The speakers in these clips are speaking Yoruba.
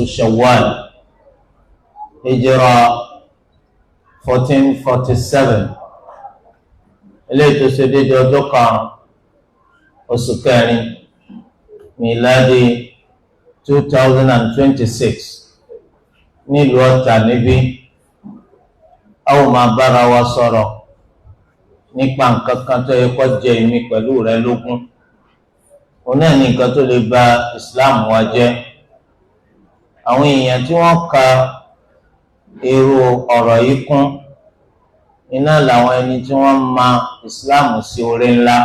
Shawwal hijra 1447 eléyìí tó ṣe déédéé ọjọ́ karùn-ún oṣù kẹrin miladi 2026 nílùú Ọ̀tà níbí a ó máa bára wa sọ̀rọ̀ nípa nǹkan kan tó yẹ kó jẹ èmi pẹ̀lú rẹ lógún òun náà ní nǹkan tó lè ba Islam wa jẹ́. Àwọn èèyàn tí wọ́n ka èrò ọ̀rọ̀ yìí kún iná làwọn ẹni tí wọ́n ma Islam sí oore ńlá,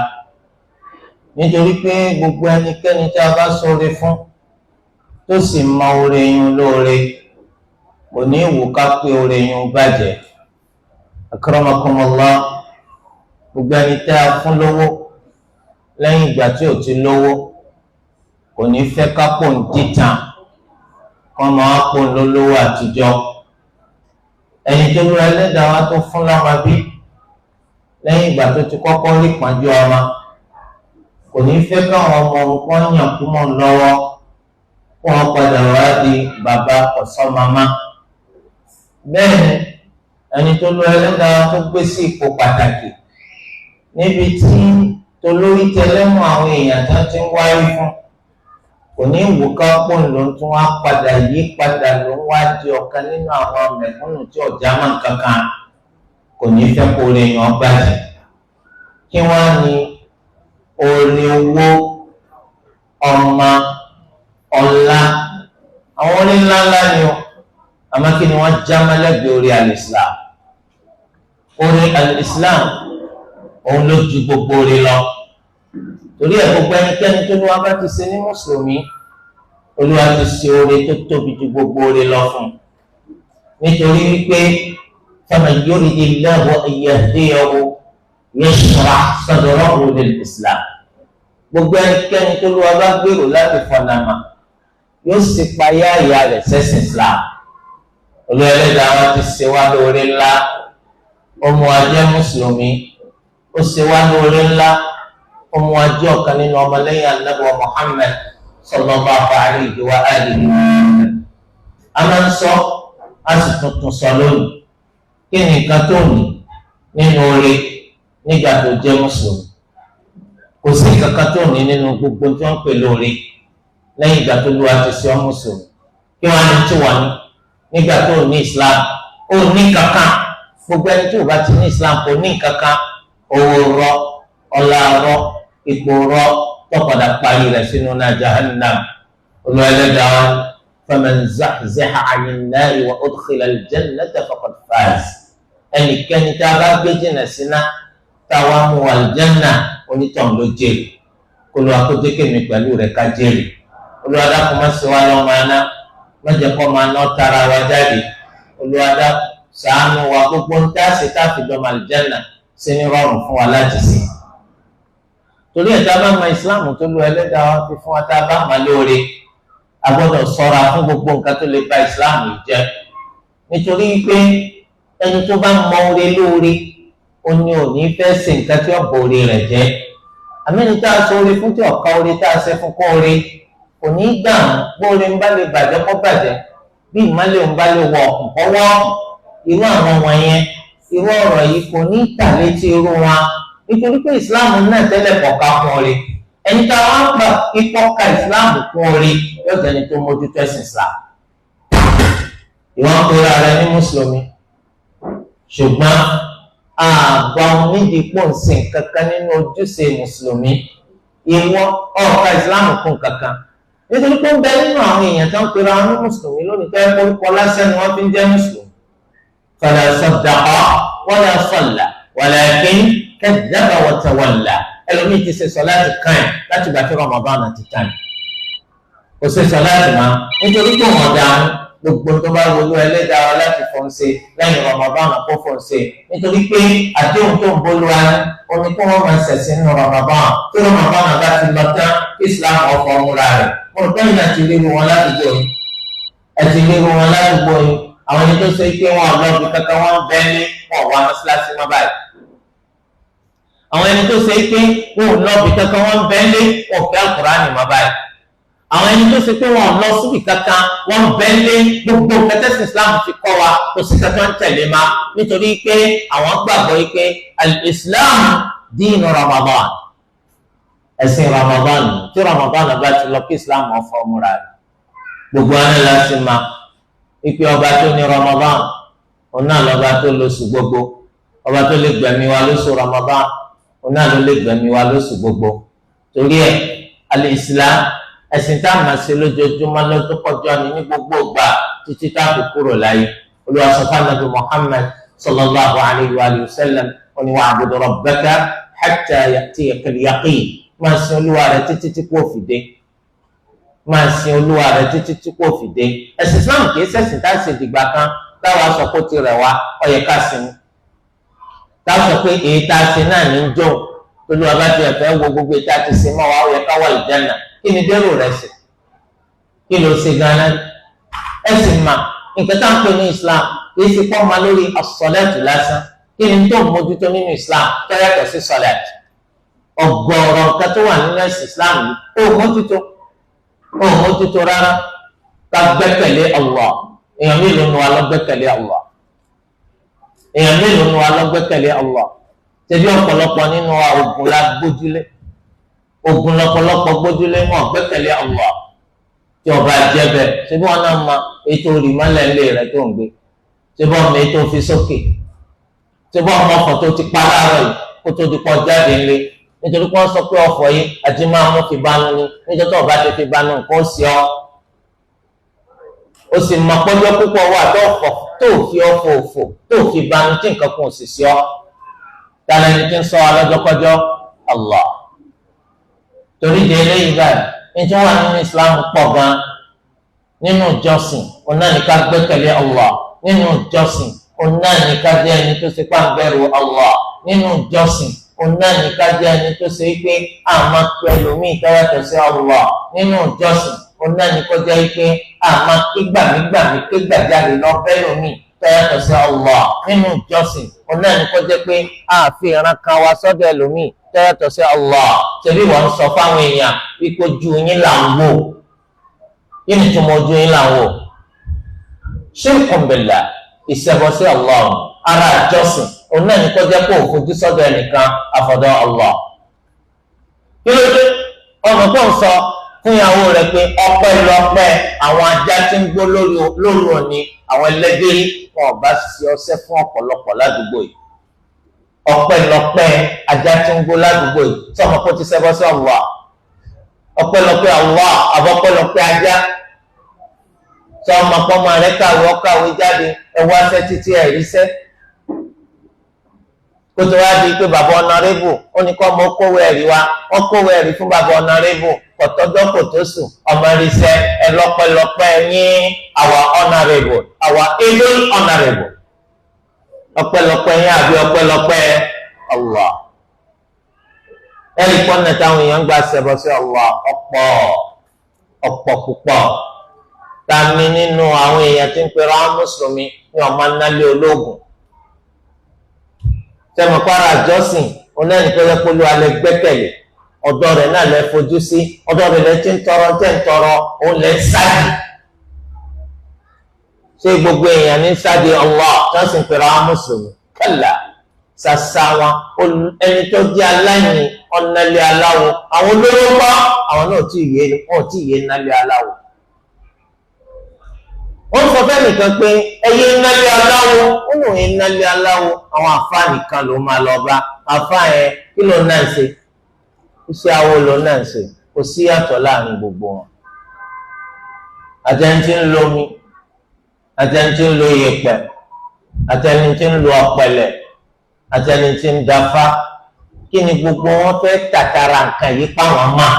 nítorí pé gbogbo ẹnikẹ́ni tí a bá ṣoore fún tó sì mọ oore yun lóore kò ní wù ká pé oore yun bàjẹ́. Akramakumullah, gbogbo ẹni tí a fún lówó lẹ́yìn ìgbà tí ò ti lówó kò ní fẹ́ ká pò ń dìtàn kọ́ máa pò ń lólówó àtijọ́. Ẹni tó lóra ẹlẹ́dàá wa tó fún lọ́mọ bí lẹ́yìn ìgbà tó ti kọ́kọ́ rí pọ́njú ọmọ kò ní fẹ́ káwọn ọmọ nǹkan yàn kú mọ́ lọ́wọ́ kó wọn padà wá di bàbá ọ̀sán màmá. Bẹ́ẹ̀ ni ẹni tó lóra ẹlẹ́dàá wa tó gbé sí ipò pàtàkì níbi tí tolórí tẹlẹ́mù àwọn èèyàn tó ti ń wáyé fún kò ní wù ká pọ̀ ló ń tún wá padà yí padà ló ń wá di ọ̀kan nínú àwọn mẹ̀kúnnù tí ọ̀já máa ń kankan kò ní fẹ́ kó lè yàn bàjẹ́. Kí wọ́n ní oore owó, ọmọ, ọlá, àwọn orí ńláńlá ni ó, àmọ́ kí ni wọ́n já mọ́lẹ́gbẹ̀ẹ́ orí al-Islam. Orí al-Islam òun ló ju gbogbo orí lọ. Torí ẹ̀ gbogbo ẹnikẹ́ni tó ní wá bá ti ṣe ní mùsùlùmí Olúwa ti ṣe oore tó tóbi ju gbogbo oore lọ fún, nítorí wípé faman yuridillahu an yahdiyahu yashrah sadrahu lil-Islam. Gbogbo ẹnikẹ́ni tó ní wá bá gbèrò láti fọ̀nàmà yóò sì payá ìyá rẹ̀ sẹ́sìn Islam. Olúwa Ẹlẹ́dàá wa ti ṣe wá lóore ńlá, ó mú wa jẹ́ mùsùlùmí, ó ṣe wá lóore ńlá, ọmọ ajé ọ̀kan nínú ọmọlẹ́yìn Ànábì Muhammad sallallahu alayhi wa alihi. A máa ń sọ, a sì tuntun sọ lónìí, kí ni nǹkan tó ní nínú oore nígbà tó jẹ́ mùsùlùmí? Kò sí kankan tó ní nínú gbogbo tí wọ́n ń pè lóore lẹ́yìn ìgbà tó lùwà ti ṣe ọ́ mùsùlùmí. Kí wọ́n á ní tí wọ́n ní nígbà tó ní Islam? Ó ní kankan. Gbogbo ẹni tí ò bá ti ní Islam kò ní kankan. Owó rọ, ọlá rọ, ipò rọ, tó padà parí rẹ̀ sínú náà jahannam. Olúwa Ẹlẹ́dàá wa faman zahziha 'anil nari wa udkhila al-jannata faqad faz. Ẹnikẹ́ni tí a bá gbé jìnnà síná táwa mú àlùjánnà onítọ̀hún ló jèrè. Olúwa kó jẹ́ kémi pẹ̀lú rẹ̀ ká jèrè. Olúwa dákun má ṣe wá lọ́mọ aná, má jẹ́ kó máa ná tara wa jáde. Olúwa dákun ṣàánú wa, gbogbo ń táàsì táàfì dọ́mọ àlùjánnà sí ní rọrùn fún wa láti sìn. Torí ẹ̀ tá a bá mọ ìsìláàmù tó lu Ẹlẹ́dàá wa fi fún wa, tá a bá mọ lóore, a gbọ́dọ̀ ṣọ́ra fún gbogbo nǹkan tó lè ba ìsìláàmù yìí jẹ́. Nítorí pé ẹni tó bá mọ oore lóore ó ní òní fẹ́ ṣe nǹkan tí ọ̀bọ̀ oore rẹ̀ jẹ́. Àmẹ́ni tá a sọ oore fún tí ọ̀ka oore tá a ṣe fún kọ́ oore kò ní í dààmú bóore ń bá lè bàjẹ́ kó bàjẹ́, bí ìmọ́lẹ̀ ń bá lè wọ ọ̀kùn kọ́ wọ́. Irú àwọn wọ̀nyẹn, irú ọ̀rọ̀ yìí kò ní tà létí irú wọn, nítorí pé ìsìláàmù náà tẹ́lẹ̀ kọ̀ọ̀ká fún oore. Ẹni tá a wá ń gbà pípọ́ ka ìsìláàmù fún oore yóò jẹ́ni tó mójútó ẹ̀sìn Islam. Ìwọ́n pera rẹ ní mùsùlùmí, ṣùgbọ́n àgbà onídìí pò ń sìn kankan nínú ojúṣe mùsùlùmí. Ìwọ ọ̀ka ìsìláàmù fún kankan, nítorí pé ń bẹ nínú àwọn èèyàn tó ń pera wọn ní mùsùlùmí lónìí tó ń kórúkọ lásán ni wọ́n fi ń jẹ́ mùsùlùmí. Fala saddaqa wala salla walakin kadhaba wa tawalla. Ẹlòmíì ti ṣe sọláàtì kan láti gbà tí Ramadan ti tán, kò ṣe sọláàtì máa nítorí pé wọn dànù gbogbo tó bá wọlé Ẹlẹ́dàá wa láti fọ́n ṣe lẹ́yìn Ramadan kó fọ́n ṣe, nítorí pé àdéhùn tó ń bolo wa ní omi kó wọ́n máa ṣẹ̀ṣẹ̀ nínú Ramadan tí Ramadan bá ti lọ tán Islam ọkọ̀ múra rẹ̀. Mo rò pé ìyá ti léwu wọn ládùúgbò yìí, ẹ ti léwu wọn ládùúgbò yìí. Àwọn ẹni tó ṣe pé wọn lọ bí kankan wọn bẹ́ẹ̀ ní wọn wá mọ́ṣáláṣí má báyìí. Àwọn ẹni tó ṣe pé wọn lọ bí kankan wọn bẹ́ẹ̀ ní wọn fẹ́ Al-Qur'ani má báyìí. àwọn ẹni tó ṣe pé wọn lọ síbi kankan wọn bẹ́ẹ̀lẹ́ gbogbo kẹtẹ́sì Islam fi kọ́ wa kò sí kankan tẹ̀lé ma nítorí pé àwọn gbàgbọ́ yìí pé al-Islam díìnù Ramadan ẹ̀sìn Ramadan tí Ramadan bá ti lọ kí Islam ọ̀fọ̀ múra rẹ̀ gbogbo àná láti ma ipe ọba tó ní Ramadan òun náà lọ́ba tó lóṣù gbogbo ọba tó lè gbẹ̀mí wa lóṣù Ramadan òun náà ló lè gbẹ̀mí wa lóṣù gbogbo torí ẹ̀ al-Islam ẹ̀sìn tá a máa ṣe lójoojúmọ́ lọ́dún kọjọ́ ni ní gbogbo ìgbà títí tá a fi kúrò láyé Olúwa sọ fún Ànábì Muhammad sallallahu alayhi wa sallam ó ní wa'bud rabbaka hatta ya'tiyaka al-yaqin máa sin olúwa rẹ títí tí kò fi dé máa sin olúwa rẹ títí tí kò fi dé ẹ̀sìn Islam kì í ṣẹ̀sìn tá a ṣe dìgbà kan táwa sọ pé ó ti rẹ̀ wá ó yẹ ká sinmi táwa sọ pé èyí tá a ṣe náà ní í jó olúwa bá ti ẹ̀fẹ́ wo gbogbo èyí tá a ti ṣe mọ́ wa ó yẹ ká wà lìjánà kí ni dẹ́rù rẹ̀ sí kí ló ṣe ganan ẹ̀sìn mà nǹkan tá à ń pè ní Islam kì í ṣe pọ́ ma lórí as-salatu lásán kí ni tó mójútó nínú Islam tó yàtọ̀ sí sọ̀láàtì ọ̀gọ̀ọ̀rọ̀ nǹkan tó wà nínú ẹ̀sìn Islam yìí ó mójútó rárá ká gbẹ́kẹ̀lé Allah èèyàn mélòó ni wà lọ gbẹ́kẹ̀lé Allah èèyàn mélòó ni wà lọ gbẹ́kẹ̀lé Allah ṣebí ọ̀pọ̀lọpọ̀ nínú wa ogun la gbójúlé ogun lọ́pọ̀lọpọ̀ gbójúlé wọn gbẹ́kẹ̀lé Allah tí ọba jẹ bẹ́ẹ̀ ṣebí wọn náà ma ètò òrìmọlẹ ńlẹ rẹ tó ń gbé ṣebí ọmọ ètò fi sókè ṣebí ọmọ ọkọ tó ti pa láàárọ̀ yìí kó tó di pọ jáde ńlẹ nítorí pé wọn sọ pé ọ̀fọ̀ yìí àti máa mú fi bánú ni nítorí tó ọba ti fi bánú nǹkan ó sì ọ ó sì mọ pọjọ púpọ̀ wà tó fi ọ̀fọ̀ òfò tó fi bánú tí nǹkan kan ò sì sí ọ tààrà ẹni tí ń sọ alọ́jọ́kọ́jọ́ Allah torí di eléyìí báyìí nítorí wà nínú Islam pọ̀ gan nínú ìjọsìn ọ̀nà ní ká gbẹ́kẹ̀lé Allah nínú ìjọsìn ọ̀nà ní ká jẹ́ ẹni tó ṣe pàǹbẹ̀rù Allah nínú ìjọsìn ọ̀nà ní ká jẹ́ ẹni tó ṣe pé àmọ́ pẹ̀lú mí ìtọ́yàtọ̀ sí Allah nínú ìjọsìn ọ̀nà ní kó jẹ́ pé àmọ́ kégbàmígbàmí kégbàjáde lọ pẹ̀lú mí tọ́yàtọ̀ sí Allah nínú ìjọsìn ọ̀nà ní kó jẹ́ pé àfi ìran kan wá sọ́dọ̀ ẹlòmíì tọ́yàtọ̀ sí Allah ṣebí wọ́n ń sọ fáwọn èèyàn wípé ojú yín là ń wò yín ni túmọ̀ ojú yín là ń wò ṣirkun billah ìṣẹbọ sí Allah ara ìjọsìn ọ̀nà ní kó jẹ́ pé òfojú sọ́dọ̀ ẹnìkan àfọ̀dọ̀ Allah kí ló dé ọmọ tó ń sọ fún ìyàwó rẹ̀ pé ọpẹ́lọpẹ́ àwọn ajá tí ń gbó lóru òní àwọn ẹlẹgbẹ́ wọn bá ṣe ọṣẹ fún ọ̀pọ̀lọpọ̀ ládùúgbò yìí ọpẹ́lọpẹ́ ajá tí ń gbó ládùúgbò yìí sọmọ kó ti ṣẹbọ sí Allah ọpẹ́lọpẹ́ Allah àbọpẹ́lọpẹ́ ajá sọmọ pọmọ rẹ̀ kàwé ọkàwé jáde ẹwà ṣẹ títí ẹríṣẹ kótó wá di pé bàbá ọ̀nàrẹ́bù ó ní kọ́ ọmọ kówó ẹ̀rí wa wọ́n kówó ẹ̀rí fún bàbá ọ̀nàrẹ́bù kọ̀tọ́jọ́ kò tó sùn ọmọ ríṣẹ́ ẹ lọ́pẹ́lọpẹ́ yín our honourable our able honourable ọpẹ́lọpẹ́ yín àbí ọpẹ́lọpẹ́ Allah ẹ̀rí pọ́nà táwọn èèyàn gba ṣẹbọ sí Allah ọ̀pọ̀ púpọ̀ tàmí nínú àwọn èèyàn tí ń pera wọn mùsùlùmí ní ọmọ nálé ológun sẹ́mi kwara àjọsìn onáyìn tó yẹ kó lu alẹ́ gbẹ́kẹ̀lé ọ̀dọ̀ rẹ̀ náà lẹ́ fojú sí ọ̀dọ̀ rẹ̀ lẹ́ tí ń tọrọ òun lẹ́ sáàdì ṣé gbogbo èèyàn ní sáàdì Allah tó sì ń pèrè àwọn mùsùlùmí kẹlà ṣàṣà wọn ẹni tó jẹ́ aláìní ọ̀nàlẹ́ aláwo àwọn olówó kọ́ àwọn náà ò tí ì yé nálẹ́ aláwo wọ́n sọ fẹ́ nìkan pé ẹyẹ ńnálẹ́ aláwo ó lò ń ńnálẹ́ aláwo àwọn àfa nìkan ló máa lọ bá àfa yẹn kí ló náà ń ṣe iṣẹ́ awo ló náà ń ṣe kò sí yàtọ̀ láàrin gbogbo wọn. àtẹni tí ń lo omi àtẹni tí ń lo iyẹ̀pẹ̀ àtẹni tí ń lo ọ̀pẹ̀lẹ̀ àtẹni tí ń dáfá kí ni gbogbo wọn fẹ́ tàtàrà nǹkan yìí páwọn máa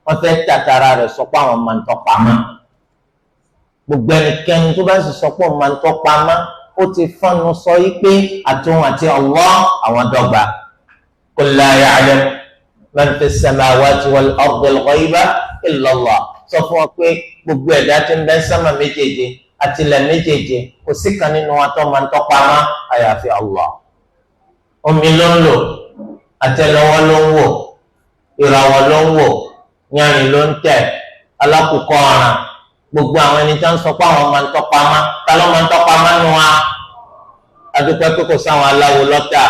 wọn fẹ́ tàtàrà rẹ̀ sọ páwọn máa ń tọpa máa gbogbo ẹnikẹ́ni tó bá sì sọ pé ọmọ àti ọpamọ́ ó ti fọ́nù sọ yí pé àtòun àti Allah àwọn dọ́gba qul la ya'lamu man fi as-samawati wal ardi al-ghayba illa Allah sọ fún wọn pé gbogbo ẹ̀dá tí ń bẹ sánmà méjèèje àti ilẹ̀ méjèèje kò sí kan nínú wọn tó máa ń tọpamọ́ àyàfi Allah omi ló ń lò àtẹ́lẹwọ́ ló ń wò ìràwọ̀ ló ń wò yánrin ló ń tẹ̀ alákòókò ọ̀ràn gbogbo àwọn ẹni tí wọ́n sọ pé àwọn máa ń tọpamọ́ ta ló máa ń tọpamọ́ nù wa adúpẹ́ pé kò sáwọn aláwo lọ́tà.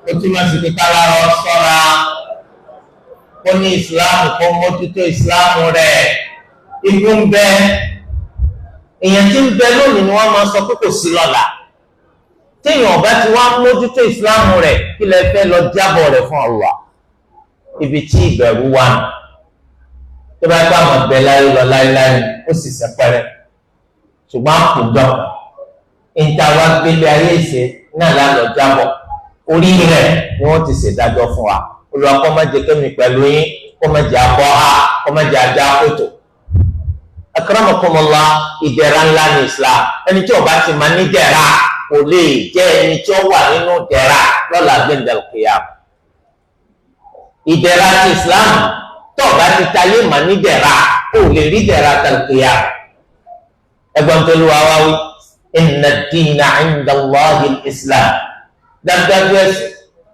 ó túmọ̀ sí pé kálára ọ sọ́ra kó ní ìsìláàmù kó mójútó ìsìláàmù rẹ̀ ikú ń bẹ èèyàn tí ń bẹ lónìí ni wọ́n máa sọ pé kò sí lọ́la téèyàn ọba ti wá mójútó ìsìláàmù rẹ̀ kí lẹ fẹ́ lọ jábọ̀ rẹ̀ fún Allah ibi tí ìbẹ̀rù wà nù tó bá gbà wọn bẹ láyé lọ láéláé ó sì sẹpẹrẹ ṣùgbọ́n àkùdọ ìta wa gbélé ayé ìṣe náà lálọ jábọ̀ orí rẹ̀ ni wọ́n ti ṣèdájọ́ fún wa Olúwa kó má jẹ́ kémi pẹ̀lú yín kó má jẹ́ abọ́ ha kó má jẹ́ ajá kòtò. Akramakumullah ìdẹ̀ra ńlá ní Islam ẹni tí ó bá ti máa ní dẹ̀ra kò lè jẹ́ ẹni tí ó wà nínú dẹ̀ra lọ́la gbẹ̀ndẹ̀l qiyam. Ìdẹ̀ra ti Islam tó o bá ti tayé máa ní dẹ̀ra kò lè rí dẹ̀ra tal qiyam. Ẹgbọ́n tó lu àwa wí inna ad-dina 'inda Allahi al-Islam dájúdájú ẹ̀sìn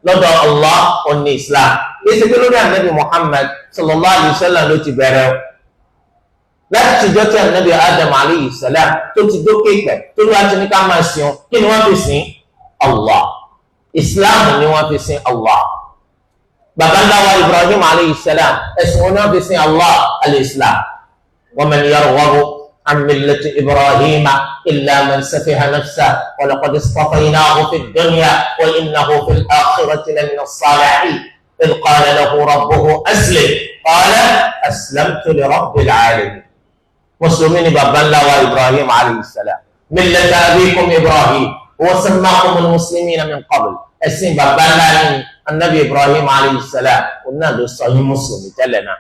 lọ́dọ̀ Allah òní Islam yíṣẹ́ pé lórí ànábì Muhammad sallallahu alayhi wa sallam ló ti bẹ̀rẹ̀ o láti tìjọ́ tí ànábì Adam alayhi salam tó ti dókè pẹ̀ tó ló wá ti ní ká máa sìn kí ni wọ́n fi sìn Allah Islam ni wọ́n fi sìn Allah baba ńlá wa Ibrahim alayhi salam ẹ̀sìn wọn ni wọ́n fi sìn Allah al-Islam wa man yarghabu عن ملة إبراهيم إلا من سفه نفسه ولقد اصطفيناه في الدنيا وإنه في الآخرة لمن الصالحين إذ قال له ربه أسلم قال أسلمت لرب العالمين مسلمين بابا الله وإبراهيم عليه السلام ملة أبيكم إبراهيم وسماكم المسلمين من قبل السين بابا الله النبي إبراهيم عليه السلام قلنا له صحيح مسلم تلنا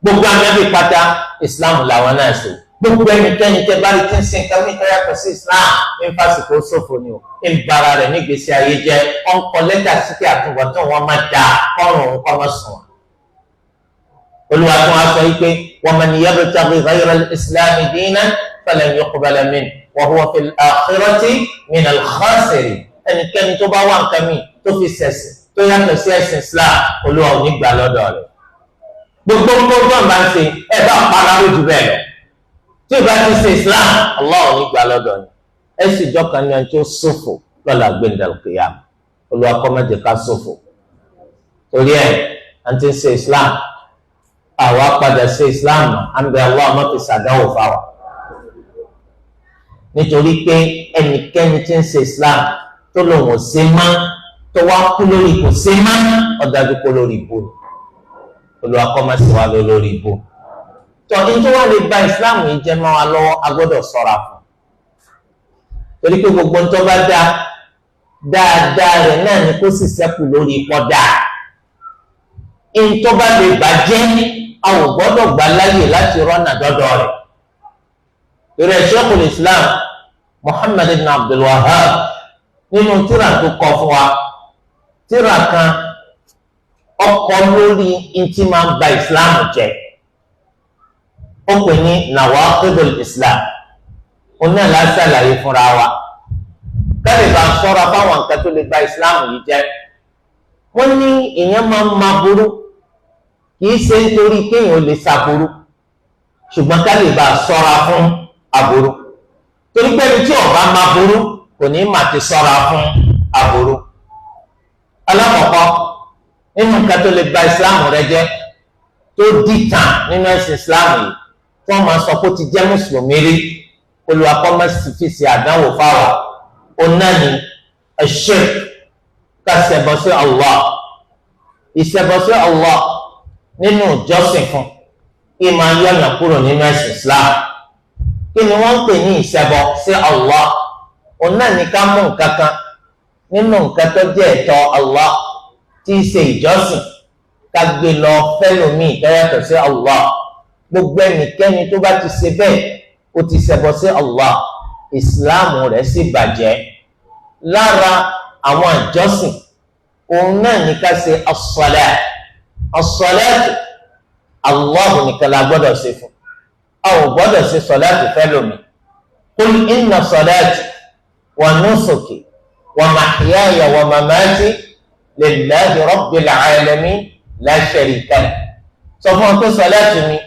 gbogbo anabi pátá islam làwọn náà ṣe gbogbo ẹnikẹ́ni tẹ́ bá rí tí ń sin nǹkan mi kẹ́yà pẹ̀ sí islam ń fásitì ó ṣòfò ni o ń bara rẹ̀ nígbèsí ayé jẹ́ ọ̀n kọ́ lẹ́tà sí kí àtúbọ̀tán wọn máa da kọ́rùn òun kọ́ máa sùn. olùwà tó wá sọ wípé wa man yabtaghi ghayra al-islam dinan falan yuqbala minhu wa huwa fil akhirati minal khasirin ẹnikẹ́ni tó bá wà nǹkan mi tó fi ṣẹ̀sìn tó yàtọ̀ sí ẹ̀sìn islam olùwà ò ní gbà lọ́dọ̀ rẹ̀ gbogbo gbogbo àmà ń ṣe ẹ bá para lójú bẹ́ẹ̀ lọ tí o bá ti ṣe islam Allah ò ní gbà lọ́dọ̀ yìí ẹ sì jọkàn ní ẹni tó ṣòfò lọ́la gbẹndàlù kìyàm Olúwa kó má jẹ́ ká ṣòfò torí ẹ à ń ti ṣe islam àwa padà ṣe islam à ń bẹ Allah má fi ṣàdánwò fáwa nítorí pé ẹnikẹ́ni tí ń ṣe islam tó lòun ò ṣe má tó wá kú lórí kò ṣe má ọ̀dájú kó lórí ibò Olúwa kó má ṣe wá lórí ibò tọ́ni tó wá lè gba ìsìláàmù yìí jẹ́ máa wá lọ́wọ́ a gbọ́dọ̀ ṣọ́ra fún torí pé gbogbo ń tó bá dáadáa rẹ̀ náà ni kó sì ṣẹ́kù lórí ipò dáa ń tó bá lè bàjẹ́ a ò gbọ́dọ̀ gbà láyè láti rọ́nà dọ́dọ̀ rẹ̀ torí ẹ̀ Sheikhul Islam Muhammad ibn Abdul Wahhab nínú tírà tó kọ fún wa tírà kan ọkọ lórí ntí máa ń ba ìsìláàmù jẹ́ ó pè ní nawaqidul islam òun náà la ṣàlàyé fúnra wa káyọ̀ bá sọ́ra fáwọn nǹkan tó lè ba ìsìláàmù yìí jẹ́ wọ́n ní èèyàn máa ń ma burú kìí ṣe nítorí kéèyàn ò lè ṣàbúrú ṣùgbọ́n ká lè bá sọ́ra fún aburú torí pé ẹni tí ó bá ma burú kò ní mà ti sọ́ra fún aburú alákọ̀ọ́kọ́ nínú nǹkan tó lè ba ìsìláàmù rẹ jẹ́ tó dìtàn nínú ẹ̀sìn ìsìláàmù yìí tí wọ́n máa sọ pé ó ti jẹ́ mùsùlùmí rí olùwàkọ́ máa sì fi ṣe àdánwò fáwà onáni ash-shirk ká ṣẹbọ sí Allah ìṣẹbọ sí Allah nínú ìjọsìn fún kí máa yọ̀yàn kúrò nínú ẹ̀sìn Islam kí ni wọ́n ń pè ní ìṣẹbọ sí Allah onáni ká mú nǹkan kan nínú nǹkan tó jẹ́ ẹ̀tọ́ Allah tí í ṣe ìjọsìn ká gbé lọ fẹ́lòmíì tó yàtọ̀ sí Allah gbogbo ẹnikẹ́ni tó bá ti ṣe bẹ́ẹ̀ ó ti ṣẹbọ sí Allah ìsìláàmù rẹ̀ sì bàjẹ́ lára àwọn ìjọsìn òun náà ní ká ṣe as-salat as-salatu Allah nìkan la gbọ́dọ̀ ṣe fún a ò gbọ́dọ̀ ṣe salatu fẹ́lòmíì qul inna salati wa nusuki wa mahyaya wa mamati lillahi rabbil alamin la sharika lahu. sọ fún ọ pé sọláàtì mi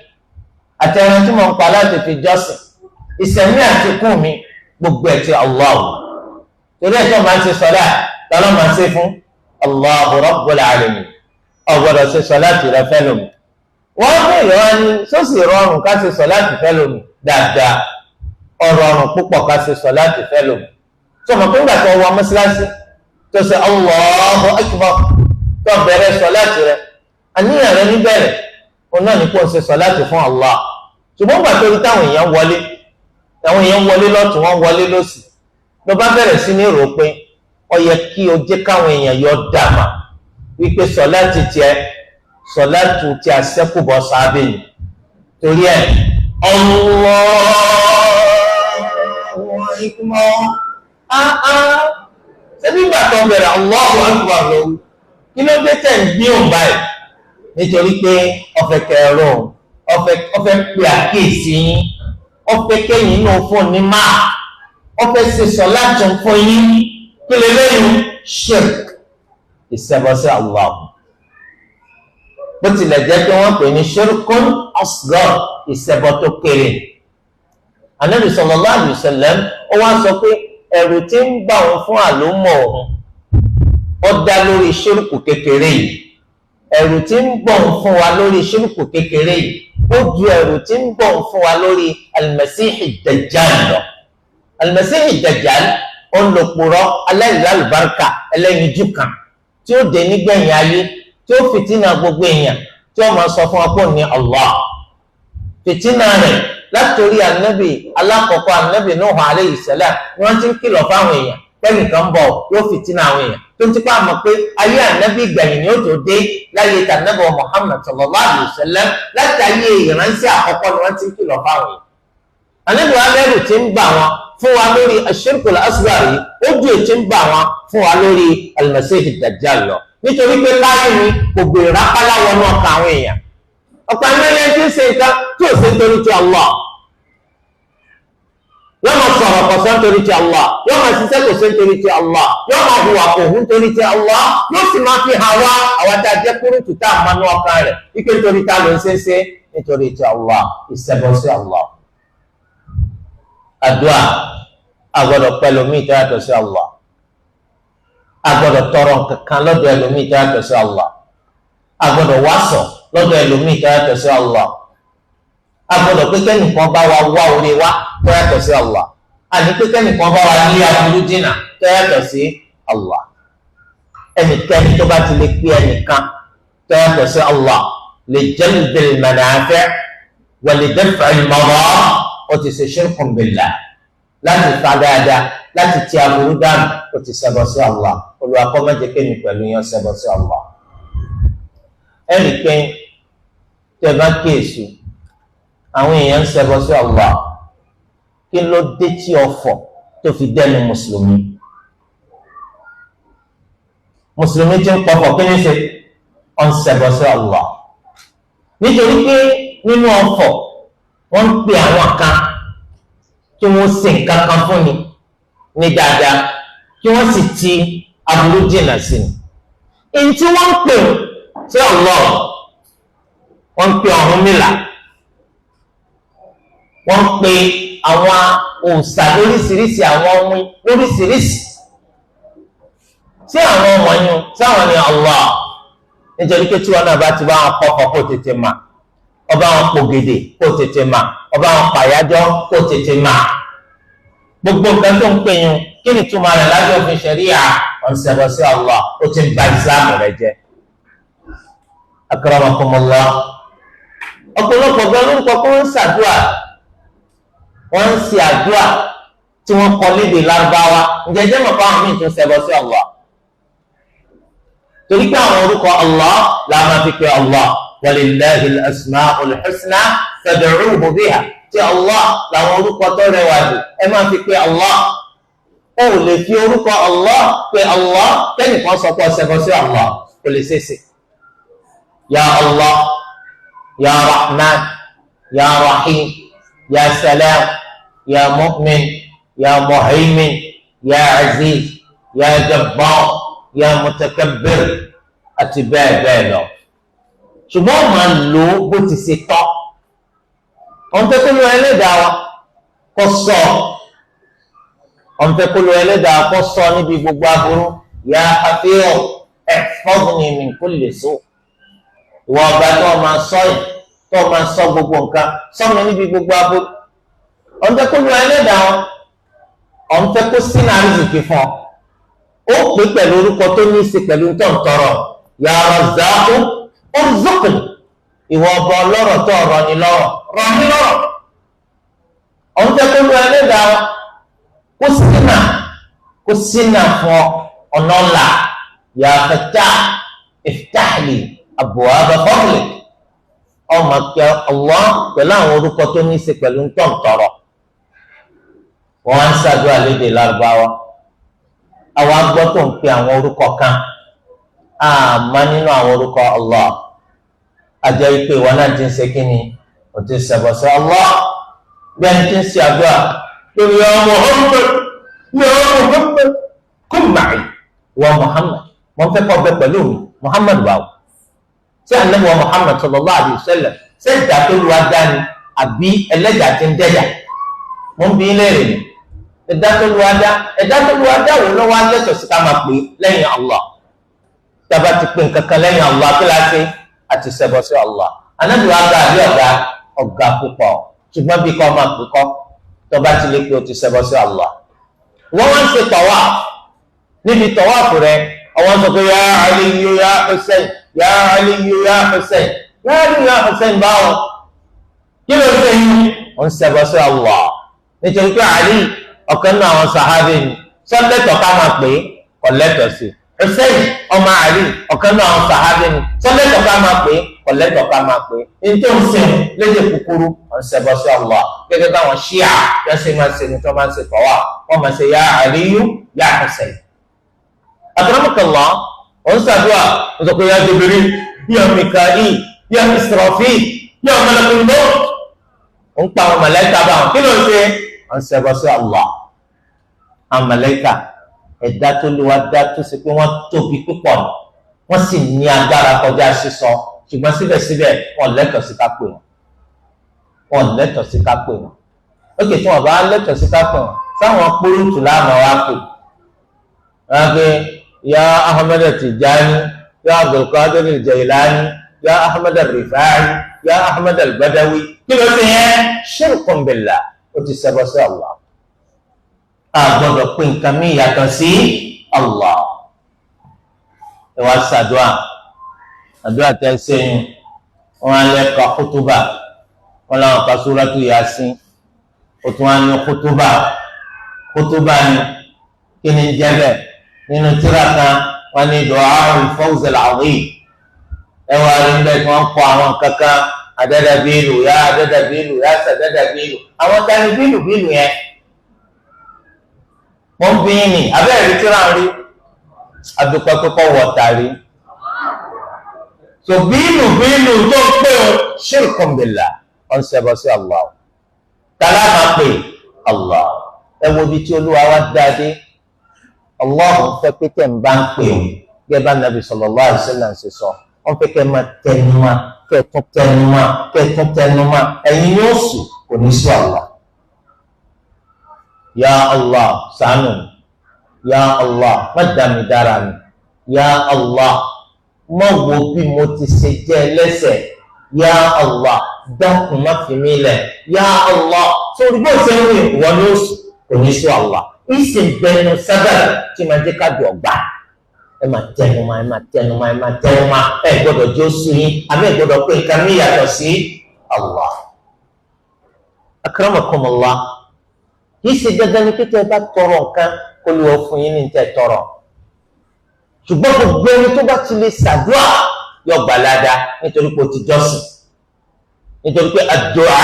àti ẹran tí mo ń pa láti fi jọ́sìn, ìsẹ̀mí àti ikú mi, gbogbo ẹ̀ ti Allah. torí ẹ̀ tó máa ń ṣe sọlá tọ́lọ́ máa ń ṣe fún Allahu rabbul alamin. ó gbọ́dọ̀ ṣe sọláàtì rẹ fẹ́ lómi. wọ́n bèèrè wá ní sọ́sì rọrùn ká ṣe sọláàtì fẹ́ lómi dáadáa. ọ̀rọ̀ ọ̀rùn púpọ̀ ká ṣe sọláàtì fẹ́ lómi. sọmọ pé ńgbà tó wọ mọ́ṣáláṣí tó ṣe Allahu akbar tó bẹ̀rẹ̀ sọláàtì rẹ, àníyàn rẹ níbẹ̀rẹ̀ òun náà ní kó o ṣe sọláàtì fún Allah. ṣùgbọ́n gbà tó rí táwọn èèyàn wọlé lọ́tún wọn wọlé lọ́sì, ló bá bẹ̀rẹ̀ sí ní rò pé ó yẹ kí o jẹ́ káwọn èèyàn yọ dàmà wípé sọláàtì tiẹ̀ sọláàtì tí a sẹ́kùbọ̀ sábẹ́ ni. torí ẹ̀ ṣebí ìgbà tó bẹ̀rẹ̀ Allahu akbar lọ́wọ́, kí ló dé tẹ̀ ń gbé òun báyìí? nítorí pé ọ̀fẹ́ kẹrọ ọ̀fẹ́ pé àkíyèsí yín, ọ̀fẹ́ kẹ́yìn náà fún ní máa, ọ̀fẹ́ ṣe sọ̀láàtì fún yín, kí lè lẹ́yìn shirk, ìṣẹbọsí Allah. bó tilẹ̀ jẹ́ pé wọ́n pè ní shirkun asghar, ìṣẹbọ tó kéré. Ànábì sallallahu alaihi wasallam ó wá sọ pé ẹ̀rù tí ń bà wọn fún àlùmọ̀ òun ó dá lórí ṣírùkù kékeré yìí. ẹ̀rù tí ń bọ̀ fún wa lórí ṣírùkù kékeré yìí ó ju ẹ̀rù tí ń bọ̀ fún wa lórí al-Masihi Dajjal lọ. al-Masihi Dajjal ó ń lò purọ́ aláìlálùbáríkà ẹlẹ́yinjú kan tí ó dé nígbẹ̀yìn ayé, tí ó fìtínà gbogbo èèyàn, tí ó máa sọ fún wa pé ní Allah. fìtínà rẹ̀ látòrí ànábì alákọ̀ọ́kọ́ ànábì Nuhu alayhi salam ni wọ́n ti ń kìlọ̀ fáwọn èèyàn tẹ́nìkan bọ̀ yóò fìtínà àwọn èèyàn, tó ti pa àmọ́ pé ayé ànábì gbẹ̀yìn ni ó tó dé láyé tànábì Muhammad sallallahu alayhi wa sallam, láti ayé ìránṣẹ́ àkọ́kọ́ ni wọ́n ti ń kìlọ̀ fáwọn èèyàn. ànábì wa lẹ́rù tí ń bà wọn fún wa lórí ash-shirkul asghar yìí ó ju ètí ń bà wọn fún wa lórí al-Masih ad-Dajjal lọ, nítorí pé láyé ni kò gbèrè rápálá wọnú ọkàn àwọn èèyàn. ọ̀pọ̀ ẹ̀mẹ́lẹ́ tí ń ṣe nǹkan tí ò ṣe nítorí ti Allah, yóò máa sọ̀rọ̀ kò ṣe nítorí ti Allah, yóò máa ṣiṣẹ́ kò ṣe nítorí ti Allah, yóò máa hùwà kò hù nítorí ti Allah, yóò sì máa fi hàn wá àwọn tá a jẹ́ kúrútù tá a máa nú ọkàn rẹ̀ ike nítorí ta ló ń ṣe é ṣe nítorí ti Allah, ìṣẹbọ sí Allah. àdúà àgbọ́dọ̀ pẹ́ lómi tó yàtọ̀ sí Allah, àgbọ́dọ̀ tọrọ kankan lọ́dọ̀ ẹlòmíì tó yàtọ̀ sí Allah, àgbọ́dọ̀ wàsọ̀ lọ́dọ̀ ẹlòmíì tó yàtọ̀ sí Allah, àgbọ́dọ̀ pé kẹ́nìkan bá wa wá orí wa tó yàtọ̀ sí Allah, àní pé kẹ́nìkan bá wa lé aburú jìnnà tó yàtọ̀ sí Allah. ẹnikẹ́ni tó bá ti lè pé ẹnìkan tó yàtọ̀ sí Allah li jalbil manafi' wa li daf'il madar, ó ti ṣe shirkun billah. láti fa dáadáa, láti ti aburú dànù, ó ti ṣẹbọ sí Allah. Olúwa kó má jẹ́ kémi pẹ̀lú yẹn ṣẹbọ sí Allah. ẹnì pé tẹ́ bá kíyèsí àwọn èèyàn ń ṣẹbọ sí Allah, kí ló dé tí ọ̀fọ̀ tó fi dẹnu mùsùlùmí? mùsùlùmí tí ń pọ̀fọ̀ kí ni ṣe? ó ń ṣẹbọ sí Allah. nítorí pé nínú ọ̀fọ̀ wọ́n ń pè àwọn kan kí wọ́n ṣe nǹkan kan fún ni ní dáadáa, kí wọ́n sì ti aburú jìnnà sí ni. èyí tí wọ́n ń pè sí Allah, wọ́n ń pè Ọ̀rúnmìlà, wọ́n ń pè àwọn òòṣà lóríṣiríṣi, àwọn ohun lóríṣiríṣi. sí àwọn ọmọ yín sáwọn ni Allah, nítorí pé tí wọn náà bá ti bá wọn kọ́kọ́ kó tètè mà, ọba wọn pògèdè kó tètè mà, ọba wọn pàyájọ́ kó tètè mà. gbogbo nǹkan tó ń pè yín kí ni túmọ̀ rẹ̀ lábẹ́ òfin ṣẹ̀ríà? ọ̀n ṣẹbọ sí Allah, ó ti ń ba ìsìlámù rẹ̀ jẹ́. akramakumullah, ọ̀pọ̀lọpọ̀ gan lórúkọ kó ń ṣàdúrà, wọ́n ń ṣe àdúrà tí wọ́n kọ lédè Lárúbáwá. ǹjẹ́ jẹ́ mọ̀ fáwọn míì tó ṣẹbọ sí Allah? torí pé àwọn orúkọ Allah la máa fi pe Allah, walillahi al-asma'ul husna fad'uhu biha, tí Allah làwọn orúkọ tó rẹwà jù, ẹ máa fi pe Allah. ó lè fi orúkọ Allah pe Allah kẹ́nìkan sọ pé ọ̀sẹ̀ sí Allah, kò lè ṣeéṣe. ya Allah, ya Rahman, ya Rahim, ya Salam, ya Mu'min, ya Muhaymin, ya aziz ya jabbar ya mutakabbir àti bẹ́ẹ̀ bẹ́ẹ̀ lọ. ṣùgbọ́n máa lò ó bó ti ṣe tọ́. wọ́n fẹ́ kó lo ẹlẹ́dàá wa kó sọ. wọ́n fẹ́ kó lo ẹlẹ́dàá kó sọ níbi gbogbo aburú. ya hafiz ihfazni min kulli su'. ìwọ ọba tó o máa sọ yìí tó o máa sọ gbogbo nǹkan sọ mi níbi gbogbo aburú. wọ́n fẹ́ kó lo ẹlẹ́dàá wa. wọ́n fẹ́ kó sínú àrísìkí fún ọ. ó pè pẹ̀lú orúkọ tó ní í ṣe pẹ̀lú tó ń tọrọ. ya Razzaqu urzuqni. ìwọ ọba ọlọ́rọ̀ tó ọ̀rọ̀ ni lọ́rọ̀ rọ̀ ní lọ́rọ̀. ọ̀n fẹ́ kó lu ẹlẹ́dàá kó sínà fún ọ̀nà ọ̀la. ya Fattah iftah li abwaba fadlik. ọmọ kẹ Allah pẹ̀lú àwọn orúkọ tó ní í ṣe pẹ̀lú tó ń tọrọ. wọ́n á ń ṣàdúrà lédè Lárúbáwá. àwọn agbọ́ tó ń pe àwọn orúkọ kan àmọ́ nínú àwọn orúkọ Allah ajẹ́ ìpè wọn náà ti ń ṣe kíni ò ti ṣẹ̀bọ̀ sí Allah bí ẹni tí ń ṣe àdúrà lórí ya Muhammad kun ma'i wa Muhammad mo fẹ́ kọ́ bẹ pẹ̀lú mi Muhammad wà ó ṣé ànábì wa Muhammad sallallahu alaihi wasallam ṣé ìdá tó lu adá ni àbí ẹlẹ́dàá ti ń dẹ́yà mo ń bí ilé rẹ̀ ni ẹ̀dá tó lu adá wò lọ́wọ́ alẹ́sọ̀ sí ká máa pè lẹ́yìn Allah tába ti pè nǹkankan lẹ́yìn Allah kí la ṣe àti ṣẹbọ sí Allah anábì wa gba àbí ọ̀gá púpọ̀ ṣùgbọ́n bí kò máa pè kọ́ tọba ti lè pè ó ti ṣẹbọ sí Allah. wọ́n wá ń ṣe tawaf níbi tawaf rẹ̀ ọwọ́n sọ pé ya Aliyu ya Hussein ya Aliyu ya Hussein ya Aliyu ya Hussein báwo kí ló ṣe yín ó ń ṣẹbọ sí Allah nítorí pé Ali ọ̀kan náà àwọn sàhábì ni sọ́lẹ́tọ̀ ká máa pè é kọ̀lẹ́tọ̀ sí Hussein ọmọ Ali ọ̀kan náà àwọn sàhábì ni sọ́lẹ́tọ̀ ká máa pè é kọ̀lẹ́tọ̀ ká máa pè é ní tó ń sìn lédè kúkúrú ọ̀n ṣẹbọ sí Allah gẹ́gẹ́ báwọn ṣíà yẹn ṣe máa ṣe ní tó máa ń ṣe tọ́wà wọ́n máa ṣe ya Aliyu ya Hussein. akramakallah ọ̀n ṣàdúrà wọ́n sọ pé ya Jibril ya Mika'il ya Israfil ya malakul maut ń pa àwọn màláíkà báwọn kí ló ń ṣe ọ̀n ṣẹbọ sí Allah. àwọn màláíkà ẹ̀dá tó lé wa dá tó ṣe pé wọ́n tóbi púpọ̀ wọ́n sì ní agbára kọjá sísọ ṣùgbọ́n síbẹ̀síbẹ̀ wọ́n lẹ́tọ̀ọ́ sí ká pè wọ́n lẹ́tọ̀ọ́ sí ká pè wọ́n. ókè tí wọ́n bá lẹ́tọ̀ọ́ sí ká pè wọ́n sáwọn kpórùtù láàmú wa pè wọ́n pe ya Ahmad Tijani ya Abdul Qadir Jailani ya Ahmad Rifai ya Ahmad Badawi kí ló ti yẹn shirkun billah ó ti ṣẹbọ sí Allah. a gbọ́dọ̀ pé nǹkan mi yàtọ̀ sí Allah. ẹ wá ṣàdúrà àdúrà tẹ sẹ́yìn wọn alẹ ka kútúbà wọn làwọn ka súrátù Yasin ó tún wá ní kútúbà ni kí ni jẹbẹ nínú tírà kan wọn ní Du'aul Fawz al-Azim ẹ wá rí bẹ́ẹ̀ tí wọn kọ àwọn kankan adadabilu ya sadadabilu àwọn tani bílù yẹn wọn bí ní abẹ́rẹ́ tírà rí adúpẹ́ pípọ̀ wọ̀tàrí. so bílù tó ń pè ó shirkun billah ọ̀n ṣẹbọ sí Allah. tàlá máa pè Allah ẹ wo ibi tí olúwa wá dáadé Allah fẹ́ pé tẹ̀ ń bá ń pè ó gẹ́gẹ́ bá nàbì sallallahu alaihi wasallam ṣe sọ wọ́n fẹ́ kẹ́ máa tẹnumọ́ kẹ́ tẹnumọ́ ẹ̀yin yóò sùn kò ní sí Allah. ya Allah ṣàánú mi ya Allah má dá mi dára mi ya Allah má wo bí mo ti ṣe jẹ́ ẹlẹ́ṣẹ̀ ya Allah dákun má fi mí lẹ̀ ya Allah sórí bó ṣe ń rìn ìwọ ní oṣù kò ní sí Allah. ìṣe bẹnu sábà tí máa jẹ́ ká jọ gbà ẹ máa tẹnumọ́ ẹ gbọ́dọ̀ jẹ́ oṣù yín àmì ẹ gbọ́dọ̀ pé nǹkan mi yàtọ̀ sí Allah. akramakumullah kìí ṣe dandan ní pété ẹ bá tọrọ nǹkan kó lè wọ fún yín ní tẹ tọrọ ṣùgbọ́n gbogbo ẹni tó bá ti lè ṣàdúrà yọ gbàládá nítorí pé o ti jọ́sìn nítorí pé ad-du'a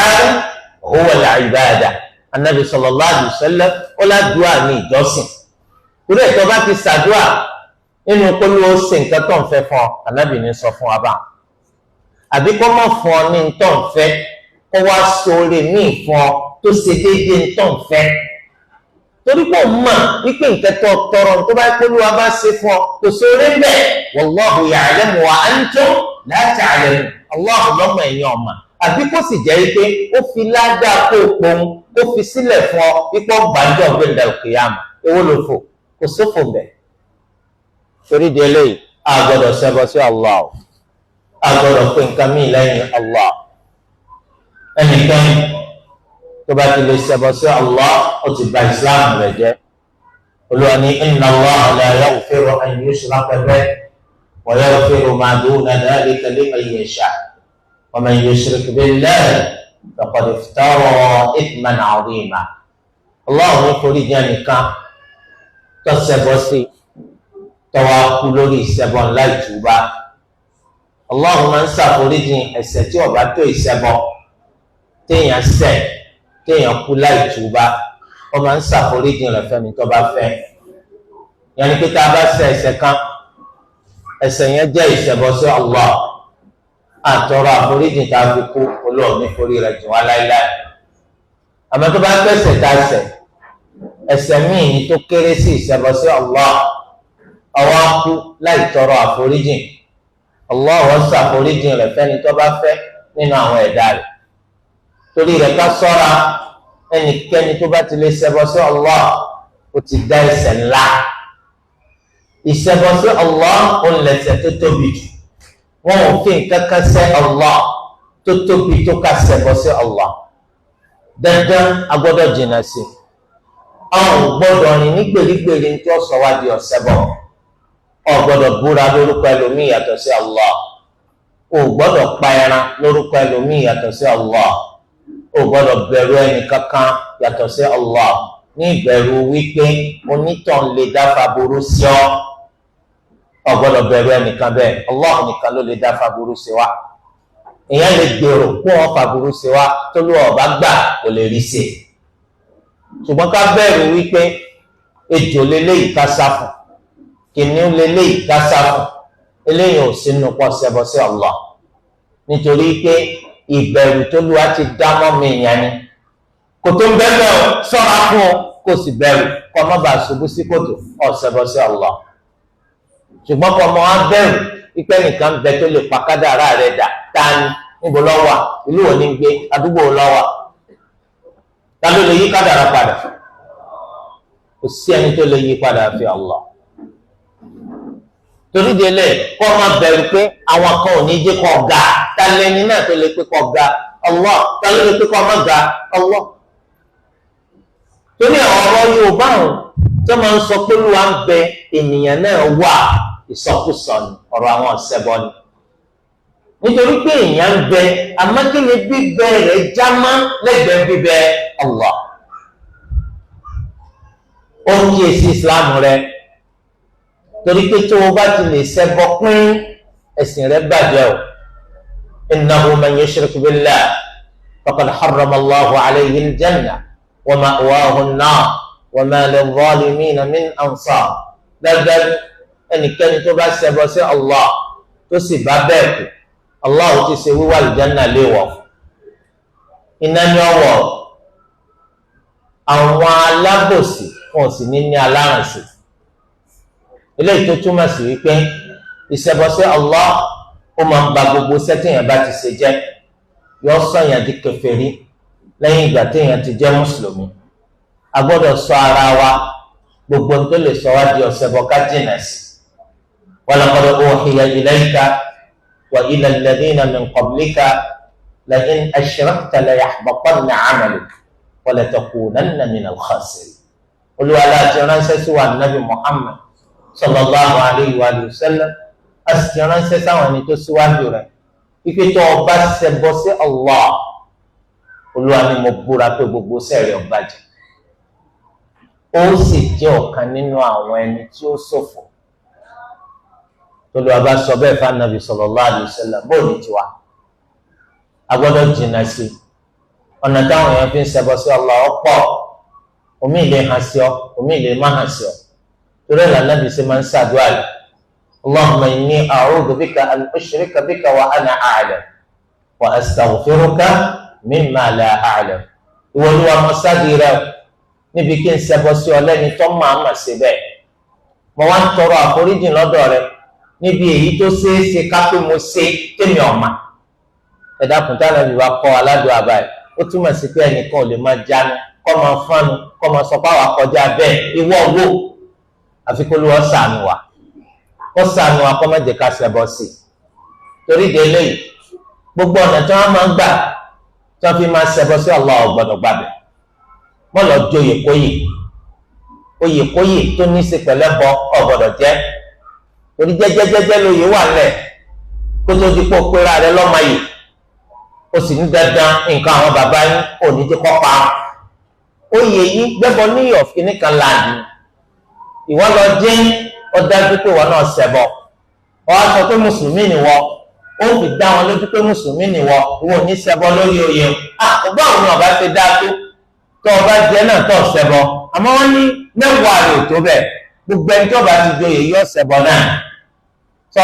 huwa al-ibada anabi sallallahu alaihi wasallam ó ládùúà ní ìjọ́sìn torí ẹ̀ tó bá ti ṣàdúrà nínú kó lè wọ ṣe nǹkan tó ń fẹ́ fún ọ anabi ní sọ fún wa bá àbí kó mọ̀ fún ọ ní tó ń fẹ́ kó wá sóore ní ìfún ọ tó ṣe déédéé tó ń fẹ́ torí pé òun mọ̀ wípé nǹkan tó tọrọ tó bá pé Olúwa bá ṣe fún ọ kò sóore ń bẹ̀ wallahu ya'lamu wa antum la ta'lamun Allahu lọ́mọ ẹ̀yìn ọ̀mà àbí kó sì jẹ́ pé ó fi ládàá kó pohun ó fi sílẹ̀ fún ọ wípé gbàjọ́ gbẹ̀ndà al-qiyamah owó ló fò kò sófò bẹ̀. torí di eléyìí a gbọ́dọ̀ ṣẹbọ sí Allah a gbọ́dọ̀ pé nǹkan mí lẹ́yìn Allah ẹnikẹ́ni tó bá ti lè ṣẹbọ sí Allah ó ti bà Islam rẹ̀ jẹ́. Olúwa ní inna Allaha la yaghfiru an yushraka bihi wa yaghfiru ma duna dhalika liman yasha' wa man yushrik billahi faqad iftara ithman 'azima. Allah ní forí jẹ́ nìkan tó ṣẹbọ sí tó wá kú lórí ìṣẹbọ ńlá ìtúbá. Allah máa ń ṣàforíjì ẹ̀ṣẹ̀ tí ó bá tó ìṣẹbọ téèyàn ṣẹ̀ téèyàn kú láì túbá wọ́n máa ń ṣàforíjì rẹ̀ fẹ́ni tó bá fẹ́. yẹn ni pé tá a bá ṣẹ̀ ẹ̀ṣẹ̀ kan ẹ̀ṣẹ̀ yẹn jẹ́ ìṣẹbọ sí Allah àtọrọ àforíjì tá a fi kú Olóòní forí rẹ̀ jù wá láéláé. àmọ́ tó bá gbẹ̀ṣẹ̀ tá a ṣẹ̀ ẹ̀ṣẹ̀ míì ni tó kéré sí ìṣẹbọ sí Allah ọwọ́ kú láì tọrọ àforíjì Allah wọ́n ṣàforíjì rẹ̀ fẹ́ni tó bá fẹ́ nínú àwọn ẹ̀dá rẹ̀. torí rẹ̀ ká ṣọ́ra ẹnikẹ́ni tó bá ti lè ṣẹbọ sí Allah ó ti dá ẹ̀ṣẹ̀ ńlá. ìṣẹbọ sí Allah ó lẹ̀ṣẹ̀ tó tóbi jù wọn ò fi nǹkan kan ṣẹ̀ Allah tó tóbi tó ká ṣẹbọ sí Allah. dandan a gbọ́dọ̀ jìnnà sí àwọn gbọ́dọ̀ rìn ní gbèrígbèrí tí ó sọ wá di ọ̀ṣẹbọ. o gbọ́dọ̀ búra lórúkọ ẹlòmíì yàtọ̀ sí Allah. o gbọ́dọ̀ pa ẹran lórúkọ ẹlòmíì yàtọ̀ sí Allah. o gbọ́dọ̀ bẹ̀rù ẹnì kankan yàtọ̀ sí Allah ní ìbẹ̀rù wípé onítàn lè dáfa burú sí ọ. o gbọ́dọ̀ bẹ̀rù ẹnìkan bẹ́ẹ̀ Allah nìkan ló lè dáfa burú sí wa. èèyàn lè gbèrò kó wọn fa burú sí wa tó lù ọba gbà kò lè rí sí i. ṣùgbọ́n ká bẹ̀rù wípé ejò lélẹ́yìí ká sá fún kìnìún lélẹ́yìí ká sá fún eléyìí ò sínú pọ̀ ṣẹbọ sí Allah nítorí pé ìbẹ̀rù tó lù wá ti dá mọ́ mi ìyẹn ni kò tó ń bẹ́ẹ̀ sọ́ra fún ọ kò sì bẹ̀rù kọ́ mọ́ bá ṣubú sí kòtò ọ̀ṣẹbọ sí Allah. ṣùgbọ́n kọ́ mọ́ á bẹ̀rù ipẹ́ nìkan bẹ tó lè pa kádàrá rẹ̀ dà tani níbo ló wà ìlú wo ni ń gbé àdúgbò ló wà ta ló lè yí kádàrá padà kò sí ẹni tó lè yí padà fi Allah. torí délé kọ́ máa bẹ̀rù pé àwọn kan ò ní jẹ́ kọ́ ga ta lẹ́ni náà tó lè pé kọ́ ga Allah ta ló lè pé kọ́ má ga Allah. torí àwọn ọ̀rọ̀ Yorùbá ọ̀hún tó máa ń sọ pé Olúwa ń bẹ ènìyàn náà wà ìsọkúsọ ni ọ̀rọ̀ àwọn ọ̀sẹ̀bọ ni. nítorí pé èèyàn ń bẹ amákélé bíbẹ rẹ̀ jámá lẹ́gbẹ̀ẹ́ bíbẹ Allah. ó ń kíyèsí Islam rẹ̀ torí pé tó o bá ti lè ṣẹbọ pín ẹ̀sìn rẹ̀ bàjẹ́ o. innahu man yushrik billah faqad harrama Allahu alayhi al-jannah wa ma'wahu an-nar wa ma lil-zalimina min ansar. dáadáa ẹnikẹ́ni tó bá ṣẹbọ sí Allah tó sì bá bẹ́ẹ̀ kú Allah ti ṣe wíwá al-janna léwọ̀ iná ní ọwọ́ àwọn alábòsí wọn ò sì ní aláràǹsì. eléyìí tó túmọ̀ sí wípé ìṣẹbọ sí Allah ó máa ń ba gbogbo sẹ́tìyàn bá ti ṣe jẹ́ yọ sọ̀yàn di kèfèrí lẹ́yìn ìgbà téèyàn ti jẹ́ mùsùlùmí. a gbọ́dọ̀ ṣọ́ ara wa gbogbo tó lè sọ wá di ọ̀ṣẹbọ ká jìnà sí. walaqad uhiya ilayka wa ila alladhina min qablika la'in ashrakta layahbatanna 'amaluka wa latakunanna minal khasirin. Olúwa láti ránṣẹ́ sí wa Nabi Muhammad sallallahu alayhi wa sallam a sì ránṣẹ́ sáwọn ẹni tó síwájú rẹ̀ ike tó o bá ṣẹbọ sí Allah Olúwa ni mo búra pé gbogbo sẹ́ẹ̀rẹ̀ ó bàjẹ́ ó sì jẹ́ ọ̀kan nínú àwọn ẹni tí ó ṣòfò. Olúwa bá sọ bẹ́ẹ̀ fún Ànábì sallallahu alayhi wa sallam bó ní tiwa a gbọ́dọ̀ jìnnà sí ọ̀nà táwọn èèyàn fi ń ṣẹbọ sí Allah ọ̀pọ̀ omi ìlé hàn sí ọ omi ìlé má hàn sí ọ torí ẹ̀ lànà bí ṣe máa ń ṣàdúrà rẹ̀ Allahumma inni a'udhu bika an ushrika bika wa ana a'lam wa astaghfiruka mimma la a'lam. ìwọ Olúwa mọ sáàdì rẹ níbi kí n ṣẹbọ sí ọ lẹ́ni tó máa mà ṣe bẹ́ẹ̀. mo wá ń tọrọ àforíjìn lọ́dọ̀ rẹ níbi èyí tó ṣeé ṣe ká pé mo ṣe tèmi ọ̀mà. ẹ̀dá kùntà nàbí wa kọ́ aládùn àbáyé ó túmọ̀ sí pé ẹnìkan ò lè máa jánu kọ́ máa fánu kọ́ máa sọ pé àwọn akọjá bẹ́ẹ̀ ìwọ wò àfi kó ló wọ́n ṣàánú wa kó ṣàánú wa kó má jẹ́ ká ṣẹbọ sí i. torí délé yìí gbogbo ọ̀nà tí wọ́n máa ń gbà tí wọ́n fi máa ṣẹbọ sí Allah ò gbọ́dọ̀ gbàbẹ̀. wọ́n lọ joyè kóyè oyè kóyè tó ní í ṣe pẹ̀lẹ́ bọ ò gbọ́dọ̀ jẹ́ torí jẹ́jẹ́jẹ́jẹ́ lóye wà lẹ̀ kó tó di pé ó pera rẹ lọ́mọ yìí ó sì ní dandan nǹkan àwọn bàbá yín ò ní jẹ́ kó pa oyè yìí gbẹ́bọ ní ọ̀fìn nìkan láàdì ìwọ lọ jẹ́ ọ̀dájú pé wọn náà ṣẹbọ ọ wá sọ pé mùsùlùmí ni wọ ó fi dá wọn lójú pé mùsùlùmí ni wọ ìwọ ò ní ṣẹbọ lórí oyè ọgbà òun náà bá ti dá tó ọba jẹ náà tó ṣẹbọ àmọ́ wọn ní mẹ́wàá rẹ̀ tó bẹ́ẹ̀ gbogbo ẹni tó bá ti joyè yọ ṣẹbọ náà sọ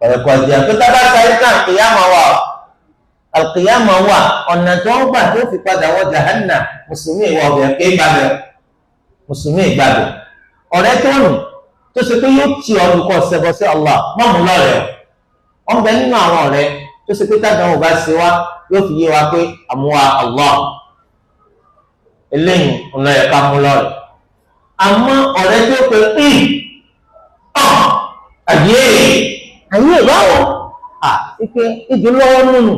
ẹ̀kọ́ jẹ́ pé tábà sáyé náà kìyàmọ̀ wà alkìyàmọ̀ wà ọ̀nà tó ń gbà tó fi padà wọ jahannam mùsùlùmí ìwọ ọ̀bẹ̀ pé gbàgbẹ́ mùsùlùmí ìgbàgbẹ́ ọ̀rẹ́ tó rùn tó ṣe pé yóò ti ọdún kọ́ ṣẹbọ sí Allah mọ́mú lọ́rẹ̀ ọ̀ ń bẹ nínú àwọn ọ̀rẹ́ tó ṣe pé tádàá ò bá ṣe wá yóò fi yé wa pé àmúwa Allah eléyìí ọ̀nà ẹ̀ka mú lọ́rẹ̀ àmọ́ ọ̀rẹ́ tó pe àyè báwo ike ìdúlọ́wọ́ nínú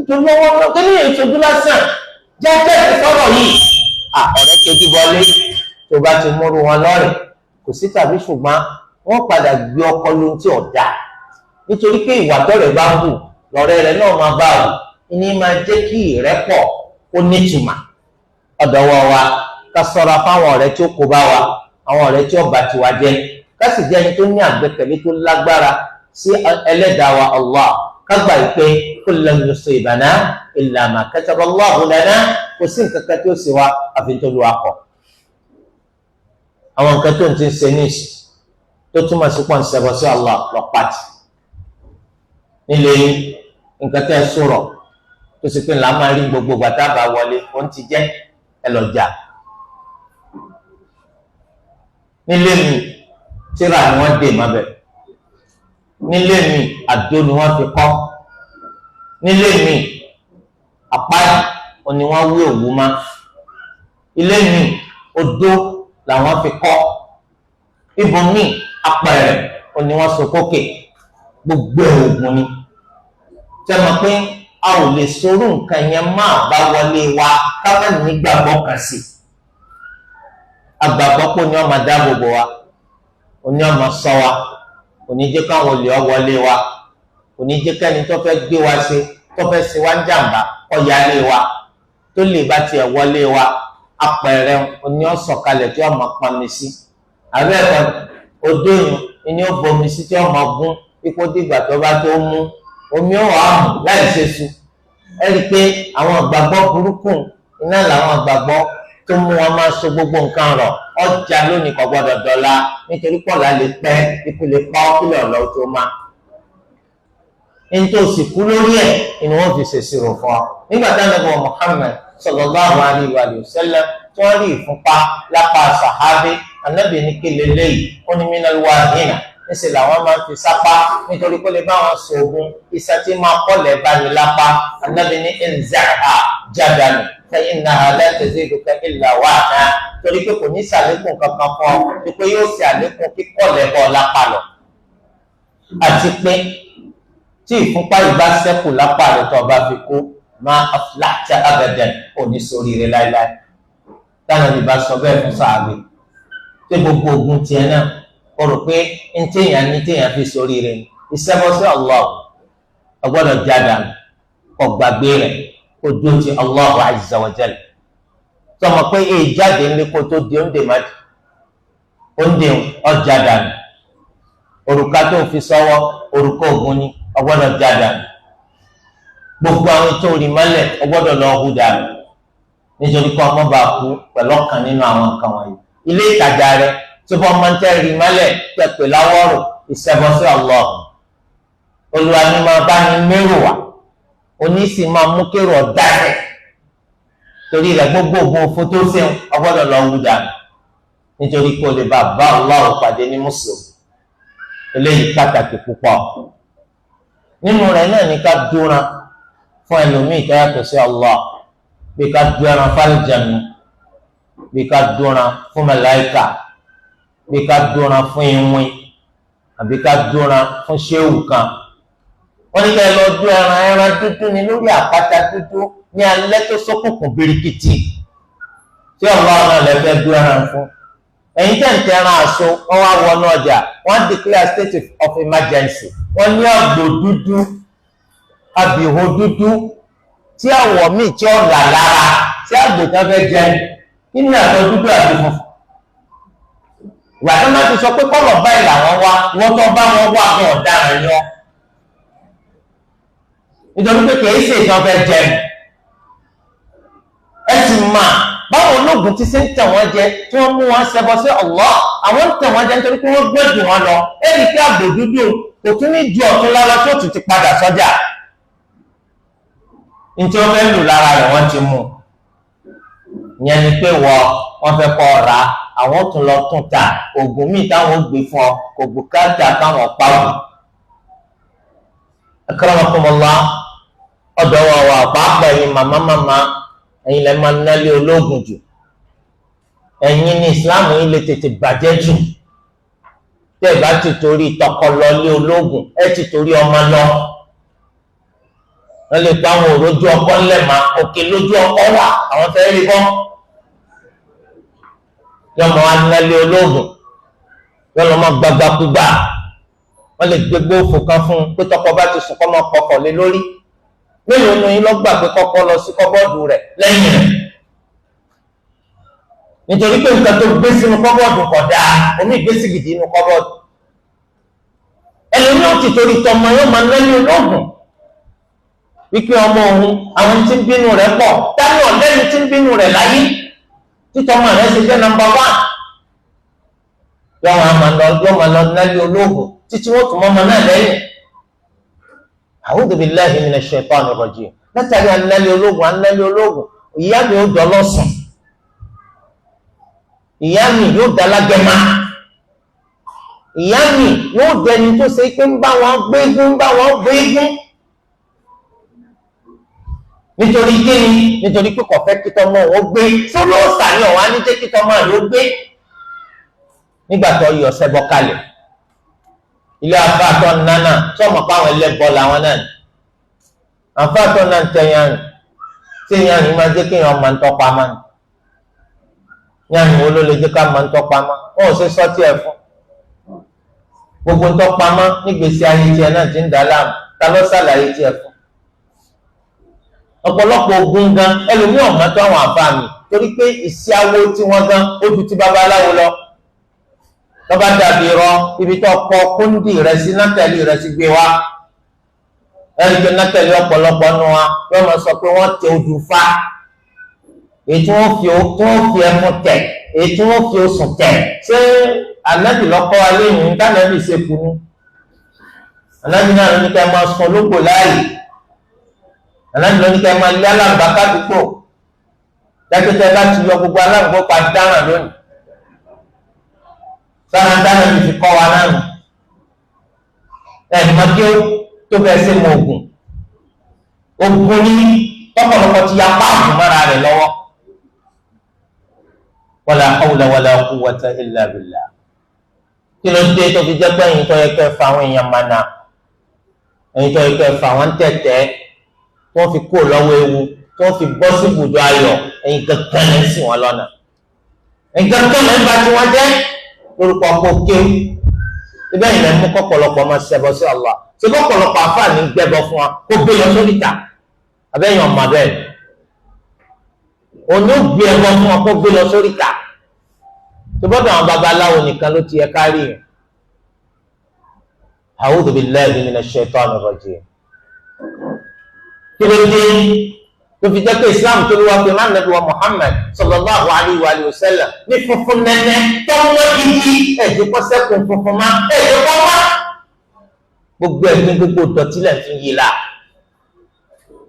ìdúlọ́wọ́ náà kí ni ìṣojú lásán jẹ́jẹ́ ìsọ̀rọ̀ yìí ọ̀rẹ́ kejì bọ́lé tó bá ti múru wọn lọ́rẹ̀ kò sí tàbí ṣùgbọ́n wọ́n padà gbé ọkọ lóhun tí ọ̀dà nítorí pé ìwà tọ́rẹ̀ bá ń hù lọ́rẹ́ rẹ̀ náà máa bá wù ní máa jẹ́ kí ìrẹ́pọ̀ ó nítumà ọ̀dọ̀wọ́ wa ká ṣọ́ra fáwọn ọ̀rẹ́ tí ó kó bá wa àwọn ọ̀rẹ́ tí ó bà tiwa jẹ́ ká sì jẹ́ ẹni tó ní àgbẹ́kẹ̀lé tó lágbára sí ẹlẹ́dàá wa Allah ká gbà pé kullan yusibana illa ma kataba Allahu lana kò sí nǹkan kan tí ó sì wá àfi tó lu akọ. àwọn nǹkan tó ń ti ń ṣe ní ìsìn tó túmọ̀ sí pọ̀ ń ṣẹbọ sí Allah lọ pàtì nílé nǹkan tẹ́ ẹ sọ̀rọ̀ tó sì pé ńlá máa rí gbogbo gbàtà bá wọlé ó ń ti jẹ́ ẹ lọ jà nílé mi tíra ni wọ́n dè má bẹ̀ nílé mi àdó ni wọ́n fi kọ́ nílé mi àpáyì ni wọ́n wé òwú má ilé mi odó làwọn fi kọ́ ibòmí apẹ̀rẹ̀ ni wọ́n so kókè gbogbo oògùn ni tẹ́mọ̀ pé a ò lè sorú nǹkan yẹn máa bá wọlé wa káwọn nígbàgbọ́ kan sí agbàgbọ́ pé ní ọmọ dáàbò bò wa oní ọmọ ṣọ́ wa òní jẹ́ káwọn olè ọ wọlé wa òní jẹ́ kẹ́ni tó fẹ́ gbé wa ṣe tó fẹ́ ṣe wá ń jàǹbá ọ̀yálé wa tó lè bá tiẹ̀ wọlé wa apẹ̀rẹ̀ oní ọ̀sọ̀kalẹ̀ tí ọmọ pọnmi sí àbẹ́ ẹ̀kọ́ odó yìí ni ó bomi sí tí ọmọ gún ipò dìgbà tó bá tó mú omi ó wà mú láì ṣe sùn ẹ rí i pé àwọn àgbàgbọ́ burúkú iná làwọn àgbàgbọ́ tó mú wọn máa so gbogbo nǹkan rọ̀ ọjà lónìí kò gbọdọ̀ dọ̀la nítorí pọ̀lá lè pẹ́ ikú lè pa ọ́kílẹ̀ ọ̀lọ́ tó má. nítorí òsìkú lórí ẹ̀ ni wọ́n fi ṣèṣirò fún ọ. nígbà tí Ànábì Muhammad sallallahu alaihi wa sallam tí wọ́n rí ìfúnpá lápá sàhábé Ànábì ní kéle léyìí ó ní minal wahina níṣẹ́ làwọn máa ń fi sápá nítorí kó lè bá wọn sòògùn iṣẹ́ tí máa kọ́lẹ̀ bá ní lápá Ànábì ní inzaha jadani فإنها لا تزيدك إلا وهنا torí pé kò ní ṣàlékún kankan fún ọ ni pé yóò ṣe àlékún kíkọ́ lẹ́bọ̀ lápá lọ àti pé tí ìfúnpá yìí bá ṣẹ́kù lápá rẹ̀ tó bá fi kú máa aflahta abadan ò ní sórí rẹ̀ láéláé táwọn ẹni bá sọ bẹ́ẹ̀ fún sàábé tí gbogbo ogun tiẹ̀ náà o rò pé ń téèyàn ní téèyàn fi sórí rẹ̀ ìṣẹ́bọsí Allah ọgbọ́dọ̀ jáda kọ gbàgbé rẹ̀ ojú ti Allahu azza wa jalla tọmọ pé èyí jáde ńlẹ kó tó di oúnjẹ má di oúnjẹ ọjà dànù òrùka tó fi sọ́wọ́ òrùka ògùn ni ọgbọ́dọ̀ já dànù gbogbo àwọn tó rí mọ́lẹ̀ ọgbọ́dọ̀ lọ hù dànù nítorí kó ọmọ bá kú pẹ̀lú ọ̀kan nínú àwọn nǹkan wọ̀nyí ilé ìtajà rẹ tí wọn máa ń tẹ rí mọ́lẹ̀ tẹpẹ láwọrò ìṣẹbọsí Allah Olúwa ni máa bá ní mérò wá oníṣì máa mú kérò ọ̀dáṣẹ̀ torí rẹ̀ gbogbo ògùn òfo tó ṣe ọgbọ́dọ̀ lọ wú dànù nítorí kó lè bá Allah pàdé ní mùsùlùmí. Eléyìí pàtàkì púpọ̀. Nínú rẹ̀ náà ní ká dúnra fún ẹlòmíì tó yàtọ̀ sí Allah, bí ká dúnra fálìjànù, bí ká dúnra fún màláíkà, bí ká dúnra fún iwin, àbí ká dúnra fún ṣéwù kan. Wọ́n ní ká lọ dún ẹran dúdú ni lórí àpáta dúdú ní alẹ́ tó ṣókùnkùn birikiti tí Allah náà lè fẹ́ dún ẹran fún. Ẹ̀yin tẹ̀ ń tẹran aṣọ wọ́n wá wọnú ọjà wọ́n declare state of emergency. Wọ́n ní àgbò dúdú abìhó dúdú tí àwọ̀ míì tí ó là lára tí àgbò kan fẹ́ jẹ nínú àtọ̀ dúdú àti funfun. Ìgbà tó máa ti sọ pé kọ́lọ̀ báyìí làwọn wá wọ́n tó bá wọn wá fún ọ̀daràn yọ. Nítorí pé kìí ṣe ìtàn fẹ́ jẹ ẹ sì máa báwo ológun ti ṣe ń tẹ̀ wọ́n jẹ tí wọ́n mú wọn ṣẹbọ sí Allah, àwọn ń tẹ̀ wọ́n jẹ nítorí pé wọ́n gbẹ́jù wọn lọ. Ẹ̀rí kí àgbò dúdú kò tún ní ju ọ̀tún lára tó tún ti padà sọ́jà. Nítorí wọ́n fẹ́ lù lára rẹ̀ wọ́n ti mú. Ìyẹn ni pé wọ́n fẹ́ kọ́ ra àwọn tún lọ tún ta oògùn míì táwọn gbé fún ọ kò bùkátà káwọn pàwọ̀. Akramakumullah, ọ̀dọ̀ wa pàápàá ẹ̀yin màmá ẹ̀yin lẹ máa ń nálé ológun jù. Ẹ̀yin ní Islam yìí lè tètè bàjẹ́ jù. Tẹ́ ẹ bá ti torí tọkọ lọ lé ológun ẹ ti torí ọmọ lọ. Wọ́n lè pa àwọn òrojú ọkọ ńlẹ̀ mà òkè lójú ọkọ wà àwọn fẹ́ rí bọ́. Yọmọ wa nálé ológun yọlọmọ gbagbakugba. Wọ́n lè gbégbó òfò kan fún un pé tọkọ bá ti sùn kọ́ mọ́ kọkọ̀ lé lórí. Mélòó nu yín lọ gbà pé kọ́kọ́ lọ sí kọ́bọ́ọ̀dù rẹ̀ lẹ́yìn rẹ̀ nítorí pé nǹkan tó gbé sínú kọ́bọ́ọ̀dù kò dáa omi gbé sí gidi inú kọ́bọ́ọ̀dù. Ẹlòmíì ó ti torí tọmọ yóò máa lẹ́yìn olóògùn wípé ọmọ òun àwọn tí ń bínú rẹ̀ pọ̀ dání ọ̀lẹ́ni tí ń bínú rẹ̀ láyé títọ́mọ rẹ̀ ṣe jẹ́ nọ́mbà 1. Yọ̀ọ́ máa lọ lẹ́yìn olóògùn títí wọ́n tún mọ́ ọmọ náà lẹ́yìn. A'udhu billahi minash shaitani rajim. Látàrí análẹ́ ológun, ìyá mi ó dọ́lọ́sùn. Ìyá mi yóò dálágẹ́má. Ìyá mi yóò dẹni tó ṣe pé ń bá wọn gbégún. Nítorí kíni? Nítorí pé kò fẹ́ kí tọmọ òun gbé. Sóló sàníọ̀ wá ní jẹ́ kí tọmọ yóò gbé. Nígbà tó yọ ṣẹbọ kalẹ̀. Ilé afáàtọ̀ nánà sọmọ páwọn ẹlẹ́bọ làwọn náà ni afáàtọ̀ náà ń tẹ̀yàn tí èèyàn ní máa jẹ́ kéèyàn máa ń tọ́pa máa ní yàn ní wo ló lè jẹ́ ká máa ń tọ́pa máa wọn ò ṣe sọ́tì ẹ̀ fún gbogbo ń tọ́pa máa nígbèsí ayé tiẹ̀ náà ti ń dà láàmú ta ló ṣàlàyé tiẹ̀ fún. Ọ̀pọ̀lọpọ̀ ogun gan ẹlòmíràn máa tó àwọn àbá mi torí pé ìṣíáwó tí wọ́n gan ó ju ti babaláwo lọ. Tọ́ba dàbí rọ ibi tó kọ kúndì rẹ̀ sí nákẹ́lì rẹ̀ sí gbé wá. Ẹni pé nákẹ́lì ọ̀pọ̀lọpọ̀ nu wa wọ́n máa sọ pé wọ́n tẹ odù fa. Èyí tí wọ́n fi ẹmu tẹ̀, èyí tí wọ́n fi osùn tẹ̀. Ṣé ànábì lọ́kọ́ wa léyìn ní tánàbì ṣe kunu? Ànábì náà ló ní ká máa sun ológbò láàyè. Ànábì ló ní ká máa lé aláǹgbá kádùúgbò. Dákítẹ́ láti yọ gbogbo aláǹgbó pa dáràn lónìí. Sára dáná mi fi kọ́ wa náà nù. Ẹ̀ẹ́dì máa kí ó tó bẹ́ẹ̀ sí mọ ògùn. Ògùn ní tọ́pọ̀lọpọ̀ ti ya páàmù mọ́ra rẹ̀ lọ́wọ́. Wala hawla wala quwwata illa billah. Kí ló dé tó fi jẹ́ pé ẹ̀yin tó yẹ kẹ́ fa àwọn èèyàn mànà? Ẹ̀yin tó yẹ kẹ́ fa àwọn tẹ̀tẹ̀ tó fi kó lọ́wọ́ ewu tó fi bọ́ sí ibùdó ayọ̀ ẹ̀yin kankan lẹ́ sìn wọ́n lọ́nà. Ẹ̀yin kankan lẹ́ bá tí wọ́n jẹ́ lórúkọ ọkọ kéwù ibẹ̀ yìí lẹ́nu kọ́pọ̀lọpọ̀ máa ṣẹbọ sí Allah ṣe kọ́pọ̀lọpọ̀ àfààní gbẹ́bọ fún wa kó gbé lọ sórí ìta abẹ́yẹn ọmọ abẹ́ òní ó gbé ẹbọ fún wa kó gbé lọ sórí ìta tó bọ́dọ̀ àwọn babaláwo nìkan ló ti yẹ kárí yẹn. A'udhu billahi minash shaitani rajim. Kí ló dé tó fi jẹ́ pé Islam tó ló wá pé máa nàbí wa Muhammad sallallahu alayhi wa sallam ní funfun nẹ́nẹ́ tó ń wọ́n yíyí ẹ̀jẹ̀ kọ́ sẹ́kùn funfun má ẹ̀jẹ̀ kọ́ wá. Gbogbo ẹ̀gbin gbogbo dọ̀tí lẹ̀ fi yí la.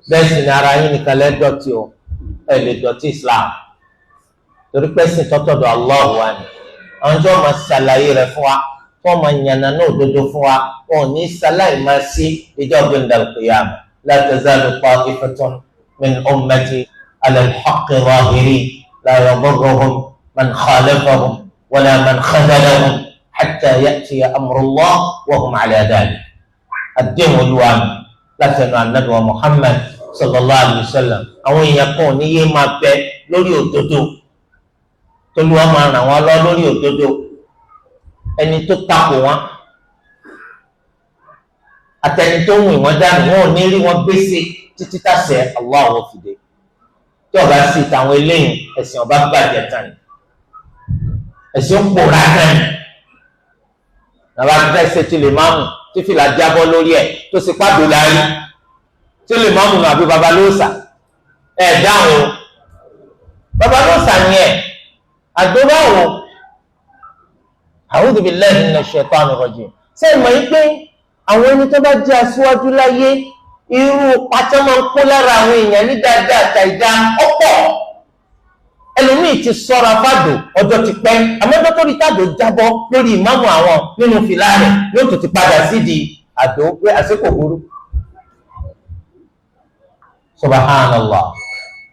Bẹ́ẹ̀ sì ni ara yín nìkan lẹ́ dọ̀tí o. ẹ lè dọ̀tí Islam torí pé sìn tọ́tọ̀dọ̀ Allah wa ni àwọn tí wọ́n máa ṣàlàyé rẹ̀ fún wa wọ́n máa yànnà náà òdodo fún wa wọn ò ní ṣàlàyé máa sí ìjọ gbẹ̀ndà al-qiyamah la tazalu ta'ifatun min ummati ala al-haqqi zahirin la yadurruhum man khalafahum wala man khadhalahum hatta ya'tiya amrullah wa hum ala dhalik. àdéhùn Olúwa mi láti ẹnu Ànábì wa Muhammad sallallahu alayhi wa sallam àwọn èèyàn kan ò ní yé máa bẹ lórí òdodo tolúwa máa ràn wọ́n lọ lórí òdodo ẹni tó takò wọn àtẹni tó wù wọ́n dànù wọn ò ní rí wọn gbèsè títí tàṣẹ Allah ò fìdé tí ọba sì tàwọn eléyìí ẹ̀sìn ọba bàjẹ́ tán ẹ̀sìn ń pòórá tán nàbà tó fẹ́ ṣe tí lè máàmù tí fìlà jábọ́ lórí ẹ̀ tó sì pàdé láyé tí lè máàmù nù àbí babalóòsà ẹ̀ dáhùn babalóòsà ni ẹ̀ àdóbáwò a'udhu billahi minash shaitani rajim ṣé ìmọ̀ yìí pé àwọn ẹni tó bá jẹ́ aṣíwájú láyé irú pàtó máa ń kó lára àwọn èèyàn ní dáadáa àtàìdá ọ̀pọ̀ ẹlòmíì ti sọ́ra fàdò ọjọ́ ti pẹ́ àmọ́jọ́ tó rí tàdó jábọ́ lórí ìmáàmù àwọn nínú fìlà rẹ̀ yóò tó ti padà sídìí àdó pé àsìkò burú subhanallah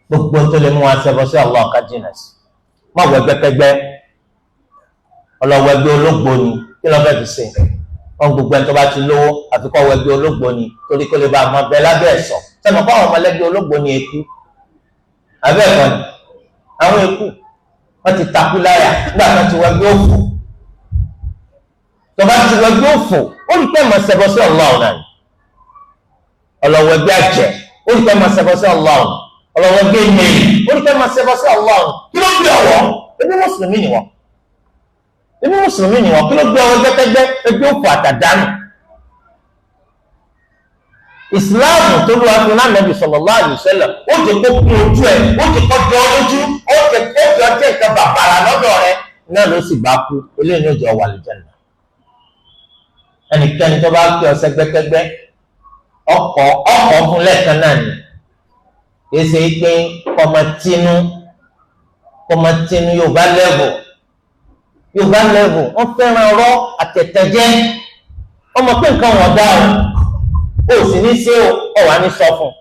gbogbo tó lè mú wa ṣẹbọ sí Allah ká jìnnà sí má wọ ẹgbẹ́kẹ́gbẹ́ ọlọ́wọ́ ẹgbẹ́ olóògbò ni kí ló fẹ́ fi ṣe wọn gbogbo ẹni tó bá ti lówó àfikọ́ wọ ẹgbẹ́ olóògbò ni torí kó lè bá ọmọ bẹ lábẹ́ ẹ̀sọ́ sẹ́mi kọ́ àwọn ọmọlẹ́gbẹ́ olóògbò ni eku abẹ́ ẹ̀kọ́ ni àwọn eku wọ́n ti takú láyà nígbà tó ti wọ ẹgbẹ́ òfò tó bá ti wọ ẹgbẹ́ òfò ó rí pé mọ̀ ṣẹbọ sí ọlọ́run náà ọlọ́wọ́ ẹgbẹ́ àjẹ́ ó rí pé mọ̀ ṣẹbọ sí ọlọ́run ọlọ́wọ́ gbé mẹ́rin ó ní kẹ́ máa ṣẹbọ sí Allah kí ló gbé ọwọ́ ebi mùsùlùmí ni wọ́n kí ló gbé ọwọ́ gbẹ́tẹ́gbẹ́ ẹgbẹ́ òfò àtàdánù ìsìláàmù tó lù wá fún Ànábì sallallahu alaihi wasallam ó ti kó kún ojú ẹ̀ ó ti kọ́ jọ lójú ó ti kó jọ jẹ́ nǹkan bàbàrà lọ́dọ̀ rẹ̀ náà ló sì bá kú eléyìí ló jọ wà lìjẹ̀nà ẹnikẹ́ni tó bá pè ọ̀sẹ̀ gbẹ́tẹ́gbẹ́ ọkọ̀ fún lẹ́ẹ̀kan náà ni ese pé kọmọtínú Yorùbá level wọ́n fẹ́ràn ọ̀rọ̀ àtẹ̀tẹ̀jẹ́ ọmọ pé nǹkan wọ́n dá o sì ní ṣe ọ wà ní sọ fún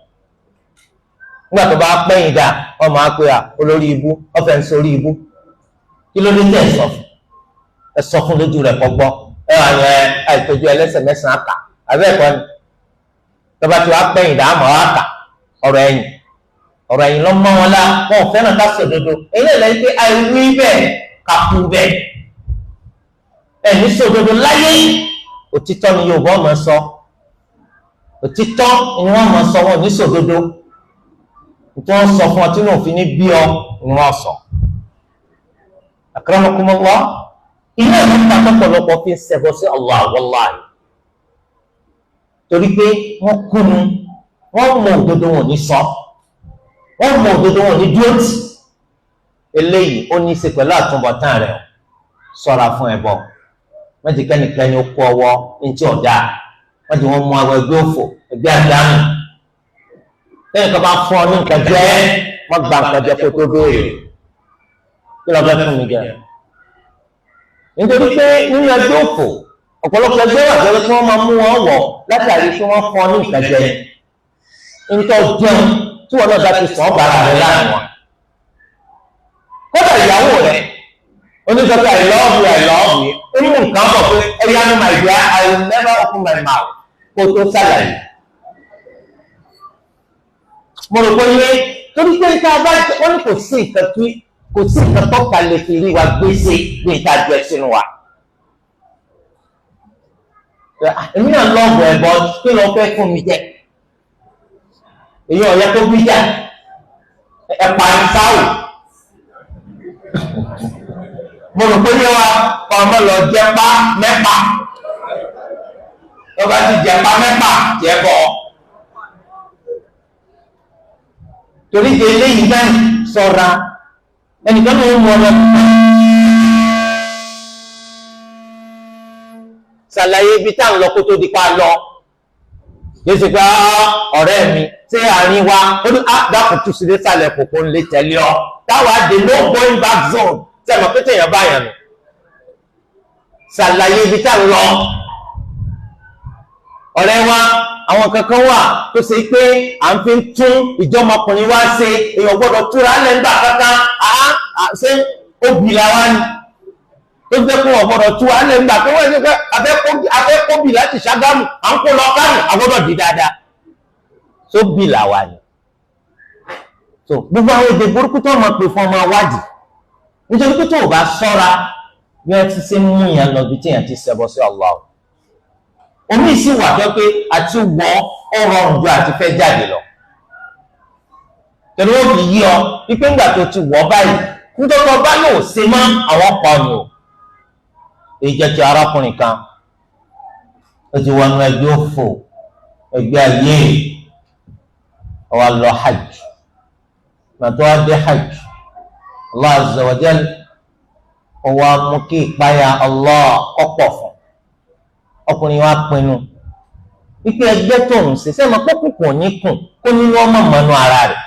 nígbà tó bá pẹ́yìn dá ọmọ akpé à olórí ibú ọ̀fẹ́ ń sórí ibú kí ló dé tẹ̀ ẹ sọ fún lójú rẹ̀ kọ́gbọ́ ẹ wà ní àìtọ́jú ẹlẹ́sẹ̀ mẹ́sàn-án kà àbẹ́ ẹ̀kọ́ ni tó bá ti wá pẹ́yìn dá àmọ́ wá kà ọ̀rọ̀ ẹ̀yìn lọ mọ́ wọn lá wọn ò fẹ́ràn ká sọ òdodo èyí lẹ́yìn pé àìwí bẹ́ẹ̀ ká kú bẹ́ẹ̀ ẹ̀mí sọ òdodo láyé òtítọ́ ni Yorùbá máa sọ òtítọ́ ni wọ́n máa sọ wọn ní sọ òdodo tí wọ́n sọ fún ọ tí wọn ò fi ní bí ọ ni wọ́n sọ. akramakumullah ilé ẹ̀mí pàtàkùnlọpọ̀ fi ń ṣẹbọ sí Allah wallahi torí pé wọ́n kúnu wọ́n mọ òdodo wọn ní sọ wọ́n mọ òdodo wọn ní dúró tì eléyìí ó ní í ṣe pẹ̀lú àtúbọ̀tán rẹ̀ ṣọ́ra fún ẹbọ mẹ́tì kẹ́nìkẹ́ni ó kó ọwọ́ ní tí ọ̀dà mẹ́tì wọ́n mú àwọn ẹgbẹ́ òfò ẹgbẹ́ àdánù lẹ́yìn kan bá fún ọ ní nǹkan jẹ́ wọ́n gba nǹkan jẹ́ kó tó béèrè kí lọ́ọ́ fẹ́ fún mi jẹ nítorí pé nínú ẹgbẹ́ òfò ọ̀pọ̀lọpọ̀ ẹgbẹ́ wà jẹ́ kí wọ́n máa mú wọn wọ̀ látàrí kí wọ́n fún ọ ní nǹkan jẹ nítorí jẹun tí wọn náà bá ti sàn bàrà rẹ láàrin wọn kódà ìyàwó rẹ onígbàgbọ́ I love you ó ní nǹkan bọ̀ pé ẹ̀yà ni my dear I will never open my mouth kó tó sàlàyé mo rò pé ilé torí pé ìta bá wọn ní kò sí nǹkan tó kà lè fi rí wa gbèsè ní ìta jẹ sínú wa èmi náà lọ́ọ̀bù ẹ̀bọ kí ló fẹ́ fún mi jẹ èyí ọ̀yẹ́ tó bí jà ẹ̀pà ìsáwò mo rò pé yẹn wa ọmọ lọ jẹpa mẹ́fà tó bá ti jẹpa mẹ́fà jẹ bọ̀ torí de eléyìí náà ṣọ́ra ẹnìkan ló ń mú ọmọ ṣàlàyé ibi tá à ń lọ kó tó di pa lọ yóò ṣe pé ọ̀rẹ́ mi ṣé àárín wa ó ní dákun tù sí lẹ́sàlẹ̀ kòkó ń lè tẹ̀lé ọ táwa dé no going back zone sẹ́mi pé téèyàn bá yàn nù ṣàlàyé ibi tá a lọ ọ̀rẹ́ wa àwọn kankan wà tó ṣe pé à ń fi tún ìjọmọkùnrin wá ṣe èèyàn gbọ́dọ̀ túra lẹ́ńgbà kankan ṣé obì làwa ni tó jẹ́ kó wọ́n gbọ́dọ̀ túra lẹ́ńgbà pé wọ́n ṣe pé abẹ́kóbì láti Ṣàgámù à ń kó lọ Kánò àgbọ́dọ̀ di dáadáa tó bì làwa ni. so gbogbo àwọn èdè burúkú tó máa pè fún ọmọ wádìí nítorí pé tó o bá ṣọ́ra bí wọ́n ti ṣe mú yàn lọ bí téèyàn ti ṣẹbọ sí Allah omi sì wà tó pé àti wọ́ ọ̀rọ̀ ọ̀dọ́ àti fẹ́ jáde lọ tẹ̀lé ó fi yí ọ wípé ńgbà tó ti wọ́ báyìí nítorí ọba yóò ṣe mọ́ àwọn pa ọ̀nà o èyí jẹ́ ti arákùnrin kan ó ti wọnú ẹgbẹ́ òfò ẹgbẹ́ ayé ọwọ́ lọ hajj màtọ́ wá dé hajj Allah azza wa jal ọwọ́ mú kí ìpáyà Allah kọ́pọ̀ fún ọkùnrin wa pinnu wípé ẹgbẹ́ tó ń ṣe sẹ́mi kókùnkùn ní kùn kó nínú ọmọ mọ́nú ara rẹ̀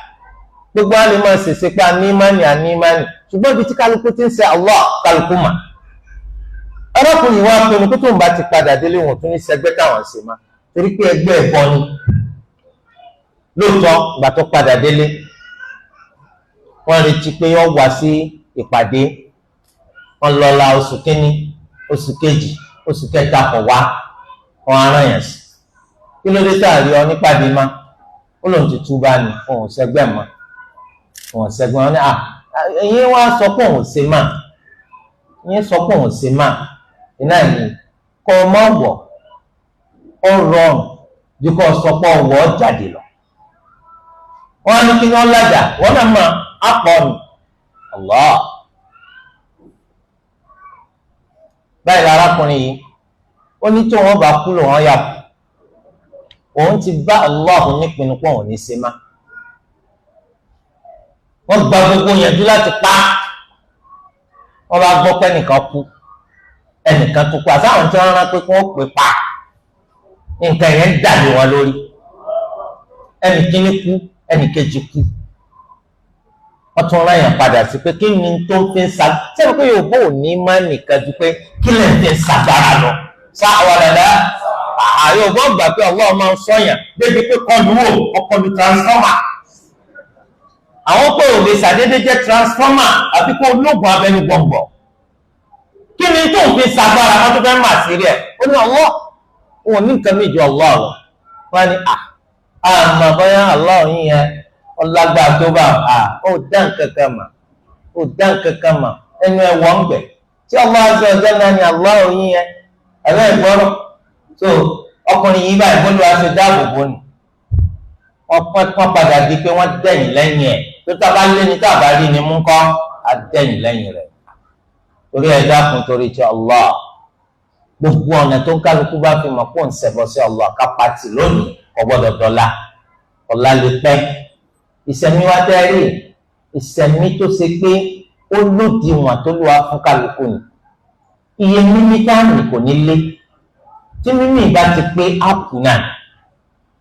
gbogbo wa lè máa ṣèṣe pé ànímánì ṣùgbọ́n ibi tí kálukú ti ń ṣe Allah kálukú mà ọlọ́kùnrin wa pinnu kó tó ń bá ti padà délé wọn tún ní sẹgbẹ́ táwọn ṣe má torí pé ẹgbẹ́ ẹ̀bọ ni lóòótọ́ ìgbà tó padà délé wọ́n retí pé yọ wá sí ìpàdé wọ́n lọ́la oṣù kínní oṣù kejì oṣù kẹta kọ̀ wá wọn aràn yẹn sí kí ló dé tààrí ọ nípàdé má ó lòun ti túbá ní òun sẹgbẹ́ mọ́ òun sẹgbẹ́ wọn ní ẹ̀yin wá sọ pé òun ṣe má ẹ̀yin sọ pé òun ṣe má iná yìí kọ́ ọmọ ọ̀wọ̀ ó rọrùn ju kọ́ sọ pé ọ̀wọ̀ jáde lọ wọn á ní kí wọ́n lájà wọ́n náà mọ̀ àpọ̀ nù Allah. báyìí lárákùnrin yìí ó ní tó wọn bá kú lò wọn yà kú òun ti bá Allah nípinnu pọ̀ òun ní ṣe má wọ́n gba gbogbo yẹnjú láti pa wọ́n bá gbọ́ pé ẹnìkan kú ẹnìkan tó kú àtàwọn tí wọ́n rán pé kí wọ́n pè pa nǹkan yẹn ń dàbí wọn lórí ẹnì kíní kú ẹnì kejì kú wọ́n tún ráyàn padà sí pé kí ni tó ń fi ń sa sẹ́ni pé Yorùbá ò ní má nìkan ju pé kí lè fi ń sagbára lọ sá àwọn dada Yorùbá gbà pé Allah máa ń sọyàn débi pé kọlu wò ọkọlù transformer àwọn pé ò lè ṣàdédé jẹ́ transformer àbí kó ológun abẹnú gbọ̀ngbọ̀ kí ni tó ń fi sagbára wọn tó fẹ́ mà sí rẹ̀ ó ní Allah wọn ní nǹkan méjì Allah lọ wọn ni àmọ́ bóyá Allah yín yẹn ọlágbá tó bá ó dán kankan mà ẹnu ẹwọ ń bẹ tí Allah azza wa jalla ní Allah yín yẹn ẹ̀rọ ìgbọ́rọ̀ tó ọkùnrin yìí báyìí bó ló wá ṣe dáàbò bò ní wọ́n padà di pé wọ́n dẹ̀yìn lẹ́yìn ẹ̀ tó tá a bá lé ní tá a bá rí ni mú kọ́ á dẹ̀yìn lẹ́yìn rẹ̀ torí ẹ̀ dákun torí ti Allah gbogbo ọ̀nà tó ń kálukú bá fi mọ̀ pọ̀ ń ṣẹbọ sí Allah kápátì lónìí kò gbọ́dọ̀ dọ́là ọ̀la lè pẹ́ ìṣẹ̀mí wa tẹ́rì ìṣẹ̀mí tó ṣe pé ó lòdìwọ̀n tó lù wá fún kálukú ni iye mímí táàmì kò ní lé tí mímí bá ti pé áàpù náà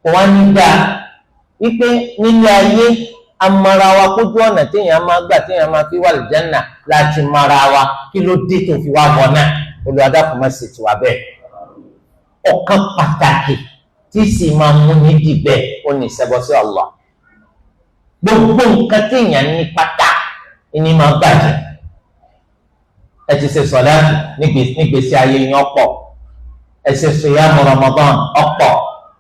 kò wá ní dáa wípé nílé ayé amara wa kójú ọ̀nà téèyàn máa gbà téèyàn máa fi wà lìjánà láti mara wa kí ló dé tó fi wá bọ̀ náà olùwàdàkùn máa ṣètò wa bẹ́ẹ̀ ọ̀kan pàtàkì tí sì máa mú ní dìbẹ́ ó ní ìṣẹ́bọ sí Allah gbogbo nǹkan téèyàn ní pátá ìní máa bàjẹ́ ẹ ti ṣe sọ̀láàtì nígbèsí ayé yín ọ̀pọ̀ ẹ ṣe sùyàmù Ramadan ọ̀pọ̀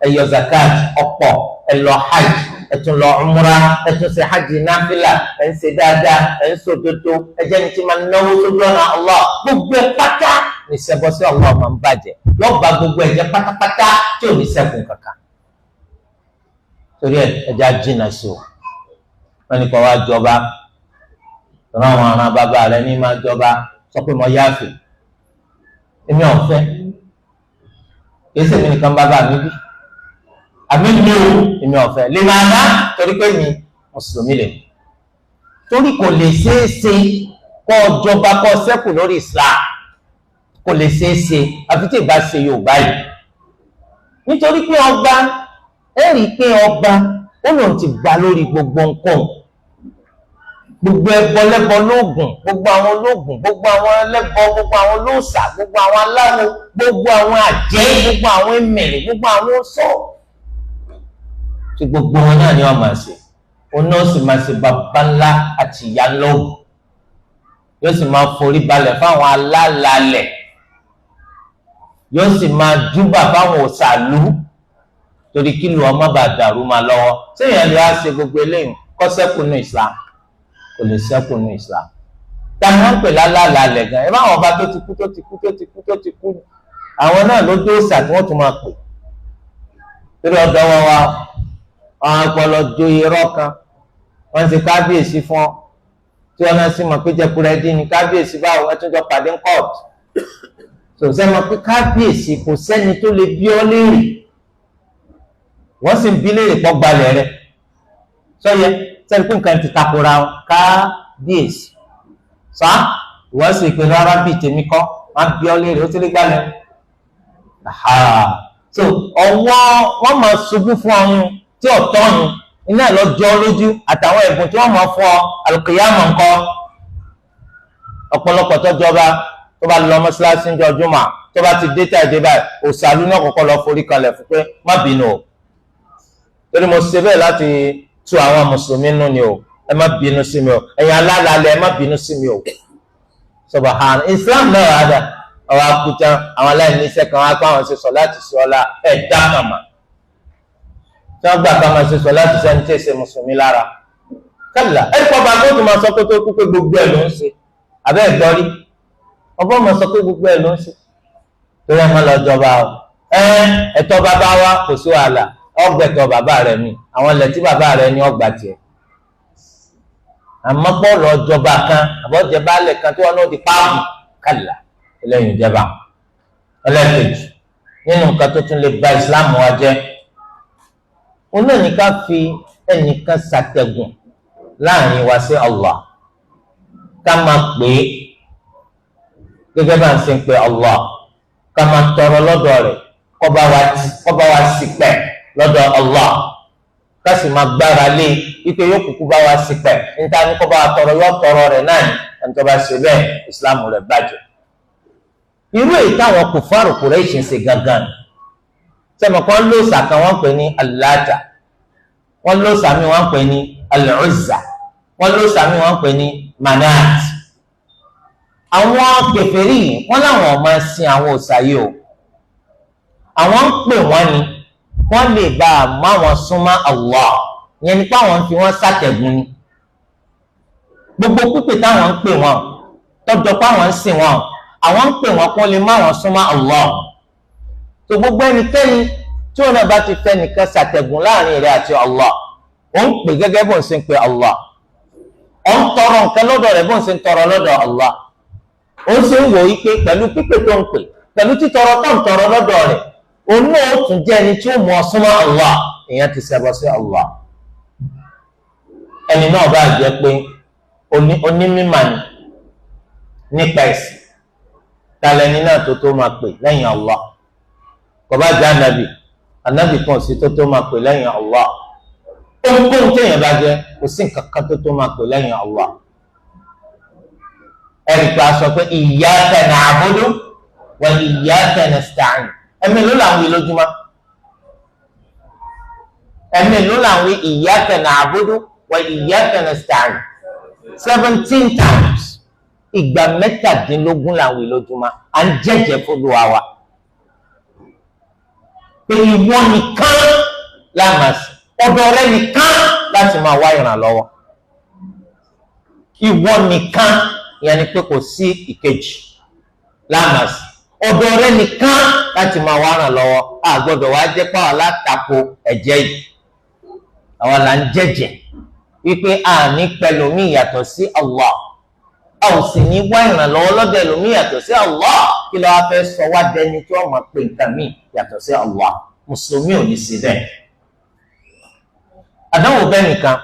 ẹ yọ zakat ọ̀pọ̀ ẹ lọ hajj ẹ tún lọ umrah ẹ tún ṣe hajj náfìlà ẹ ń ṣe dáadáa ẹ ń sòdodo ẹ jẹ́ ní tí máa náwó sójú ọ̀nà Allah gbogbo ẹ pátá ní ìṣẹ́bọ sí Allah máa ń bàjẹ́ yóò gba gbogbo ẹ jẹ́ pátápátá tí ò ní ṣẹ́kùn kankan torí ẹja jìnnà sí o wọn ní kó wá jọba ràn àwọn aràn bàbá rẹ ní máa jọba sọ pé mo yáàfẹ èmi ọ̀fẹ́ kìí ṣèmi nìkan bàbá mi bí àmì mi ò èmi ọ̀fẹ́ lè máa ná torí pé mi mùsùlùmí lè torí kò lè ṣeé ṣe kó jọba kó ṣẹ́kù lórí Islam kò lè ṣeé ṣe àfi tí ìbá ṣe Yorùbá yìí nítorí pé ọba ẹ rí i pé ọba ó lòun ti gbà lórí gbogbo nǹkan, gbogbo ẹbọ lẹ́bọ lóògùn, gbogbo àwọn olóògùn, gbogbo àwọn ẹlẹ́bọ, gbogbo àwọn olóòṣà, gbogbo àwọn aláwo, gbogbo àwọn àjẹ́, gbogbo àwọn ẹmẹ̀rẹ̀, gbogbo àwọn oṣó, tí gbogbo wọn náà ni wọ́n máa ṣe. Òun náà sì máa ṣe bàbá ńlá àti ìyá ńlá ògùn, yóò sì máa forí balẹ̀ fáwọn alálàálẹ̀, yóò sì máa júbà fáwọn òṣàlú torí kí lu ọmọ bá dàrú máa lọ́wọ́. Séèyàn lè wá ṣe gbogbo eléyìí kọ́ sẹ́kù nù Islam? Kò lè sẹ́kù nù Islam. Táwọn máa ń pè lálàálẹ̀ gan, ẹ bá àwọn ọba tó ti kú àwọn náà ló dé òòṣà tí wọ́n tún máa pè. Torí ọ̀dọ́ wọn wá àwọn ọpọlọ jo irọ́ kan, wọ́n ti kábíyèsí fún ọ tí wọ́n náà sì mọ̀ pé jẹkúrẹ́dì ní kábíyèsí báwo ẹ tún jọ pàdé ń kọ́ọ̀tù. Sòsẹ́ mọ̀ pé kábíyèsí kò sẹ́ni tó lè bí ọ léèrè, wọ́n sì ń bí léèrè pọ̀ gbalẹ̀ rẹ̀ sọ́yẹ sẹ́ni pé nǹkan ti takora kábíyèsí sá ìwọ́n sì pé rárá bíi tèmi kọ́ wọ́n bí ọ léèrè ó ti lè gbalẹ̀. So ọwọ́ wọ́n máa ṣubú fún ọyún tí ọ̀tọ́ ọyún iná lọ́jọ́ lójú àtàwọn ẹ̀bùn tí wọ́n máa fún ọ àlùkìyámọ̀ ńkọ́. Ọ̀pọ̀lọpọ̀ tó jọba tó bá lọ mọ́ṣáláṣí ń jọjú mà tó bá ti dé tàìdé báyìí òṣàlú náà kọ́kọ́ lọ forí kalẹ̀ fún pé má bínú o, torí mo ṣe bẹ́ẹ̀ láti tu àwọn mùsùlùmí nù ni o, ẹ má bínú sí mi o, ẹ̀yin alálàálẹ̀ ẹ má bínú sí mi o. Subhan Islam náà wà dà ọwọ́ akuta àwọn aláìní iṣẹ́ kan wá pé àwọn ṣe sọ láti ṣe ọlá ẹ̀ dá màmá tí wọ́n gbà ká máa ṣe sọ láti ṣe ẹni tí èsè mùsùlùmí lára kálá ẹ̀ pọ̀ bá tó tún máa sọ pé tó kú pé gbogbo ẹ̀ ló ń ṣe abẹ́ ìgbọ́rí ọgbọ́n máa sọ pé gbogbo ẹ̀ ló ń ṣe torí ẹ̀ máa lọ jọba o ẹ̀tọ́ bàbá wa kò sí wàhálà ọgbẹ̀tọ̀ bàbá rẹ̀ mi àwọn ilẹ̀ tí bàbá rẹ̀ ní ọgbà tiẹ̀ àmọ́ pọ̀ lọ jọba kan àbọ̀jẹ baálẹ̀ kan tí wọ́n náà ti páàmù kálá ẹlẹ́yìn ìjẹba. Ẹlẹ́kejì nínú nǹkan tó tún lè ba ìsìláàmù wa jẹ́ òun náà ní ká fi ẹnìkan ṣàtẹ̀gùn láàrin wa sí Allah, ká máa pè é gẹ́gẹ́ bá ń ṣe ń pe Allah, ká máa tọrọ lọ́dọ̀ rẹ̀ kó bá wa ṣìpẹ̀ lọ́dọ̀ Allah, ká sì máa gbára lé wípé yóò kúkú bá wa ṣìpẹ̀ níta ní kó bá wa tọrọ yóò tọrọ rẹ̀ náà ní ẹni tó bá ṣe bẹ́ẹ̀ ìsìláàmù rẹ̀ bàjẹ́. Irú èyí táwọn kùfárù Kùráìṣì ń ṣe gangan sẹ́mi kan lóòsà kan wọ́n pè ní Al-Lata, wọ́n lóòsà mi wọ́n pè ní Al-Uzza, wọ́n lóòsà mi wọ́n pè ní Manat. Àwọn kèfèrí wọ́n láwọn máa sin àwọn òòsà yìí o, àwọn ń pè wọ́n ni wọ́n lè bá a mú àwọn súnmọ́ Allah, ìyẹn nípa àwọn fi wọ́n ṣàtẹ̀gùn ni. Gbogbo pípè táwọn ń pè wọ́n tọ́jọ́ pé àwọn ń sìn wọ́n àwọn ń pè wọ́n kó lè má wọn súnmọ́ Allah. tó gbogbo ẹnikẹ́ni tí wọn náà bá ti fẹ́ nìkan ṣàtẹ̀gùn láàrin rẹ̀ àti Allah, ó ń pè gẹ́gẹ́ bó ń ṣe ń pè Allah, ó ń tọrọ nǹkan lọ́dọ̀ rẹ̀ bó ń ṣe ń tọrọ lọ́dọ̀ Allah, ó ṣe ń wò yí pé pẹ̀lú pípè tó ń pè pẹ̀lú títọrọ tó ń tọrọ lọ́dọ̀ rẹ̀ òun náà ó tún jẹ́ ẹni tí ó mú ọ súnmọ́ Allah, ìyẹn ti ṣẹbọ sí Allah. ẹni náà bá jẹ́ pé onímímà ni nípa ẹ̀sìn, talẹni náà tó máa pè lẹ́yìn Allah, kò bá jẹ́ ànábì kan sí tó máa pè lẹ́yìn Allah, ohunkóhun téèyàn bá jẹ́ kò sí nǹkan kan tó máa pè lẹ́yìn Allah. ẹ̀rì pa sọ pé iyyaka na'budu wa iyyaka nasta'in, ẹ̀mí ló là ń wí lójúmọ́, ẹ̀mí ló là ń wí iyyaka na'budu wa iyyaka nasta'in 17 times, ìgbà 17 là ń wí lójúmọ́, à ń jẹ́jẹ́ fÓlúwa wa pé ìwọ nìkan láàmásì, ọ̀dọ̀ rẹ nìkan láti máa wá ìrànlọ́wọ́, ìwọ nìkan, ìyẹn ni pé kò sí ìkejì láàmásì, ọ̀dọ̀ rẹ nìkan láti máa wá ìrànlọ́wọ́. A gbọ́dọ̀ wá jẹ́ pàwọn alátakò ẹ̀jẹ̀ yìí, àwọn là ń jẹ́jẹ́ wípé a ní pẹ̀lúmí yàtọ̀ sí Allah, a ò sì ní wá ìrànlọ́wọ́ lọ́dọ̀ ẹlòmí yàtọ̀ sí Allah. Kí ló wá fẹ́ sọ wá dẹni tí wọ́n máa pè nǹkan míì yàtọ̀ sí Allah? Mùsùlùmí ò ní sí bẹ́ẹ̀. Àdánwò bẹ́ẹ̀ nìkan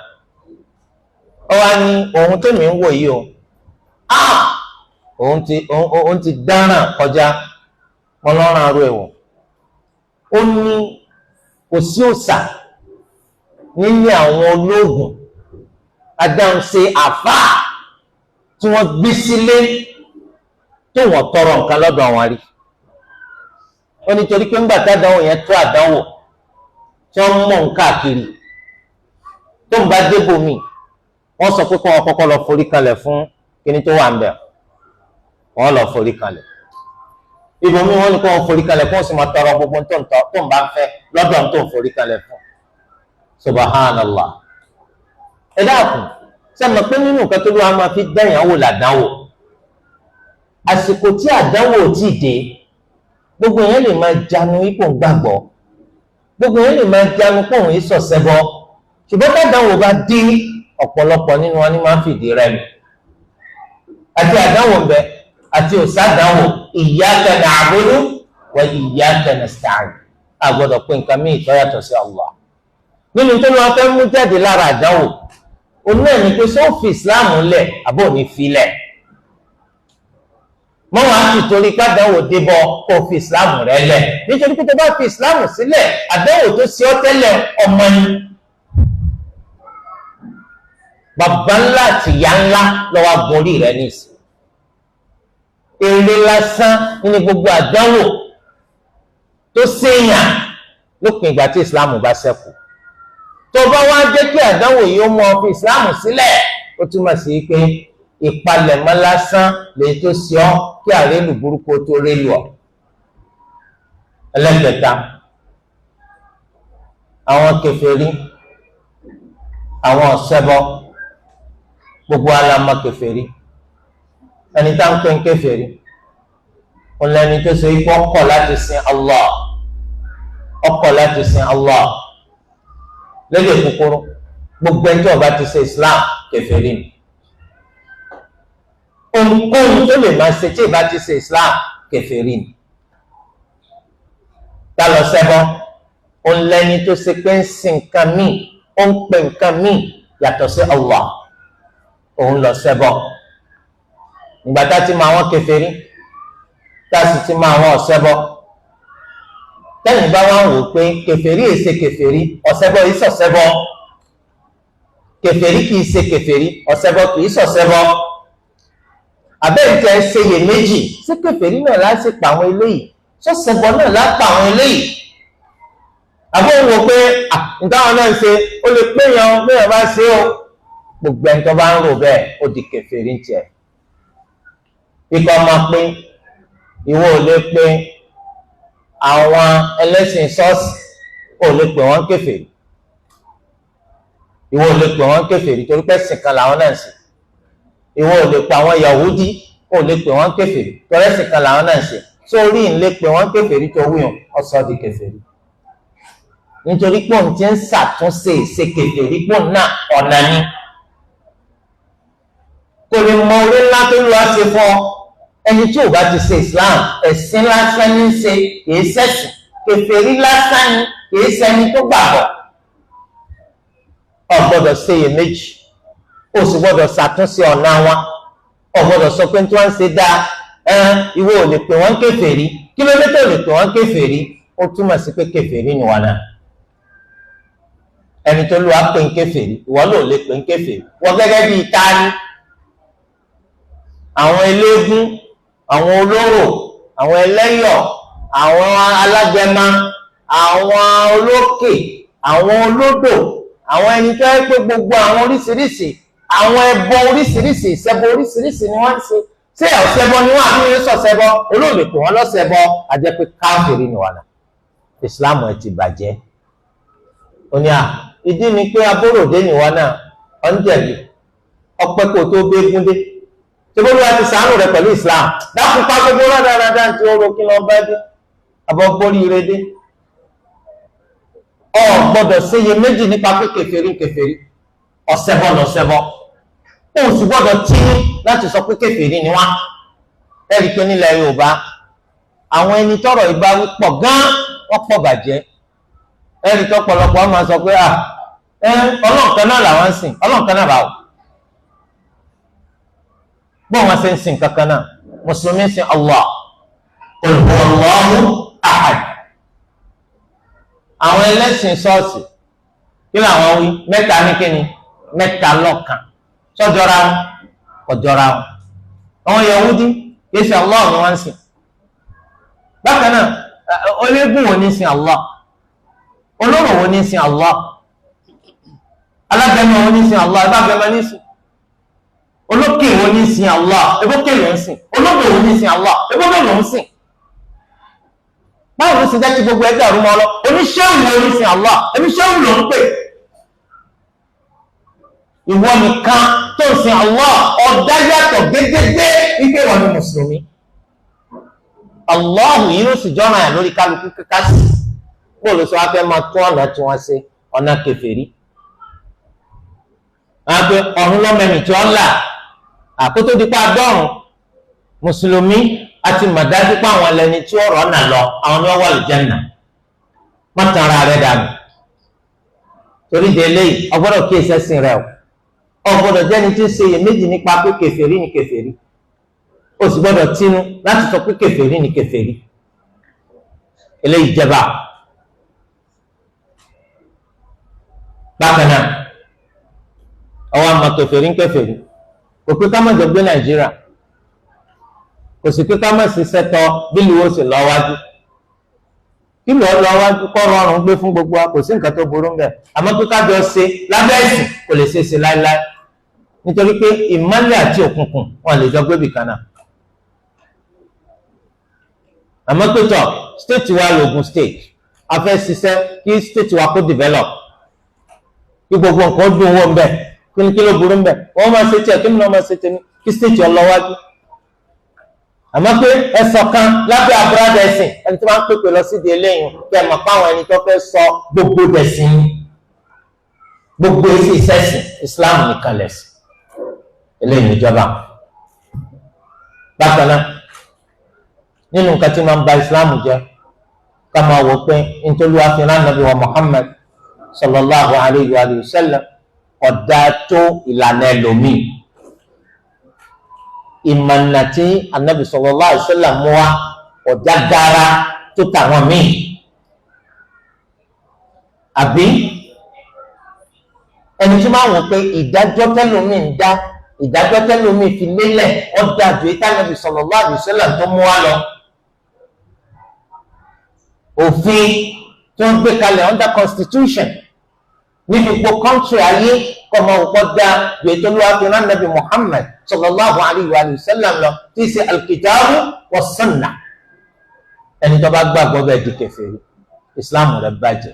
ó wá ní ohun tó mi ń wò yìí o, òun ti dáràn kọjá wọn lọ́rùn aró ẹ̀wọ̀n. Ó ní kò sí òòṣà nílé àwọn ológun adáhunṣe àfáà tí wọ́n gbé sílé tó wọ́n tọrọ nǹkan lọ́dọ̀ àwọn rí. ó nítorí pé ńgbà tádánwò yẹn tó àdánwò tí wọ́n mọ̀ ń káàkiri tó ń bá débò mí wọ́n sọ pé kí wọ́n kọ́kọ́ lọ forí kalẹ̀ fún kíní tó wà ń bẹ̀ wọ́n lọ forí kalẹ̀. ibòmí wọ́n ní kí wọ́n forí kalẹ̀ fún ó sì máa tọrọ gbogbo tó ń bá fẹ́ lọ́dọ̀ tó ń forí kalẹ̀ fún. subhanallah. ẹ dákun sẹ́mi pé nínú nǹkan tó ló wá máa fi dẹ́yìn wò làdánwò àsìkò tí àdánwò tí ì dé gbogbo yẹn lè máa jánu ipò gbàgbọ́ gbogbo yẹn lè máa jánu pé òun yìí sọ̀sẹ́ bọ́ ṣùgbọ́n tàdánwò bá dé ọ̀pọ̀lọpọ̀ nínú wọn ni máa ń fìdí rẹmi àti àdánwò ń bẹ àti òsàdánwò iyyaka na'budu wa iyyaka nasta'in àgbọ́dọ̀ pé nǹkan míì tó yàtọ̀ sí Allah. nínú tó lọ́wọ́ fẹ́ mú jáde lára àdánwò òun náà ní pé sọ́ọ̀fì ìsìláàmù lẹ̀ àbò ní filẹ̀ mọ́ wàá ti torí kádánwò débọ̀ kó fi ìsìláàmù rẹ̀ lẹ̀ nítorí pé tó bá fi ìsìláàmù sílẹ̀ àdánwò tó ṣe ọ́ tẹ́lẹ̀ ọmọ ni bàbá ńlá àti ìyá ńlá lọ́wọ́ agorí rẹ̀ nìsí èrè lásán ní gbogbo àdánwò tó ṣèyàn lópin ìgbà tí ìsìláàmù bá ṣẹ́kù tó bá wá jẹ́ kí àdánwò yìí ó mú ọ fi ìsìláàmù sílẹ̀ ó túmọ̀ sí pé ìpalẹ̀mọ́ lásán lè tó ṣe ọ́ kí àrélù burúkú tó rélu ọ́. ẹlẹ́kẹta àwọn kèfèrí àwọn ọ̀ṣẹbọ gbogbo alamọ kèfèrí ẹni tá ń pè ń kèfèrí òun lẹni tó ṣe ipò ọkọ̀ láti sin Allah ọkọ̀ láti sin Allah lédè kúkúrú gbogbo ẹni tí ó bá ti ṣe Islam kèfèrí ni ohunkóhun tó lè máa ṣe tí ìbá ti ṣe Islam kèfèrí ni tá lọ ṣẹbọ òun lẹni tó ṣe pé ń sin nǹkan míì ó ń pè nǹkan míì yàtọ̀ sí Allah òun lọ ṣẹbọ ìgbà tá ti mọ àwọn kèfèrí tá sì ti mọ àwọn ọ̀ṣẹbọ tẹ́yìn bá wá wò pé kèfèrí yìí ṣe kèfèrí ọ̀ṣẹbọ yìí ṣọ̀ṣẹbọ kèfèrí kìí ṣe kèfèrí ọ̀ṣẹbọ kìí ṣọ̀ṣẹbọ àbẹ́ǹtẹ̀ ṣeyè méjì ṣé kèfèrí náà láti pa àwọn eléyìí ṣọ̀ṣẹbọ náà lápá àwọn eléyìí àbọ̀ wò pé ntáwọn náà ń ṣe ó lè pé yan bẹ́ẹ̀ bá ṣe ó gbogbo ẹni tó bá ń rò bẹ́ẹ̀ ó di kèfèrí tiẹ̀ ikọ̀ ọmọ pé ìwọ ò lè pé àwọn ẹlẹ́sìn ṣọ́ọ̀ṣì ò lè pè wọ́n kèfèrí ìwọ ò lè pè wọ́n kèfèrí torí pé ẹ̀sìn kan làwọn náà ń ṣe ìwọ ò lè pè àwọn Yahudi ò lè pè wọ́n kèfèrí torí ẹ̀sìn kan làwọn náà ń ṣe sórí ń lè pè wọ́n kèfèrí tó wíwọ̀n ọ̀sọ́ di kèfèrí nítorí pé òun ti ń ṣàtúnṣe ìṣe kèfèrí pò náà ọ̀nà ni kò lè mọ orí ńlá tó lọ́ọ́ ṣe fún ọ ẹni tí ò bá ti ṣe Islam ẹ̀sìn lásán ní ṣe kìí ṣẹ̀sìn kèfèrí lásán ní kìí ṣẹni tó gbàgbọ́ o gbọ́dọ̀ ṣe iyèméjì o sì gbọ́dọ̀ ṣàtúnṣe ọ̀nà wọn o gbọ́dọ̀ sọ pé tí wọ́n ń ṣe dáa ìwọ ò lè pè wọ́n kèfèrí kí ló dé tó lè pè wọ́n kèfèrí ó túmọ̀ sí pé kèfèrí ni wọn náà ẹni tó lù wá pè ń kèfèrí ìwọ ló lè pè ń kèfèrí wọ́n gẹ́gẹ́ bíi tani àwọn eléégún àwọn olóró àwọn ẹlẹ́yọ̀ àwọn alágẹmọ àwọn olókè àwọn olódò àwọn ẹni tó yẹ pé gbogbo àwọn oríṣiríṣi àwọn ẹbọ oríṣiríṣi ìṣẹbọ oríṣiríṣi ni wọ́n ń ṣe ṣé ọ̀ṣẹbọ ni wọ́n àbí wọ́n sọ̀ṣẹbọ olóòlè pé wọ́n lọ́ṣẹbọ àjẹ́ pé káfíìrì ni wọ́n náà ìsìláàmù ẹ̀ ti bàjẹ́ òní ìdí ni pé abóròdé ni wọ́n náà ọ̀ ń jẹ̀bi ọpẹ́ kò tó gbégún dé tẹ́gbọ́n wa ti ṣàánú rẹ̀ pẹ̀lú Islam dákun pa gbogbo rádaràdá tí ó ro kí lọ bá dé àbọ̀ borí ire dé ọ gbọ́dọ̀ ṣeyè méjì nípa pé kèfèrí kèfèrí ọ̀ṣẹbọ lọ̀ṣẹbọ ó sì gbọ́dọ̀ tí láti sọ pé kèfèrí ni wá ẹ̀rí pé nílẹ̀ Yorùbá àwọn ẹni tọ́rọ̀ ìbá pọ̀ gan wọ́n pọ̀ bàjẹ́ ẹ̀rí tó pọ̀lọpọ̀ máa sọ pé ọlọ́ọ̀kan náà làwọn ń sìn ọlọ́ọ̀kan náà báwò bọ́n wọn ṣe ń sìn kankan náà mùsùlùmí sìn Allah qul huwa Allahu ahad àwọn ẹlẹ́sìn ṣọ́ọ̀ṣì kí làwọn wí mẹ́ta ní kíni mẹ́ta lọ́kan sọ́jọ́ra wọn kọjọ́ra wọn. àwọn Yahudi kìí ṣe Allah ni wọ́n ń sìn. bákan náà ológun wo ní sìn Allah, olóró wo ní sìn Allah, alágẹmọ wo ní sìn Allah, ìbágẹmọ ní sìn, olókè wo ní sìn Allah, ebókè ló ń sìn, olódò wo ní sìn Allah, ebókè ló ń sìn. báwo ló ṣe jẹ́ kí gbogbo ẹgbẹ́ àrùn mọ́ ọ lọ oníṣẹ́wù wo ní sìn Allah, oníṣẹ́wù ló ń pè. ìwọ nìkan tó ń sin Allah ọ̀dá yàtọ̀ gédégbé wípé wọn ni mùsùlùmí. Allah yìí ló sì jọ́ràn yà lórí kálukú kíkà sí. bó ló sọ wá fẹ́ máa tún ọ̀nà tí wọ́n ṣe ọ̀nà kèfèrí. wọ́n á pé ọ̀run lọ́mẹ́mì tí wọ́n là àkótó dípá dọ́rùn mùsùlùmí àti màdájú pé àwọn ẹlẹ́ni tí ó rọ̀ ọ̀nà lọ àwọn ni wọ́n wà lè Jánnà. má tan ara rẹ̀ dànù. torí de eléyìí ọgbọ́dọ̀ kí ẹsẹ̀ sìn rẹ̀ o. ọgbọ́dọ̀ jẹ́ni tí ń ṣe iyèméjì nípa pé kèfèrí ni kèfèrí ó sì gbọ́dọ̀ tínú láti sọ pé kèfèrí ni kèfèrí. eléyìí jẹba. bákan náà ọwọ́ àmọ́ kèfèrí ń kèfèrí kò pé ká má jọ gbé Nàìjíríà, kò sì pé ká má sì sẹ́tọ̀ bí lu ó sì lọ wájú. kí ló lọ wájú kọ́ rọrùn gbé fún gbogbo wa, kò sí nǹkan tó burú mbẹ̀. àmọ́ pé kájọ ṣe lábẹ́ ẹ̀sìn kò lè ṣe é ṣe láéláé, nítorí pé ìmọ́lẹ̀ àti òkùnkùn wọn lè jọ gbébì kan náà. àmọ́ pé tọ̀ state wa l'Ògùn state a fẹ́ ṣiṣẹ́ kí state wa kó develop, kí gbogbo nǹkan dùn owó mbẹ̀, kí ló burú mbẹ̀. wọ́n máa ṣe tiẹ̀ kí mi náà máa ṣe tèmi, kí state ọlọ́wájú. àmọ́ pé ẹ̀sọ̀ kan lábẹ́ àbúradà ẹ̀sìn ẹni tó máa ń pèpè lọ sídìí eléyìí kẹ́ ẹ̀ mọ̀ fáwọn ẹni tó fẹ́ sọ gbogbo dẹ̀sìn gbogbo èsì ìṣẹ̀sìn Islam nìkan lẹ̀sìn eléyìí níjọba. bákan náà nínú nǹkan tí máa ń ba Islam jẹ́ ká máa wò pé nítorí wàá fi rán Nàbí wa Muhammad sallallahu alayhi wa sallam ọ̀dà tó ìlànà ẹlòmíì. ìmọ̀nà tí anabi sallallahu alaihi wasallam mú wa ọ̀já gara tó tàwọn míì. àbí ẹni tí máa wọ pé ìdájọ́ tẹ́lómi ń dá ìdájọ́ tẹ́lómi fi lélẹ̀ ọ̀dà ju ètò anabi sallallahu alaihi wasallam tó mú wa lọ. òfin tó ń gbé kalẹ̀ under constitution ní gbogbo kọ́ńtì ayé kọ́mọ òpó dá ju ètò olúwa fi rán Nabi Muhammad sallallahu alayhi wa sallam lọ tí í ṣe alkitabu wa sunna. ẹni tó bá gbàgbọ́ bẹ́ẹ̀ di kèfèrí Islam rẹ̀ bàjẹ́.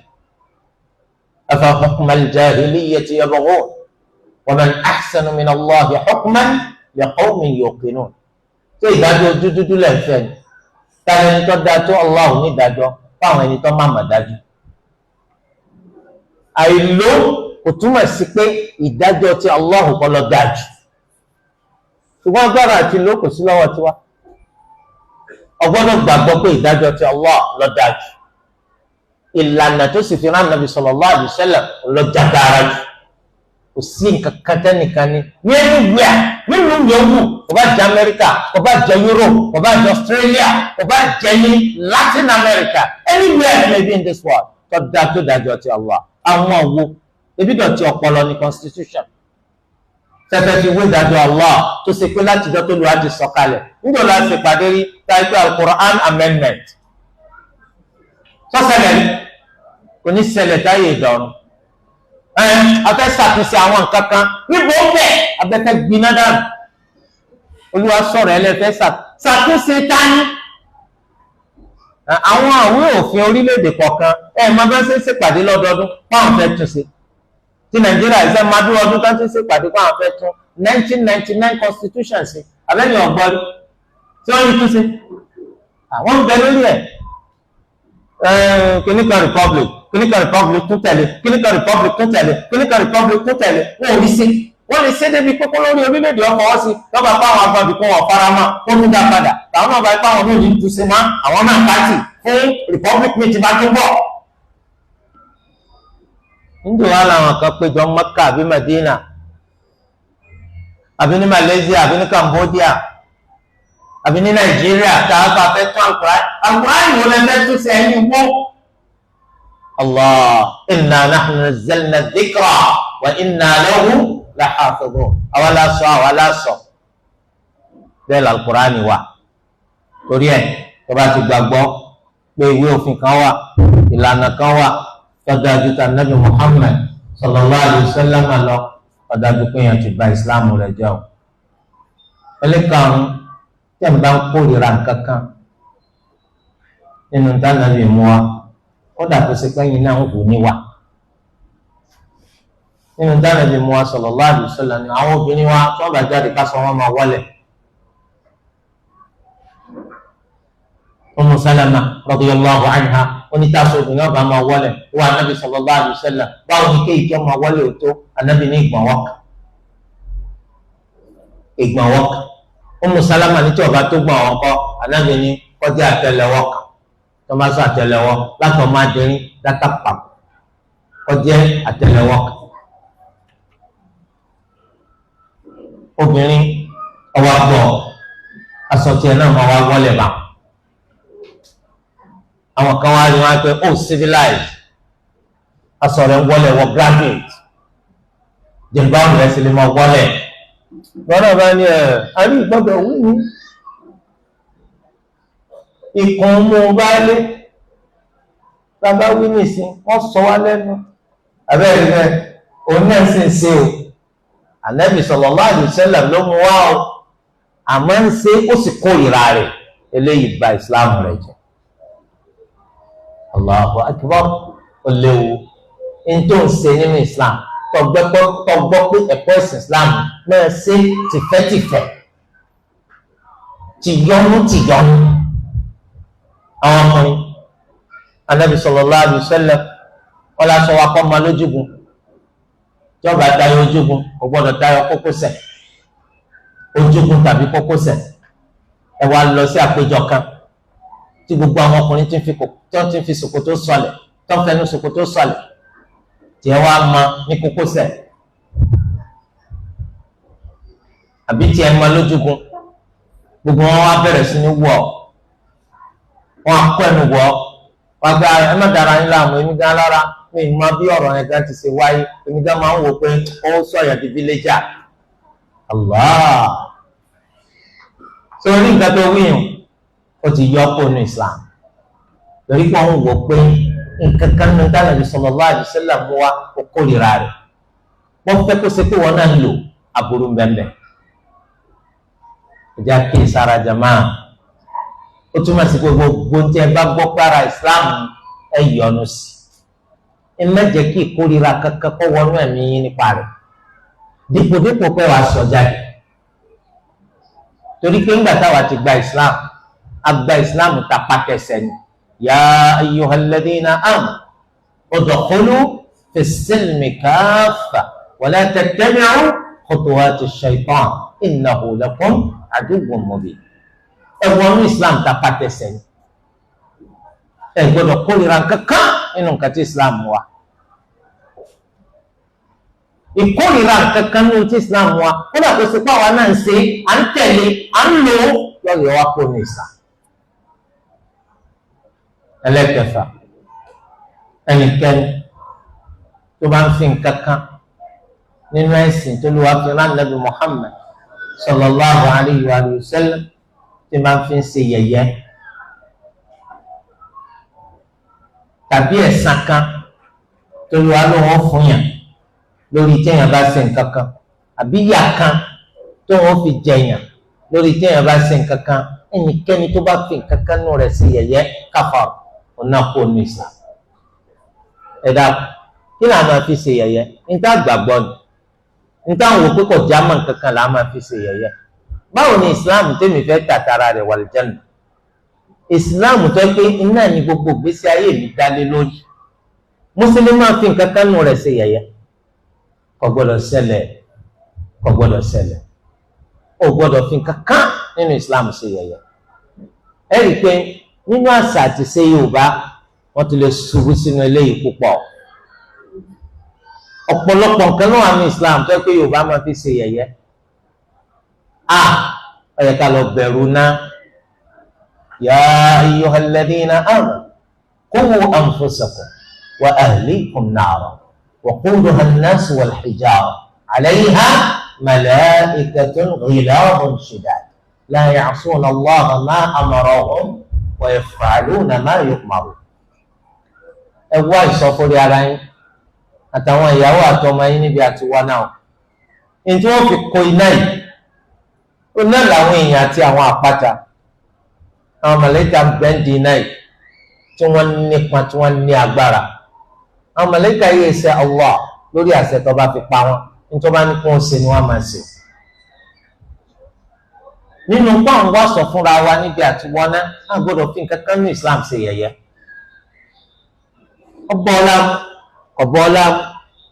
afa hukma al-jahiliyyati yabghun wa man ahsanu min Allahi hukman liqawmin yuqinun. tó ìdájọ́ ojú dúdú lẹ́fẹ̀ẹ́ ni táwọn ẹni tó dáa tó Allah ní ìdájọ́ fáwọn ẹni tó má mà dájú. àìló kò túmọ̀ sí pé ìdájọ́ tí Allah kọ́ lọ dájú, ṣùgbọ́n agbára àti ìlú kò sí lọ́wọ́ tiwa. ọgbọ́dọ̀ gbàgbọ́ pé ìdájọ́ tí Allah lọ dájú, ìlànà tó sì fi rán Nabi sallallahu alaihi wasallam lọ jágara jù. kò sí nǹkan kan tẹ́nìkan ní anywhere nínú yòówù, kò bá jẹ́ Amẹ́ríkà, kò bá jẹ́ Europe, kò bá jẹ́ Australia, kò bá jẹ́ ní Latin America, anywhere maybe in this world tó dájọ́ tí Allah. àwọn wo ebi dọ̀tí ọpọlọ ní constitution tẹ́tẹ́ fi wé ìdájọ́ Allah tó ṣe pé láti ìjọ tó lu àti sọ̀kalẹ̀ níjọ́ la ṣe pàdé rí táìpé al-Quran amendment sọ́sẹ̀lẹ̀ kò ní ṣẹlẹ̀ táyé ìdọ̀rùn. afẹ́ ṣàtúnṣe àwọn nǹkan kan níbo bẹ́ẹ̀ abẹ́fẹ́ gbiná dànù. olúwa sọ̀rọ̀ ẹlẹ́fẹ́ ṣàtúnṣe tání. àwọn àwé òfin orílẹ̀-èdè kọ̀ọ̀kan máa bá ṣe ń ṣèpàdé lọ́dọọdún fáwọn fẹ́ túnṣe. tí Nàìjíríà ìṣe máa dúró ọdún tó ń ṣe ṣèpàdé fáwọn fẹ́ tún 1999 constitution sí abẹ́ni ọ̀gbọ́n tí wọ́n yí túnṣe. àwọn ń bẹ lórí ẹ̀. kìnnìkan republic tún tẹ̀lé kìnnìkan republic tún tẹ̀lé kìnnìkan republic tún tẹ̀lé wọn ò rí sí. wọ́n lè ṣe débi kókó lórí orílẹ̀-èdè ọkọ̀ wọ́n sí lọ́ba fáwọn agbọ̀dì kan wọ̀ farama kó tún dá padà táwọn náà bá ipá wọn náà ní túnṣe má àwọn náà pàtì fún republic méjì bá tún bọ̀. níjọ́ wa làwọn kan péjọ Mẹ́kà àbí Medina àbí ní Malaysia àbí ní Cambodia àbí ní Nàìjíríà tá a bá fẹ́ tún Al-Qur'an ìwọ lẹ́fẹ́ tún ṣe ẹ̀yìn wọ́ Allah inna nahnu nazzalna dhikra wa inna lahu lahafidhun. àwa la sọ bẹ́ẹ̀ l'Al-Qur'ani wà. torí ẹ̀ tó bá ti gbàgbọ́ pé ìwé òfin kan wà, ìlànà kan wà tọ́jú àjùtà Nabi Muhammad sallallahu alayhi wa sallam lọ, ọ̀dájú pé yẹn ti bà ìsìláàmù rẹ̀ jẹ́ o. ẹlẹ́karùn-ún tẹ̀ ń bá ń kórìíra nǹkan kan nínú tánàbí mú wa, kódà tó ṣe pẹ́yìn náà ń hù níwà. nínú tánàbí mú wa sallallahu alayhi wa sallam ni àwọn obìnrin wa tó bá jáde ká sọ wọn máa wọlé. Ummu Salama radiyallahu anha onítàṣọ obìnrin ọba máa wọlé wà Nabi sallallahu alayhi wa sallam báwo ni kéèkì ọmọ wọlé òtó Ànábì ní ìgbọ̀nwọ́ kan. Ummu Salama ní tí ọba tó gbọ̀n wọn kọ́ Ànábì ní kọjá àtẹ́lẹwọ́ kan tó máa sọ àtẹ́lẹwọ́ látọ̀ máa dẹrin látàpá kọjá àtẹ́lẹwọ́ kan. obìnrin ọwọ́ àbọ̀ aṣọ tiẹ̀ náà máa wá wọlé bá àwọn kan wá rí wọn pé ó civilized aṣọ rẹ̀ ń wọlé wọ graduate jìnbáwò rẹ̀ sì lè máa wọlé lọ́nà bá ní àrí ìgbọ́dọ̀ wí ní ikùn mú bá lé bàbá wí nìsín wọ́n sọ wá lẹ́nu abẹ́rẹ́ rẹ̀ òun náà sì ń ṣe o Ànábì sallallahu alaihi wasallam ló mú wá o àmọ́ ń ṣe ó sì kórìíra rẹ̀ eléyìí bà ìsìláàmù rẹ̀ jẹ́. Allahu akbar ó léwu ní tó ń ṣe nínú Islam tọgbọ́ pé ẹ̀kọ́ ẹ̀sìn Islam náà ṣe tìfẹ́tìfẹ́ tìyọnu àwọn ọmọrin Ànábì sallallahu alaihi wasallam wọn lásọ wa kọ́ máa lójúgun tí ọba tayọ ojúgun kò gbọdọ̀ tayọ kókósẹ̀ ojúgun tàbí kókósẹ̀ ẹ wá lọ sí àpéjọ kan tí gbogbo àwọn ọkùnrin tí wọ́n ti fi ṣòkòtò sọlẹ̀ tó ń fẹnu ṣòkòtò sọlẹ̀ tí ẹ wá mọ ní kókósẹ̀ àbí tí ẹ mọ lójúgun gbogbo wọn wá bẹ̀rẹ̀ sí ní wọ̀ wọn akọ ẹnu wọ̀ wọn gba ẹ má dára yín láàmú èmi gan lára mi ì mọ bí ọ̀rọ̀ yẹn gan ti ṣe wáyé èmi gan máa ń wò pé ó sọ̀yà di villager Allah sórí nǹkan tó wíyàn ó ti yọ kó nu Islam lórí pé wọn wò pé nǹkan kan ní Ànábì sallallahu alaihi wasallam mú wa ó kórìíra rẹ̀ wọ́n fẹ́ kó ṣe pé wọn náà ń lò aburú bẹ́ẹ̀ ìjà kí sara jamaa ó túmọ̀ sí pé gbogbo tí ẹ bá gbọ́ para Islam ẹ yọnu sí ẹ má jẹ́ kí ìkórìíra kankan kó wọnú ẹ̀mí yín nípa rẹ̀ dípòdípò pé wàá sọ jáde torí pé ńgbà táwa ti gba Islam agba Islam tapa tẹsẹ̀ ni ya ayyuhalladhina amanu udkhulu fis-silmi kaffa wa la tattabi'u khutuwati ash-shaytan innahu lakum aduwwun mubin ẹ̀wọ̀n ní Islam tapa tẹsẹ̀ ni ẹ gbọ́dọ̀ kórìíra kankan nínú nǹkan tí Islam wà ìkórìíra kankan nínú tí Islam wà ó dà tó ṣe pé àwa náà ń ṣe à ń tẹ̀lé à ń lò ó lọ́yọ̀ wá kó ní Islam. ẹlẹ́kẹfà ẹnikẹ́ni tó bá ń fi nǹkan kan nínú ẹ̀sìn tó lù wá fi rán Nabi Muhammad sallallahu alayhi wa sallam tí máa ń fi ṣe yẹ̀yẹ́ tàbí ẹ̀san kan tó lù wá ló wọ́n fún yàn lórí téèyàn bá ṣe nǹkan kan àbí ìyà kan tó wọ́n fi jẹyàn lórí téèyàn bá ṣe nǹkan kan ẹnikẹ́ni tó bá fi nǹkan kan nù rẹ̀ ṣe yẹ̀yẹ́ káfàrà ọ̀nà kó nu Islam ẹ̀dá kí là máa fi ṣe yẹ̀yẹ́ níta gbàgbọ́ ni níta wò pé kò já mọ́ nǹkan kan là máa fi ṣe yẹ̀yẹ́ báwo ni Islam tèmi fẹ́ tàtàrà rẹ̀ wà lìjẹ́nà Islam tó pé iná ní gbogbo ìgbésí ayé mi dálé lórí mùsùlùmí máa fi nǹkan kan nù rẹ̀ ṣe yẹ̀yẹ́ kò gbọ́dọ̀ ṣẹlẹ̀ kò gbọ́dọ̀ ṣẹlẹ̀ ó gbọ́dọ̀ fi nǹkan kan nínú Islam ṣe yẹ̀yẹ́ ẹ rí i pé nínú àṣà àti ṣe Yorùbá wọ́n ti lè ṣubú sínú eléyìí púpọ̀ ọ̀pọ̀lọpọ̀ nǹkan ló wà ní Islam tó pé Yorùbá máa fi ṣe yẹ̀yẹ́ ó yẹ ká lọ bẹ̀rù náà ya ayyuhalladhina amanu qu anfusakum wa ahlikum nara waquduha an-nas wal-hijara 'alayha malaa'ikatun ghiladun shidad la ya'suna Allaha ma amarahum wa yaf'aluna ma yu'marun. ẹ wá ìsọfúnni ara yín àtàwọn ìyàwó àtọmọ yín níbi àtiwá náà ní tí wọ́n fi kó iná yìí ó ná làwọn èèyàn àti àwọn àpáta àwọn màláíkà bẹ́ǹdì iná yìí tí wọ́n nípa tí wọ́n ní agbára. àwọn màláíkà yìí ṣe Allah lórí àṣẹ tó bá fi pa wọn nítorí bá ní kí wọ́n ṣe ni wọ́n máa ṣe. nínú pọ́ùn wá sọ fúnra wa níbi àtiwọ́ náà á gbọ́dọ̀ fi nǹkan kan ní Islam ṣe yẹ̀yẹ́. ọgbọ́ ọlámú ọ̀bọ ọlámú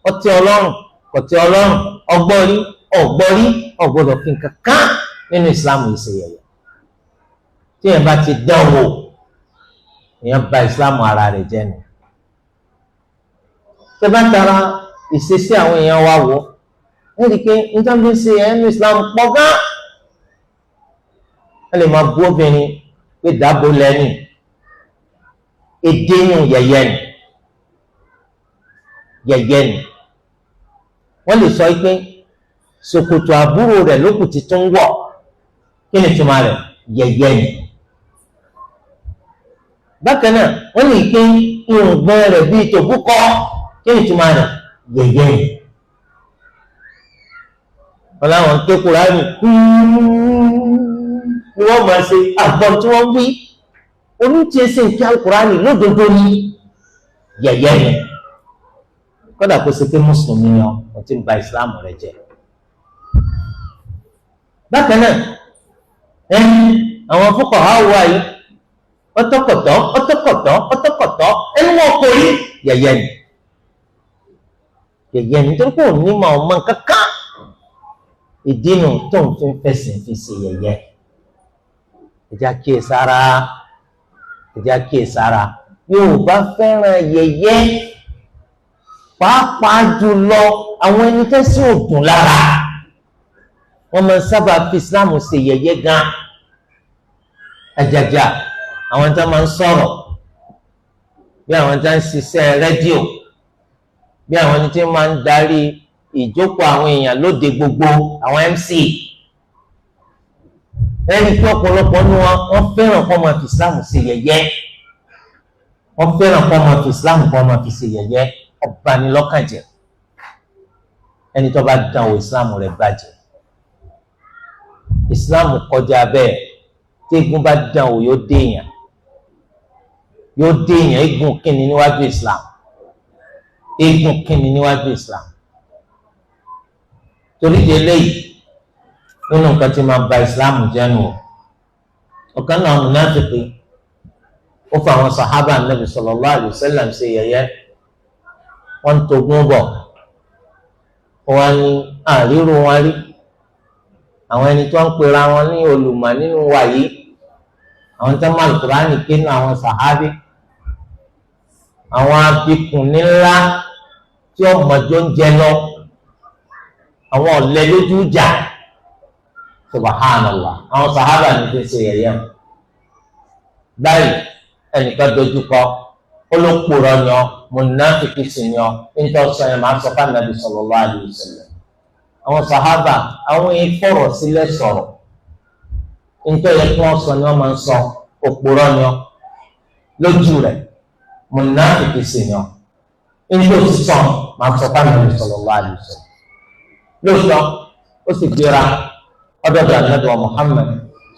ọtí ọlọ́run kọ̀tí ọlọ́run ọgbọ́rí ọgbọ́rí ọgbọ́dọ̀ fi nǹkan kan nínú Islam yìí ṣe yẹ̀yẹ́. tí ẹ bá ti dánwò èèyàn bà Islam ara rẹ̀ jẹ́ nù. tẹ́ bá tara ìṣesí àwọn èèyàn wa wò ẹ rí i pé nítorí bí ń ṣe ẹ̀ nínú Islam pọ̀ gan. ẹ lè máa bú obìnrin pé dáàbò lẹ́nu èdè yùn yẹ̀yẹ́ ni yẹ̀yẹ́ ni. wọ́n lè sọ pé ṣòkòtò àbúrò rẹ̀ lókùn ti tún wọ̀ kí ni túmọ̀ rẹ̀ yẹ̀yẹ́ ni. bákan náà wọ́n lè pé irùngbọ̀n rẹ̀ bíi tòbúkọ kí ni túmọ̀ rẹ̀ yẹ̀yẹ́ ni. wọ́n láwọn ké Kùránì ni wọ́n máa ṣe àgbọ̀n tí wọ́n wí oníṣẹ́ ṣe ń kí Kùránì lódodo ní yẹ̀yẹ́ ni. kódà kó ṣe pé mùsùlùmí ni ọ ti ń ba ìsìláàmù rẹ̀ jẹ́. bákan náà àwọn fuqaha wà yìí ọtọkọtọ ẹni wọn kò rí yẹ̀yẹ́ ni yẹ̀yẹ́ ni nítorí pé òun ní ma ọmọ kankan ìdínú tó ń fi fẹsẹ̀ fi ṣe yẹ̀yẹ́. ẹjá kíyèsára Yorùbá fẹ́ràn yẹ̀yẹ́ pàápàá jùlọ àwọn ẹni tẹ́sí òdùn lára wọ́n máa ń sábà fi Islam ṣe yẹ̀yẹ́ gan. àjàjà àwọn tí wọ́n máa ń sọ̀rọ̀ bí àwọn tí wọ́n ń ṣiṣẹ́ rédíò bí àwọn tí wọ́n máa ń darí ìjókòó àwọn èèyàn lóde gbogbo àwọn MC ẹni tí ọ̀pọ̀lọpọ̀ ní wọ́n fẹ́ràn kó máa fi Islam ṣe yẹ̀yẹ́ wọ́n fẹ́ràn kó máa fi Islam kó máa fi ṣe yẹ̀yẹ́. ọbanilọ́kànjẹ́ ẹni tó bá dán o Islam rẹ̀ bàjẹ́. Islam kọjá bẹ́ẹ̀ tí eégún bá dán o yóò déèyàn eégún kínni níwájú Islam eégún kínni níwájú Islam. torí di eléyìí nínú nǹkan tí máa ba Islam jẹ́ nù ọ̀kan náà múnáfíkí ó fa àwọn sàhábà Nabi sallallahu alaihi wasallam ṣe yẹ̀yẹ́. wọ́n ń togún bọ̀ wọ́n ní àríro wọn rí àwọn ẹni tó ń pera wọn ní olùmọ̀ nínú wa yìí àwọn tó ń máa Kùránì kínú àwọn sàhábì àwọn abikùn ńlá tí ó mọ̀jọ́ ń jẹ lọ àwọn ọ̀lẹ́ lójú ìjà subhanallah àwọn sàhábà ní fi ṣe yẹ̀yẹ́. báyìí ẹnìkan dojú kọ olókùrọ ni ọ mùnáfíkì sì ni ọ nítorí sọ yẹn máa sọ fún Ànábì sallallahu alaihi wasallam. àwọn sàhábà àwọn ìfọ̀rọ̀ sílẹ̀ sọ̀rọ̀ nítorí yẹ kí wọ́n sọ ni wọ́n máa ń sọ òpùrọ̀ ni ọ lójú rẹ̀ mùnáfíkì sì ni ọ nítorí sọ máa sọ fún Ànábì sallallahu alaihi wasallam. lóòótọ́ ó sì gbéra ọdọọdọ Ànábì wa Muhammad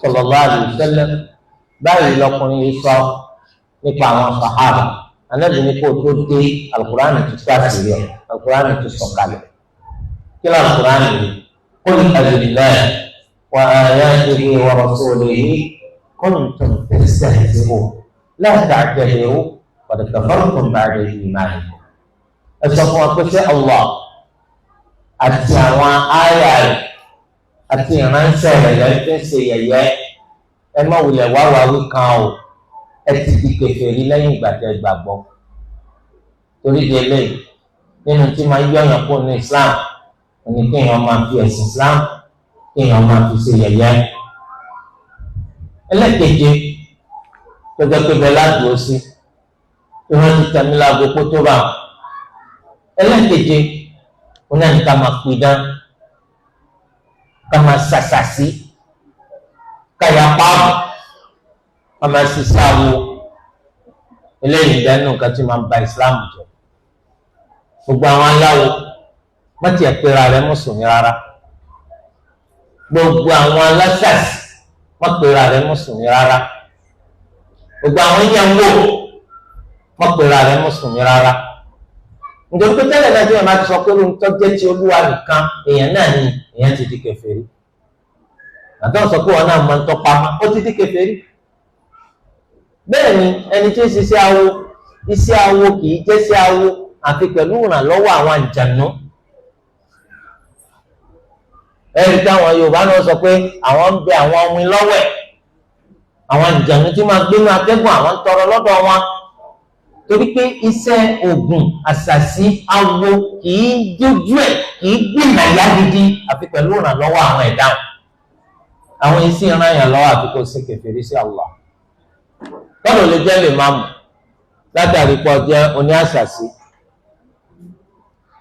sallallahu alaihi wasallam. báyìí lọkùnrin yìí sọ nípa àwọn sàhábà. Ànábì ní kó tó dé Al-Qur'ani tó káàkiri ẹ̀ Al-Qur'ani tó sọ̀kalẹ̀. kí ló Al-Qur'ani yìí qul abillahi wa ayatihi wa rasulihi kuntum tastahzi'un la ta'tadiru qad kafartum ba'da imanikum. ẹ sọ fún wa pé ṣé Allah àti àwọn àyà rẹ̀ àti ìránṣẹ́ rẹ̀ lẹ́yìn tó ń ṣe yẹ̀yẹ́ ẹ má wulẹ̀ wá wá wí kan o ẹ ti di kèfèrí lẹ́yìn ìgbà tẹ́ gbàgbọ́. torí di eléyìí nínú tí máa yọ̀yàn kó ní Islam ní kéèyàn máa fi ẹ̀sìn Islam kéèyàn máa fi ṣe yẹ̀yẹ́. ẹlẹ́keje tó jẹ́ pé bẹ́ẹ̀ ládùúgbò sí ìwọ́n ti tẹ̀mí láago kó tó bá wọn. ẹlẹ́ẹ̀keje wọn náà ní ká máa pidán, ká máa ṣàṣàṣì, ká ya páàbù, ká máa ṣiṣẹ́ awo. eléyìí dánú nǹkan tí máa ń ba ìsìláàmù jẹ́. gbogbo àwọn aláwo má tiẹ̀ pera rẹ̀ mùsùlùmí rárá. gbogbo àwọn aláṣàṣì má pera rẹ̀ mùsùlùmí rárá. gbogbo àwọn ìyàwó má pera rẹ̀ mùsùlùmí rárá. nítorí pé tẹ́lẹ̀ náà tí wọ́n máa ti sọ pé ohun tó jẹ́ ti olúwa nìkan èèyàn náà ni èèyàn ti di kèfèrí. àtọ́ sọ pé wọn náà máa ń tọ́pa má ó ti di kèfèrí. bẹ́ẹ̀ ni ẹni tí ń ṣiṣẹ́ awo, iṣẹ́ awo kì í jẹ́ iṣẹ́ awo àfi pẹ̀lú ìrànlọ́wọ́ àwọn àjànú. ẹ̀rí táwọn Yorùbá náà sọ pé àwọn ń bẹ àwọn ọmọ ìlọ́wẹ̀, àwọn àjànú tí máa gbénú atẹ́gùn àwọn ń tọrọ lọ́dọ̀ wọn. torí pé iṣẹ́ oògùn àṣàṣì awo kì í dójú ẹ̀, kì í gbìnà yá gidi àfi pẹ̀lú ìrànlọ́wọ́ àwọn ẹ̀dá. àwọn iṣẹ́ ìran yàn lọ́wọ́ àfi kó ṣe kèfèrí sí Allah. bọ́ọ̀lù lè jẹ́ lè máa mú látàrí pọ̀ jẹ́ oní àṣàṣì,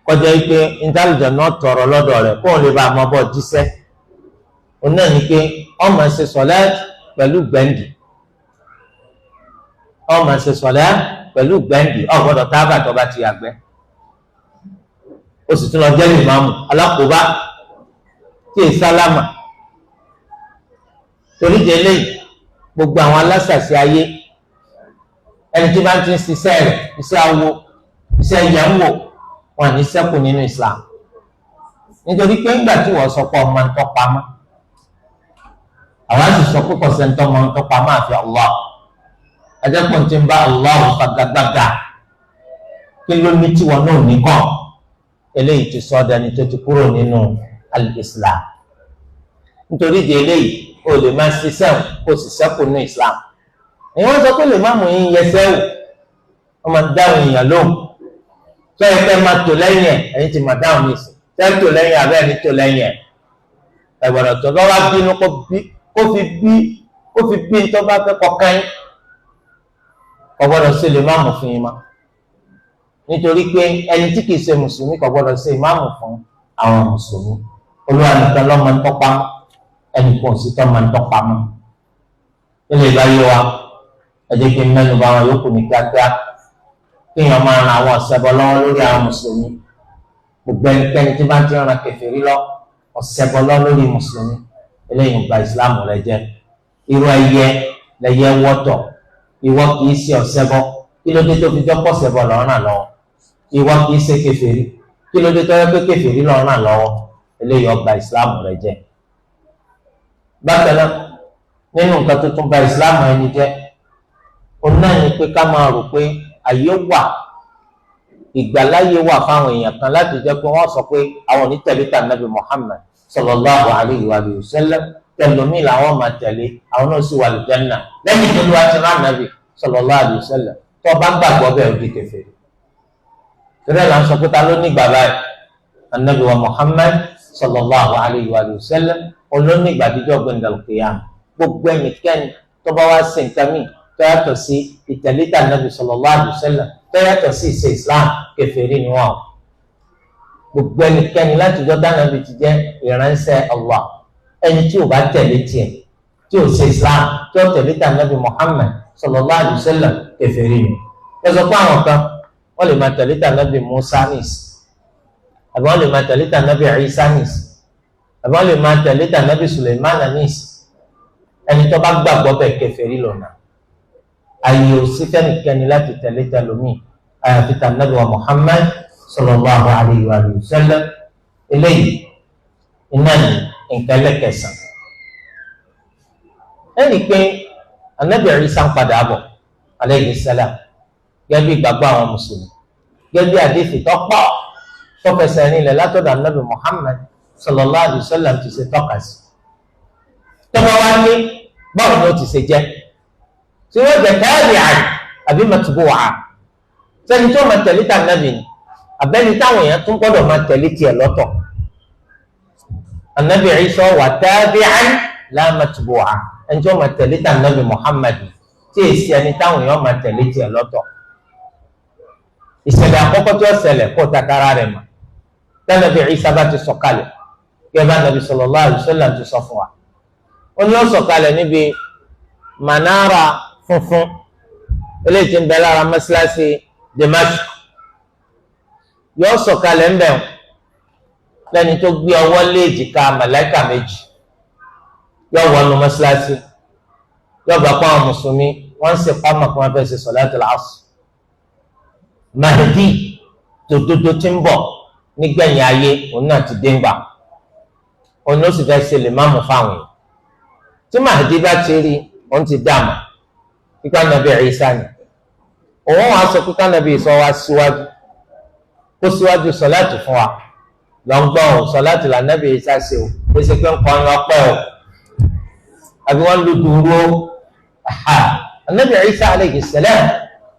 kọjá pé intelligent náà tọrọ lọ́dọ̀ rẹ̀ kó o lè bá a mọ bọ́ jíṣẹ́. òun náà ni pé ọmọ ṣe sọ̀lẹ́ pẹ̀lú gbẹ̀ǹdì, ọmọ ṣe sọ̀lẹ́ pẹ̀lú gbẹ̀ǹdì, ò gbọ́dọ̀ tábà tó bá ti yàgbẹ́. ó sì tún lọ jẹ́ lè máa mú alákòóbá tí èyí sálámà. torí jẹ́ lẹ́yìn gbogbo àwọn aláṣàṣì ayé, ẹni tí bá ti ń ṣiṣẹ́ rẹ̀, iṣẹ́ awo, iṣẹ́ ìyẹ̀wò, wọn ní ṣẹ́kù nínú Islam. nítorí pé ńgbà tí wọ́n sọ pé ọmọ ń tọ́pa mọ́, àwọn sì sọ pé kọ̀sẹ̀ntọ́ ọmọ ń tọ́pa mọ́ àfi Allah. ajẹ́pọ̀ tí ń bá Allah fagagbága, kí ló ní tí wọn náà ní kàn? eléyìí ti sọ dání tó ti kúrò nínú al-Islam. nítorí di eléyìí o lè máa ṣiṣẹ́ kó sì ṣẹ́kù nínú Islam. èyí wọ́n sọ pé lè má mú yín yẹsẹ́ wò, wọ́n máa dáhùn èèyàn lóhùn. sọ yẹ kẹ́ máa tò lẹ́yìn ẹ̀, ẹ̀yin ti máa dáhùn nìsín. tẹ́ tò lẹ́yìn abẹ́ ẹni tò lẹ́yìn ẹ̀. ẹ̀gbọ́dọ̀ tó bá wá bínú kó fi bí tó bá fẹ́ kọ̀ọ̀kan yín. kò gbọ́dọ̀ ṣe lè má mú fún yín mọ́. nítorí pé ẹni tí kìí ṣe mùsùlùmí kò gbọ́dọ̀ ṣe ìmáàmù fún àwọn mùsùlùmí. Olúwa nìkan ló máa ń tọ́pa mọ́, ẹnì kan sì tọ́ máa ń tọ́pa mọ́. ilé ìbáyé wa ẹ jẹ́ kí n mẹ́nu bà wọn yòókù ní kíákíá. kéèyàn máa ran àwọn ọ̀sẹ̀bọ lọ́wọ́ lórí àwọn mùsùlùmí. gbogbo ẹnikẹ́ni tí bá ti ń ran kèfèrí lọ ọ̀sẹ̀bọ lọ́wọ́ lórí mùsùlùmí, eléyìí ń ba ìsìláàmù rẹ jẹ́. irú ẹyẹ lẹyẹ wọ́tọ̀, ìwọ kìí ṣe ọ̀sẹ̀bọ, kí ló dé tó fi jọ́ pọ̀sẹ̀bọ lọ́ọ́ ràn lọ́wọ́? ìwọ kìí ṣe kèfèrí, kí ló dé tó yẹ pé kèfèrí lọ́ọ́ ràn lọ́wọ́? eléyìí ó ba ìsìláàmù rẹ jẹ́. bákan náà nínú nǹkan tó tún ba ìsìláàmù ẹni jẹ́, òun náà ni pé ká máa rò pé àyè wà, ìgbàláyè wà fáwọn èèyàn kan láti jẹ́ pé wọ́n sọ pé àwọn onítẹ̀lé tà nàbì Muhammad sallallahu alayhi wa sallam, tẹlomi làwọn máa tẹ̀lé, àwọn náà sì wà lùjánà lẹ́yìn tó lọ́wọ́ ti rán nàbì sallallahu alayhi wa sallam. tó o bá gbàgbọ́ bẹ́ẹ̀ ó di kèfèrí. tẹ́lẹ̀ là ń sọ pé ta ló ní gbàgbá yìí? anabi wa Muhammad sallallahu alayhi wa sallam olóní ìgbàdíjọ́ gbẹ̀ndàlùkìyàm. gbogbo ẹnikẹ́ni tó bá wá sí nǹkan míì tó yàtọ̀ sí ìtẹ̀lẹ́tà nàbì sallallahu alayhi wa sallam, tó yàtọ̀ sí ìṣe Islam, kèfèrí ni wọ́n. gbogbo ẹnikẹ́ni láti jọ́ dánàbì ti jẹ́ ìránṣẹ́ Allah, ẹni tí ò bá tẹ̀lé tiẹ̀, tí ò ṣe Islam, tí ó tẹ̀lé tà nàbì Muhammad sallallahu alayhi wa sallam, kèfèrí ni. ẹ sọ pé àwọn kan wọ́n lè máa tẹ̀lé tà nàbì Musa nìs, àbí wọ́n lè máa tẹ̀lé tà nàbì Isa nìs, àbí wọ́n lè máa tẹ̀lé tà nàbì Suleiman nìs. ẹni tó bá gbàgbọ́ bẹ̀ kèfèrí lọ́nà. àyè ò sí fẹ́nìkẹ́ni láti tẹ̀lé tẹlomi àyàfi tà nàbì wa Muhammad sallallahu alayhi wa sallam. eléyìí iná ní nǹkan ẹlẹ́kẹsàn. ẹnì pé anabi Isa ń padà bọ̀ alayhi salam, gẹ́gẹ́ bí ìgbàgbọ́ àwọn mùsùlùmí, gẹ́gẹ́ bí àdéhìí tó pọ̀ tó fẹsẹ̀ nílẹ̀ látọ̀dọ̀ anabi Muhammad sallallahu alayhi wa sallam ti ṣe tọ́ka sí. tọ́ba wá ní báwo ni ó ti ṣe jẹ́? tí wọ́n jẹ́ tabi'an àbí matbu'a? sẹ́ni tó máa tẹ̀lé tà nàbì ni àbẹ́ni táwọn èèyàn tún gbọ́dọ̀ máa tẹ̀lé tiẹ̀ lọ́tọ̀? anabi Isa wà tabi'an la matbu'a, ẹni tó máa tẹ̀lé tà nàbì Muhammad tí èsì ẹni táwọn èèyàn máa tẹ̀lé tiẹ̀ lọ́tọ̀. ìṣẹ̀lẹ̀ àkọ́kọ́ tí ó ṣẹlẹ̀ kó takara rẹ̀ mọ̀ tẹ́lẹ̀bí Ìsá bá ti sọ̀kalẹ̀ kí ẹ bá Nabi sallallahu alaihi wasallam ti sọ fún wa ó ní ó sọ̀kalẹ̀ níbi manara funfun eléyìí tí ń bẹ lára mọ́sálásí Damascus yóò sọ̀kalẹ̀ ńbẹ̀ lẹ́ni tó gbé ọwọ́ lé èjìká màláíkà méjì yóò wọnú mọ́sálásí yóò bá pa àwọn mùsùlùmí wọ́n ń ṣe pamọ́ kí wọ́n fẹ́ ṣe sọ̀láàtì láàsù Mahdi tòdodo tí ń bọ̀ nígbẹ̀yìn ayé òun náà ti dé ńgbà òun ló sì fẹ́ ṣe lè máàmù fáwọn yìí tí Mahdi bá ti rí òun ti dààmú kíkà Nabi Ìsá ni òun wàá sọ kíkà Nabi Ìsá wá síwájú kó síwájú sọ̀láàtì fún wa lọ́ngbọ́n ò sọ̀láàtì là Nabi Ìsá ṣe o ó ṣe pé ń kọ́ ọ́n ọpẹ́ o àbí wọ́n lu dùrú Nabi Ìsá alayhi salam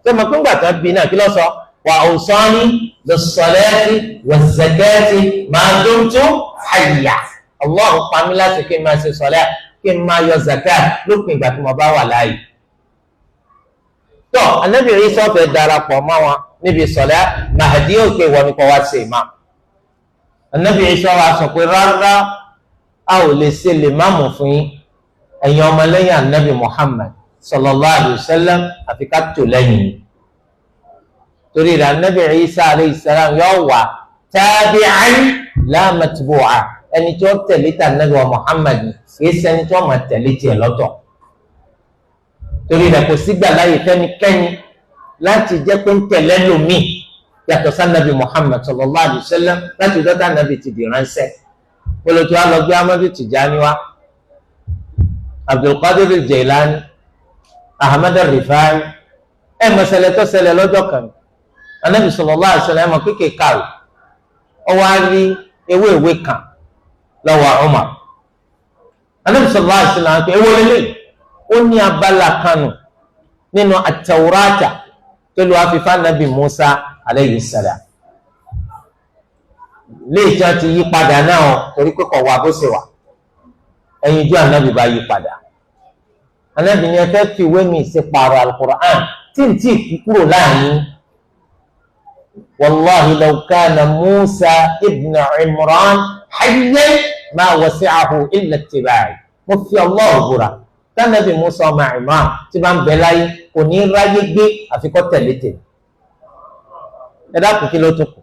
tó mọ̀ pé ńgbà tó bí náà kí ló sọ wa awsani bis-salati waz-zakati ma dumtu hayya Allah pa mí láti kí n máa ṣe sọ̀lá kí n máa yọ zakat lópin ìgbà tí mo bá wà láàyè. tó Nabi Ìsá fẹ́ darapọ̀ mọ́ wọn níbi sọ̀lá Mahdi ó pé wọ́n ní kó wá ṣe imam. Nabi Ìsá wa sọ pé rárá a ò lè ṣe lè máàmù fún yín ẹ̀yin ọmọlẹ́yìn Anabi Muhammad sallallahu alayhi wa sallam àfi ká tó lẹ́yìn yìí torí rẹ̀ Anabi Ìsá alayhi salam yóò wà tabi'an la matbu'a ẹni tí ó tẹ̀lé tà Anabi wa Muhammad kìí ṣẹni tí wọ́n máa tẹ̀lé tiẹ̀ lọ́tọ̀ torí rẹ̀ kò sígbà láyè fẹ́nikẹ́ni láti jẹ́ pé ń tẹ̀lé lómi yàtọ̀ sí Anabi Muhammad sallallahu alayhi wa sallam láti dọ́tà Anabi ti di ránṣẹ́ olùtú alọ́gbé Amadu Tijani wa Abdulqadir Jailani Ahmad Rifai mọ̀sẹ̀lẹ̀ tó ṣẹlẹ̀ lọ́jọ́ kan Anabi sallallahu alaihi wasallam ẹ̀mọ̀ kéèké kàwé ọwọ́ á rí ewé ìwé kan lọ́wọ́ Umar Anabi sallallahu alaihi wasallam pé ewé lélẹ̀ ó ní abala kanu nínú at-Tawrata tó lu afifá Nabi Musa alayhi salam léèjì á ti yí padà náà torí pé kọ̀ wá bó ṣe wà ẹ̀yin ojú Anabi bá yí padà Anabi ni ẹ fẹ́ fi ìwé mi ṣe pààrọ̀ al-Qur'an tí n tí kú kúrò láàrin wàláhi law kana Musa ibn Imran hayyan ma wasi'ahu illa ittiba'i mo fi Allah búra tánàbí Musa ọmọ Imran tí bá ń bẹ láyé kò ní ráyé gbé àfikọ́ tẹ̀lé tẹ̀lé ẹ dákun kí ló tún kù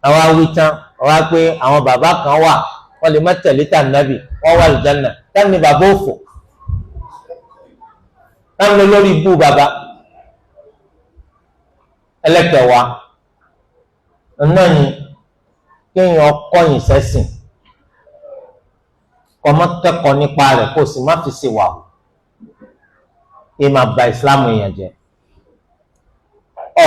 àwọn awitan ọwọ́ pé àwọn bàbá kan wà wọ́n lè má tẹ̀lé tànàbí wọ́n wà lùjánà tánì bàbá òfò táwọn lórí ibú bàbá ẹlẹ́kẹ̀wá náà ni kéèyàn kọ̀yìn sẹ́sìn kọ́mọ́ kẹ́kọ̀ọ́ nípa rẹ̀ kó o sì má fi ṣe wà o kí máa ba ìsìláàmù èèyàn jẹ́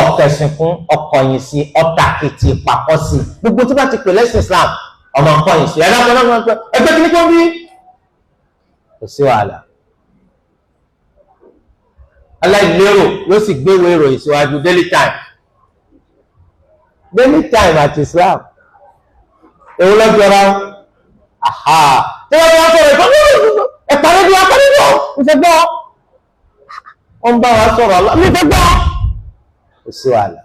ọ̀kẹ́sìn fún ọkọ̀yìn sí ọ̀tàkìtì pàkọ́ sí gbogbo tí wọ́n ti pè lẹ́sìn Islam ọmọ kọ̀yìn sí ẹgbẹ́ kìíní tó ń bí kò sí wàhálà aláìlérò ló sì gbéwèé ìròyìn síwájú Daily Time àti Islam èwo lọ́jọ́ra aha tí wọ́n ti wá sọ̀rọ̀ ẹ̀pà rédíò ìfẹ́ gbọ́ wọ́n bá wa sọ̀rọ̀ ìfẹ́ gbọ́ kò sí wàhálà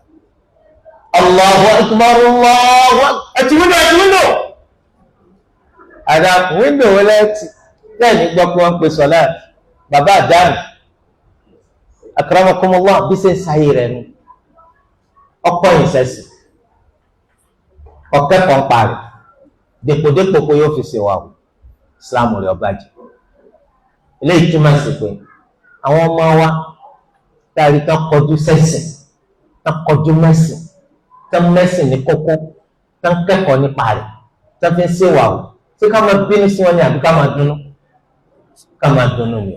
Allahu akbar Allahu ẹ̀tì wíńdò àdàkùn wíńdò wọlé tẹ́ẹ̀ní gbọ́ pé wọ́n ń pè sọ̀lá bàbá àdánù akramakumullah bí ṣe ń sáyé rẹ̀ nu ọ̀pọ̀ ìṣẹ̀sì ọ̀kẹ́ kan parí dèpòdépò pé yóò fi ṣe wà o Islam rẹ̀ ọba jẹ eléyìí túmọ̀ sí pé àwọn ọmọ wa táàrí tán kọjú sẹ́sìn tán kọjú mẹ́sìn tán mẹ́sìn ní kókó tán kẹ́kọ̀ọ́ nípa rẹ̀ tán fi ń ṣe wà o ṣé ká máa bínú sí wọn ni àbí ká máa dùnnú ni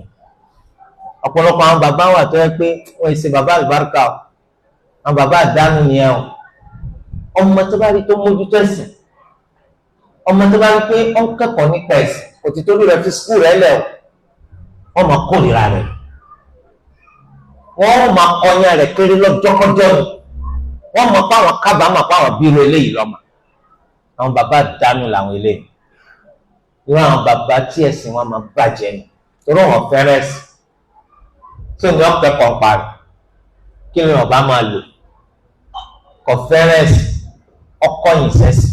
ọ̀pọ̀lọpọ̀ àwọn bàbá wà tó yẹ pé wọ́n ṣe bàbá àlùbáríkà o àwọn bàbá àdánù nìyẹn o ọmọ tó bá rí tó mójútó ẹ̀sìn ọmọ tó bá rí pé ó ń kẹ́kọ̀ọ́ nípa ẹ̀sìn òtítọ́ bí rẹ̀ fi skul rẹ̀ lẹ̀ o wọ́n máa kórìíra rẹ̀ wọ́n máa kọyán rẹ̀ kéré lọ́jọ́kọ́jọ́ ni wọ́n máa pa àwọn kábàámọ̀ pa àwọn bírò eléyìí lọ́mọ àwọn bàbá àdánù làwọn eléyìí irú àwọn bàbá tí ẹ̀sìn wọn máa bàjẹ́ ni torí wọn fẹ́rẹ̀ ẹ̀sìn tí òun yọ kẹ́kọ̀ọ́ parí kí ni ọba máa lò kò fẹ́rẹ̀ ẹ̀sìn ọkọ̀ yìí sẹ́sì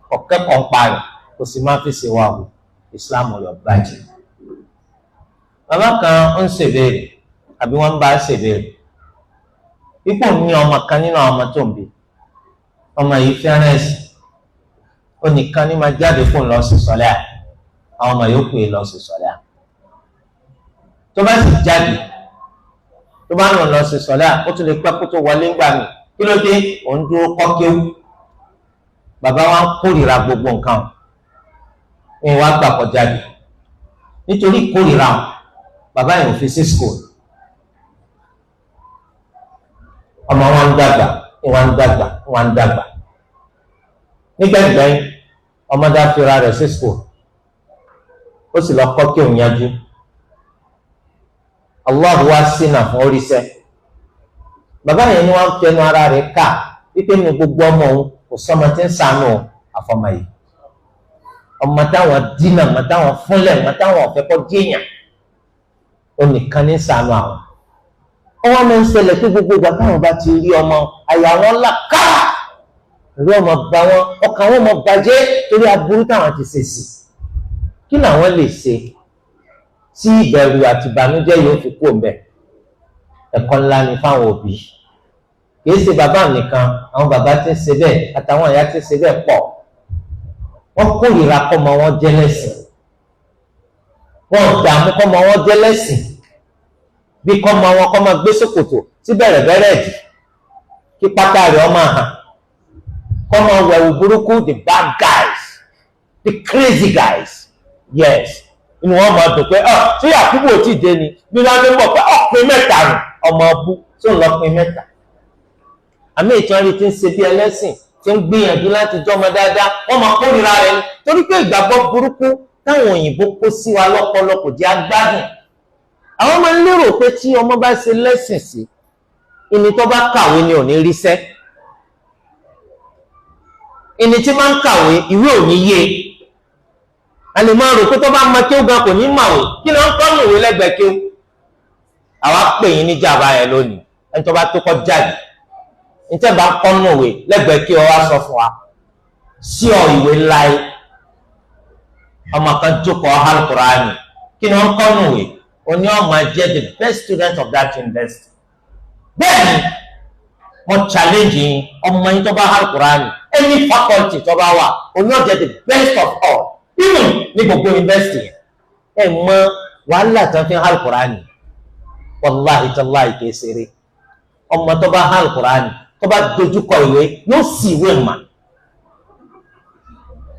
kò kẹ́kọ̀ọ́ ń parí kò sì máa fi ṣe wà wò Islam rẹ̀ bàjẹ́. bàbá kan ń ṣèbéèrè àbí wọ́n ń bá ṣèbéèrè ipò ní ọmọ kan nínú àwọn ọmọ tó ń bí ọmọ yìí fẹ́rẹ̀ ẹ̀sìn ó nìkan ní máa jáde fún lọ sí sọ́lá àwọn ọmọ yòókù yìí lọ sí sọ́lá tó bá sì jáde tó bá lọ sí sọ́lá ó tún lè pẹ́ kó tó wọlé ńgbà mí kí ló dé òun dúró kọ́ kéwú bàbá wa ń kórìíra gbogbo nǹkan ní wàá gbà kó jáde nítorí kórìíra bàbá yẹn ò fi sí school ọmọ wọn ń dàgbà wọn ń dàgbà wọn ń dàgbà nígbàgbẹ́yìn ọmọdé afira rẹ̀ sí school ó sì lọ kọ́ kí òun yanjú Allah wá sínà fún oríṣẹ́ bàbá yẹn ni wọ́n ń fẹnu ara rẹ̀ ká wípé ní gbogbo ọmọ òun kò sọmọ tí ń sànù àfọmọ yìí ọmọ táwọn dínà ọmọ táwọn fúnlẹ̀ ọmọ táwọn ọ̀fẹ́ kọ́ díèyàn ó nìkan ní sànù àwọn ọwọ́ máa ń ṣẹlẹ̀ pé gbogbo ìgbà táwọn bá ti rí ọmọ àyà wọn là káà ìlú ọmọ bá wọn ọkàn wọn mọ bàjẹ́ torí aburú táwọn ti ṣe sí kí làwọn lè ṣe tí ìbẹ̀rù àti ìbànújẹ́ yóò fi kú ọ̀bẹ ẹ̀kọ́ ńlá ni fáwọn òbí kìí ṣe bàbá nìkan àwọn bàbá tí ń ṣe bẹ́ẹ̀ àtàwọn ìyá tí ń ṣe bẹ́ẹ̀ pọ̀ wọ́n kórìíra kọ́mọ wọn jẹ́ lẹ́sìn wọ́n dààmú kọ́mọ wọn jẹ́ lẹ́sìn bí kọ́mọ wọn kọ́mọ gbé ṣòkòtò tí bẹ̀rẹ̀bẹ̀rẹ̀ dì kí pátá rẹ̀ ọmọ hàn kọ́mọ wẹ̀wù burúkú the bad guys the crazy guys yes inú wọn máa dùn pé tí Yakubu ò tí ì dé ni bí wọn ti ń bọ̀ pé ọkùnrin mẹ́ta nù ọmọ ọbú tó ń lọkùnrin mẹ́ta àmì ìtọ́rí tí ń ṣe bí ẹlẹ́sìn tí ń gbìyànjú láti jọmọ dáadáa wọ́n máa kórìíra rẹ̀ ni torí pé ìgbàgbọ́ burúkú táwọn òyìnbó kó sí wa lọ́pọ̀lọpọ̀ jẹ́ agbádùn àwọn máa ń lérò pé tí ọmọ bá ṣe lẹ́sìn sí ìní tó bá kàwé ni ò ní ríṣẹ́ ìní tí máa ń kàwé ìwé ò ní yé a lè máa rò pé tó bá mọ kí ó gan kò ní màwé kí ló ń kọ́ ní ìwé lẹ́gbẹ̀ẹ́ kí ó àwa pè yín níjà bá yẹn lónìí ẹni tó bá tó kọ́ jáde níta bá kọ́ ní ìwé lẹ́gbẹ̀ẹ́ kí ó wá sọ fún wa sí ọ ìwé láì ọmọ kan jókòó Al-Qur'ani kí ni wọ́n kọ́ ní ìwé oní ọmọ jẹ́ the best student of that university bẹ́ẹ̀ni wọ́n challenge yín ọmọ yín tó bá Al-Qur'ani any faculty tó bá wà oní ọjọ́ the best of all even ní gbogbo university ẹ mọ wàhálà tó fi Al-Qur'ani wàláhi tàláhi kìí ṣeré ọmọ tó bá Al-Qur'ani tó bá dojúkọ ìwé yóò sì ìwé mà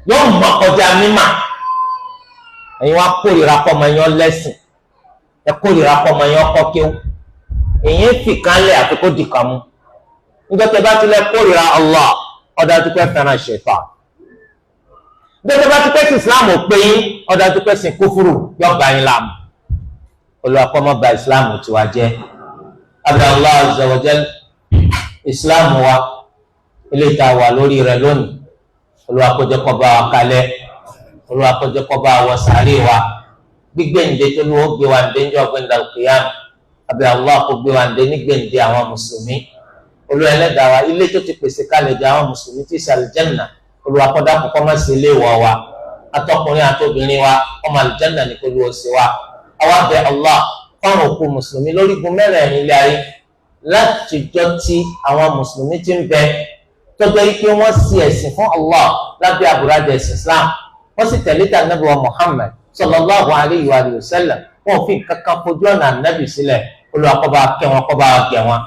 yóò mọ kọjá mímà ẹ̀yin wá kórìíra kọ́ ọmọ yẹn lẹ́sìn ẹ kórìíra kọ́ ọmọ yẹn kọ́ kéwú èyí ń fìkánlẹ̀ àti kó dìkan mú nígbà tí ẹ bá tilẹ̀ kórìíra Allah ọ̀dà tó pẹ́ fẹ́ràn ṣẹ̀tán nígbà tí ẹ bá ti pẹ́ sí Islam ò pé yín ọ̀dà tó pẹ́ sí kúfúrú yóò gbà yín láàmú olùwàkọ́mọ́ ba Islam tiwa jẹ́ abẹ́ Allah azza wa jal Islam wa ilé ìta wà lórí rẹ̀ lónìí olùwàkọ́jẹ́ kó bá wa kalẹ̀ olùwàkọ́jẹ́ kó bá wa sàárè wa gbígbé ǹdẹ tó ní wọ́n gbé wa ǹdẹ ń jọ gbẹ̀ndà al-qiyam abẹ́ Allah kó gbé wa ǹdẹ nígbè ǹdẹ àwọn mùsùlùmí Olúwa Ẹlẹ́dàá wa ilé tó ti pèsè kalẹ̀ jẹ́ àwọn mùsùlùmí tí ìsà àlùjánnà olùwàkọ́dá kọ́kọ́ má sí ilé wọ̀ wa atọ́kùnrin àtobìnrin wa ọmọ àlùjánnà ní kó lóò sí wa àwa bẹ̀ Allah fáwọn òkú mùsùlùmí lórígun mẹ́rẹ̀ẹ̀rin ilé ayé láti jọ tí àwọn mùsùlùmí ti ń bẹ tọ́jọ́ yìí pé wọ́n sì ẹ̀sìn fún Allah lábẹ́ àbúradà ẹ̀sìn Islam wọ́n sì tẹ̀lé tà nàbì wa Muhammad sallallahu alayhi wa sallam wọn ò fi kankan fojú ọ̀nà nàbì sílẹ̀ Olúwa kó bá kẹ́ wọn kó bá gẹ̀ wọn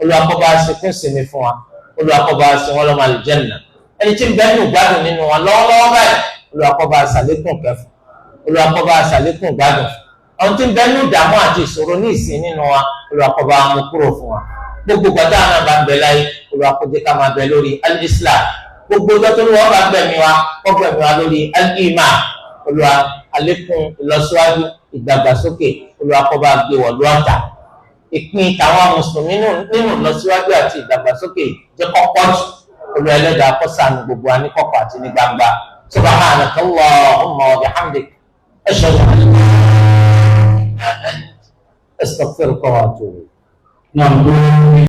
Olúwa kó bá sekún sinmi fún wa Olúwa kó bá sin wọn lọ́mọ àlùjánnà ẹni tí ń bẹ nínú gbádùn nínú wọn lọ́wọ́lọ́wọ́ báyìí Olúwa kó bá ṣàlékún kẹfù Olúwa kó bá ṣàlékún gbádùn àwọn tí ń bẹ nínú ìdààmú àti ìṣòro ní ìsìn nínú wa Olúwa kó bá mú kúrò fún wa gbogbo gbàdá náà bá ń bẹ láyé Olúwa kó jẹ́ ká máa bẹ lórí al-Islam gbogbo ọjọ́ tó ní wọ́n bá gbẹ̀mí wa kó gbẹ̀mí wa lórí al-Iman Olúwa àlékún ìlọsíwájú ìdàgbàsókè Olúwa kó bá gbé wọ̀ lọ́ọ̀tà ìpín tàwọn mùsùlùmí nínú ìlọsíwájú àti ìdàgbàsókè jẹ́ kọ́kọ́ jù Olúwa Ẹlẹ́dàá kó ṣàánú gbogbo wa ní kọ̀kọ̀ àti ní gbangba subhanaka Allahumma wa bihamdik ashhadu an la ilaha illa anta astaghfiruka wa atubu ilayk.